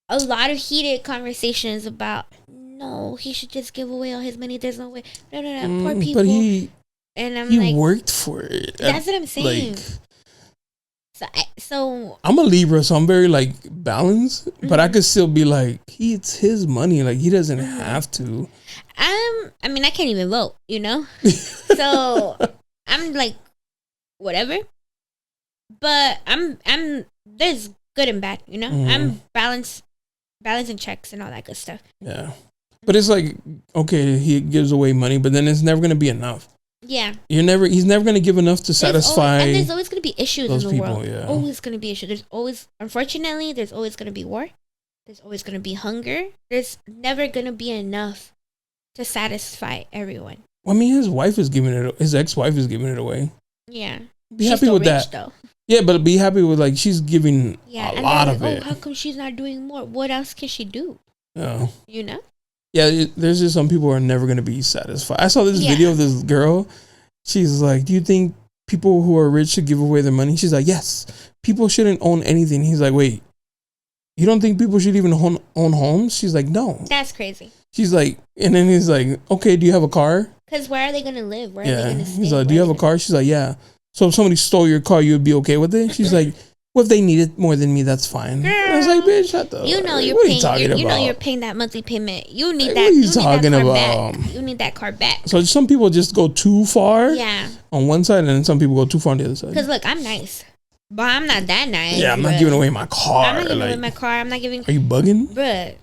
a lot of heated conversations about, no, he should just give away all his money. There's no way. No, poor people. But he like, worked for it. That's what I'm saying. Like, so I'm a Libra, so I'm very like balanced, but I could still be like, it's his money. Like he doesn't have to. I mean, I can't even vote, you know? So I'm like, whatever. But I'm there's good and bad, you know? I'm balancing checks and all that good stuff. Yeah. But it's like, okay, he gives away money, but then it's never gonna be enough. Yeah. He's never gonna give enough to satisfy. And there's always gonna be issues in the people, world. Yeah. Always gonna be issues. Unfortunately, there's always gonna be war. There's always gonna be hunger. There's never gonna be enough to satisfy everyone. Well, I mean, his ex-wife is giving it away. Yeah. Be happy with that. Though. Yeah, but be happy with like she's giving a lot of it. How come she's not doing more? What else can she do? Yeah. You know? Yeah, there's just some people who are never going to be satisfied. I saw this video of this girl. She's like, do you think people who are rich should give away their money? She's like, yes. People shouldn't own anything. He's like, wait, you don't think people should even own homes? She's like, no. That's crazy. She's like, and then he's like, okay, do you have a car? Because where are they going to live? Where are they going to stay? He's like, do you have a car? She's like, yeah. So if somebody stole your car, you'd be okay with it? She's like, well, if they need it more than me, that's fine. Girl, I was like, bitch, shut the you know fuck. you're What paying. are you talking about? You're paying that monthly payment. You need like, that. What are you need talking that car about? Back. You need that car back. So some people just go too far. Yeah. On one side, and then some people go too far on the other side. Because look, I'm nice, but I'm not that nice. Yeah, I'm not giving away my car. I'm not giving away my car. I'm not giving. Are you bugging? Bruh,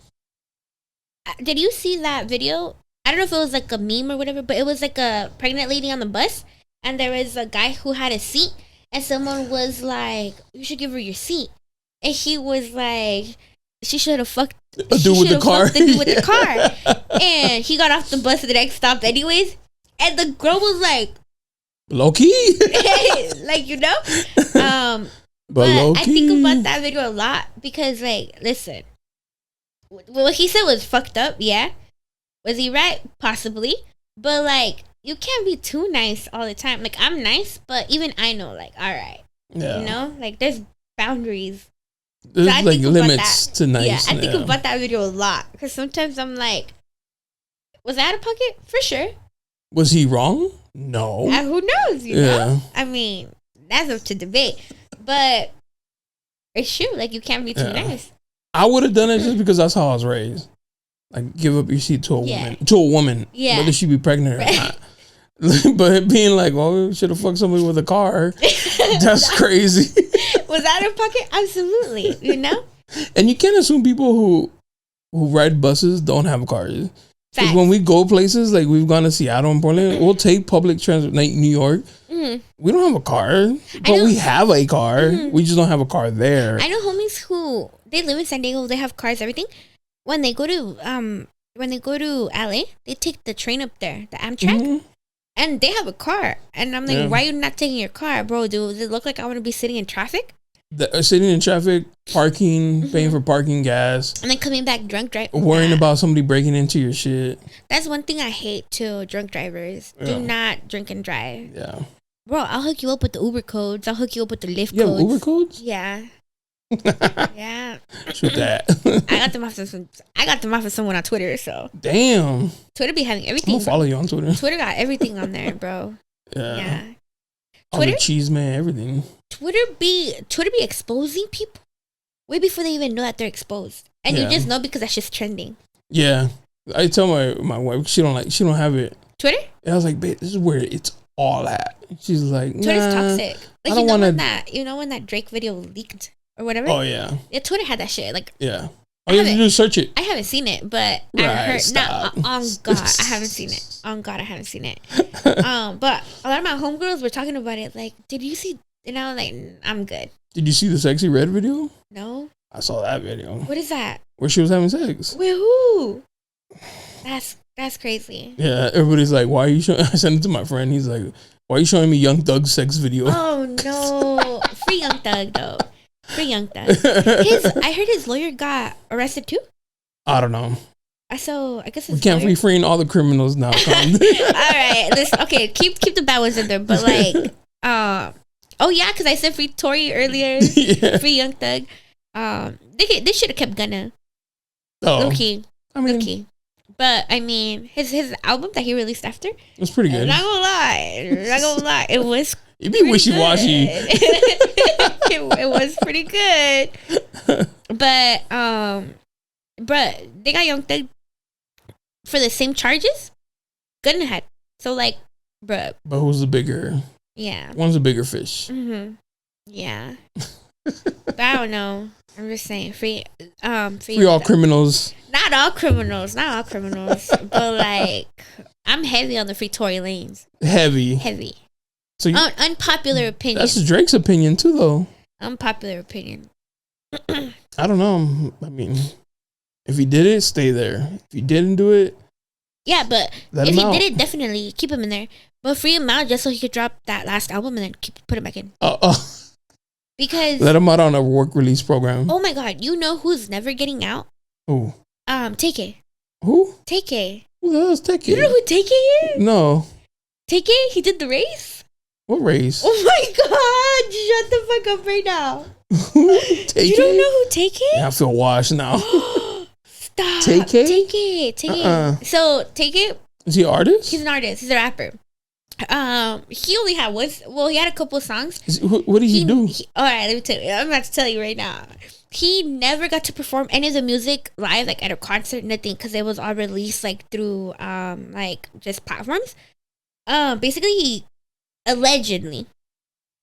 Did you see that video? I don't know if it was like a meme or whatever, but it was like a pregnant lady on the bus, and there was a guy who had a seat, and someone was like, "You should give her your seat," and he was like, "She should have fucked the dude with the car." The dude with the car, and he got off the bus at the next stop, anyways. And the girl was like, "Low key," like But I think about that video a lot because, like, listen, what he said was fucked up. Yeah, was he right? Possibly, but like, you can't be too nice all the time. Like, I'm nice, but even I know, like, all right, you know, like, there's boundaries. There's so like limits to nice. Yeah, I think about that video a lot because sometimes I'm like, was that out of pocket? For sure. Was he wrong? No. Who knows? You know? I mean, that's up to debate. But it's true. Like, you can't be too nice. I would have done it just because that's how I was raised. Like, give up your seat to a woman. Yeah. Whether she be pregnant or not. But being like, well, we should have fucked somebody with a car. That's crazy. Was that in pocket? Absolutely. You know? And you can't assume people who ride buses don't have cars. Because when we go places, like we've gone to Seattle and Portland, we'll take public transit, like New York. Mm-hmm. We don't have a car, but we have a car. Mm-hmm. We just don't have a car there. I know homies who, they live in San Diego, they have cars, everything. When they go to LA, they take the train up there, the Amtrak, mm-hmm. and they have a car. And I'm like, why are you not taking your car? Bro, does it look like I want to be sitting in traffic? Sitting in traffic, parking, mm-hmm. paying for parking gas. And then coming back drunk driving. Worrying about somebody breaking into your shit. That's one thing I hate too, drunk drivers. Do not drink and drive. Yeah. Bro, I'll hook you up with the Uber codes. I'll hook you up with the Lyft codes. You have Uber codes? Yeah. Yeah. Shoot that. I got them off of someone on Twitter, so. Damn. Twitter be having everything. I'm gonna follow you on Twitter. Twitter got everything on there, bro. Yeah. Twitter? All the chisme, everything. Twitter be exposing people way before they even know that they're exposed. And you just know because that's just trending. Yeah. I tell my wife, she don't have it. Twitter? And I was like, babe, this is where it's all at. She's like, Twitter's toxic. Like, you know when that Drake video leaked or whatever? Oh yeah. Yeah, Twitter had that shit. Like, yeah. All you have to do is search it. I haven't seen it, but I heard. Stop. On God, I haven't seen it. On God, I haven't seen it. But a lot of my homegirls were talking about it. Like, did you see? And I was like, I'm good. Did you see the Sexy Red video? No. I saw that video. What is that? Where she was having sex. With who? That's crazy. Yeah, everybody's like, why are you showing? I sent it to my friend. He's like, why are you showing me Young Thug's sex video? Oh no, free Young Thug though. Free Young Thug. I heard his lawyer got arrested too. I don't know. So I guess we can't be freeing all the criminals now. All right, okay, keep the bad ones in there, but like, oh yeah, because I said free Tory earlier. Yeah. Free Young Thug. They should have kept Gunna. Oh, okay. I mean, okay. But I mean, his album that he released after was pretty good. Not gonna lie, it was. You be wishy washy. It was pretty good, but they got Young Thug for the same charges Gunna had. So like, bruh. But who's the bigger? Yeah, one's a bigger fish. Mm-hmm. Yeah, but I don't know. I'm just saying, free all criminals. Not all criminals, but like, I'm heavy on the free Tory Lanez. Heavy. So unpopular opinion. That's Drake's opinion too, though. Unpopular opinion. I don't know. I mean, if he did it, stay there. If he didn't do it, yeah. But if he did it, definitely keep him in there. But free him out just so he could drop that last album and then put it back in. Because let him out on a work release program. Oh my God! You know who's never getting out? Who? TK. Who? TK. Who the hell is TK? You know who TK is? No. TK? He did the race? What race? Oh my God! Shut the fuck up right now. TK? You don't know who TK? Yeah, I feel washed now. Stop. TK? TK. So TK. Is he an artist? He's an artist. He's a rapper. He only had he had a couple of songs. What did he do? All right, let me tell you. I'm about to tell you right now. He never got to perform any of the music live, like at a concert, nothing, because it was all released like through like just platforms. Basically, he allegedly.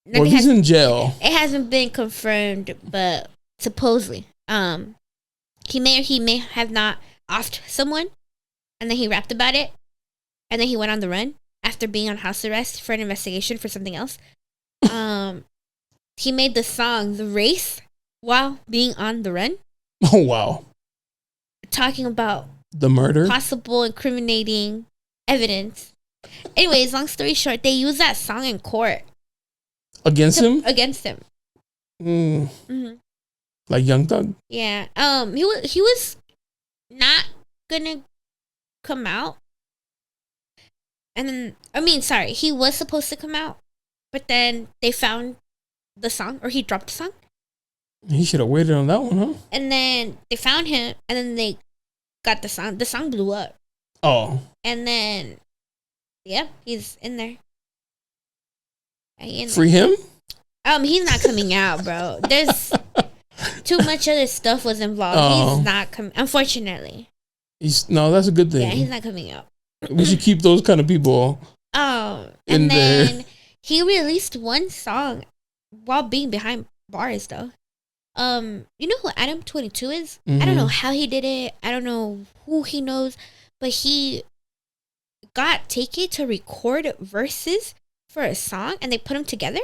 Well, he's in jail. It hasn't been confirmed, but supposedly, he may or he may have not offed someone, and then he rapped about it, and then he went on the run after being on house arrest for an investigation for something else. He made the song "The Race" while being on the run. Oh wow! Talking about the murder, possible incriminating evidence. Anyways, long story short, they used that song in court against him. Mm-hmm. Like Young Thug. Yeah. He was not gonna come out, and then he was supposed to come out, but then they found the song, or he dropped the song. He should have waited on that one, huh? And then they found him, and then they got the song. The song blew up. Oh. And then, yeah, he's in there. Free him? He's not coming out, bro. There's too much other stuff was involved. Oh. He's not coming. Unfortunately. That's a good thing. Yeah, he's not coming out. We should keep those kind of people. And in then there. He released one song while being behind bars, though. You know who Adam 22 is? Mm-hmm. I don't know how he did it. I don't know who he knows, but he got Take It to record verses for a song, and they put them together,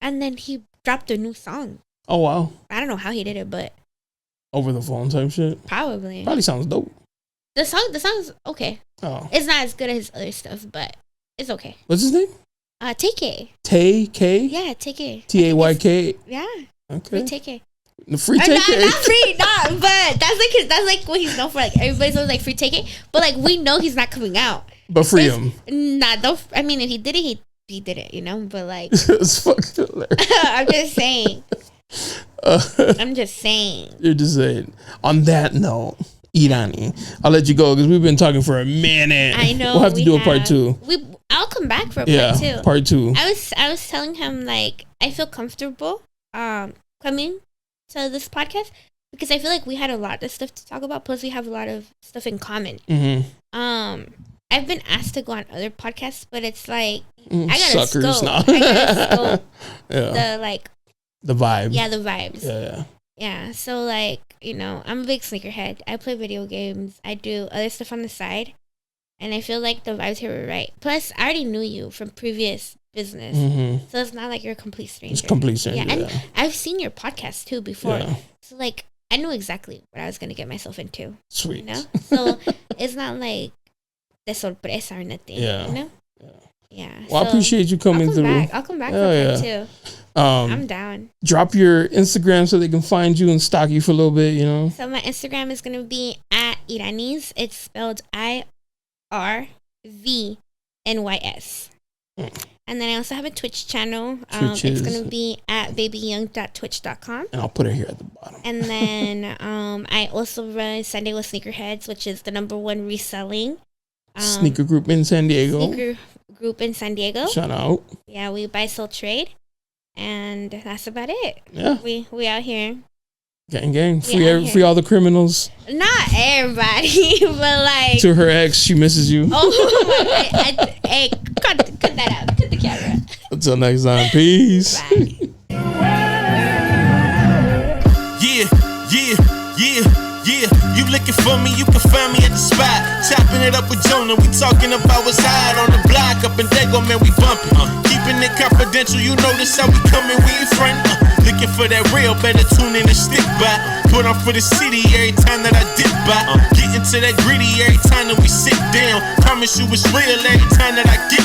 and then he dropped a new song. Oh wow! I don't know how he did it, but over the phone type shit. Probably sounds dope. The song's okay. Oh, it's not as good as his other stuff, but it's okay. What's his name? Take It. K. Yeah, Take It. TAYK. Yeah. Okay. Free Take It. Free Take It. Not free, but that's like what he's known for. Like everybody's always like Free Take It, but like we know he's not coming out. But free him. Nah, don't. I mean, if he did it, he did it, you know. But like, it's fucking hilarious. I'm just saying. You're just saying. On that note, Irany, I'll let you go because we've been talking for a minute. I know. We'll have to do a part two. I'll come back for a part two. I was telling him like I feel comfortable coming to this podcast because I feel like we had a lot of stuff to talk about. Plus, we have a lot of stuff in common. Mm-hmm. I've been asked to go on other podcasts, but it's like I gotta scope. The vibe. Yeah, the vibes. Yeah. So like, you know, I'm a big sneakerhead. I play video games. I do other stuff on the side, and I feel like the vibes here were right. Plus, I already knew you from previous business, so it's not like you're a complete stranger. It's complete stranger. Yeah, and I've seen your podcast too before, so like I knew exactly what I was gonna get myself into. Sweet. You know, so it's not like de sorpresa or nothing. Yeah. You know. Yeah. Well, I appreciate you coming through. I'll come back for part two. I'm down. Drop your Instagram so they can find you and stalk you for a little bit, you know. So my Instagram is gonna be at Irany's. It's spelled IRVNYS. And then I also have a Twitch channel. It's gonna be at babyyoung.twitch.com. And I'll put it here at the bottom. And then I also run Sunday with Sneakerheads, which is the #1 reselling sneaker group in San Diego. Shout out. Yeah, we buy, sell, trade. And that's about it. Yeah. We out here. Gang. Free all the criminals. Not everybody, but like. To her ex, she misses you. Oh, hey, cut that out. Cut the camera. Until next time, peace. Bye. Yeah, you looking for me, you can find me at the spot. Chopping it up with Jonah, we talking about what's hot on the block. Up in Dago, man, we bumping. Keeping it confidential, you notice how we coming, we in front. Looking for that real, better tune in and stick by. Put on for the city every time that I dip by. Getting to that gritty every time that we sit down. Promise you it's real every time that I get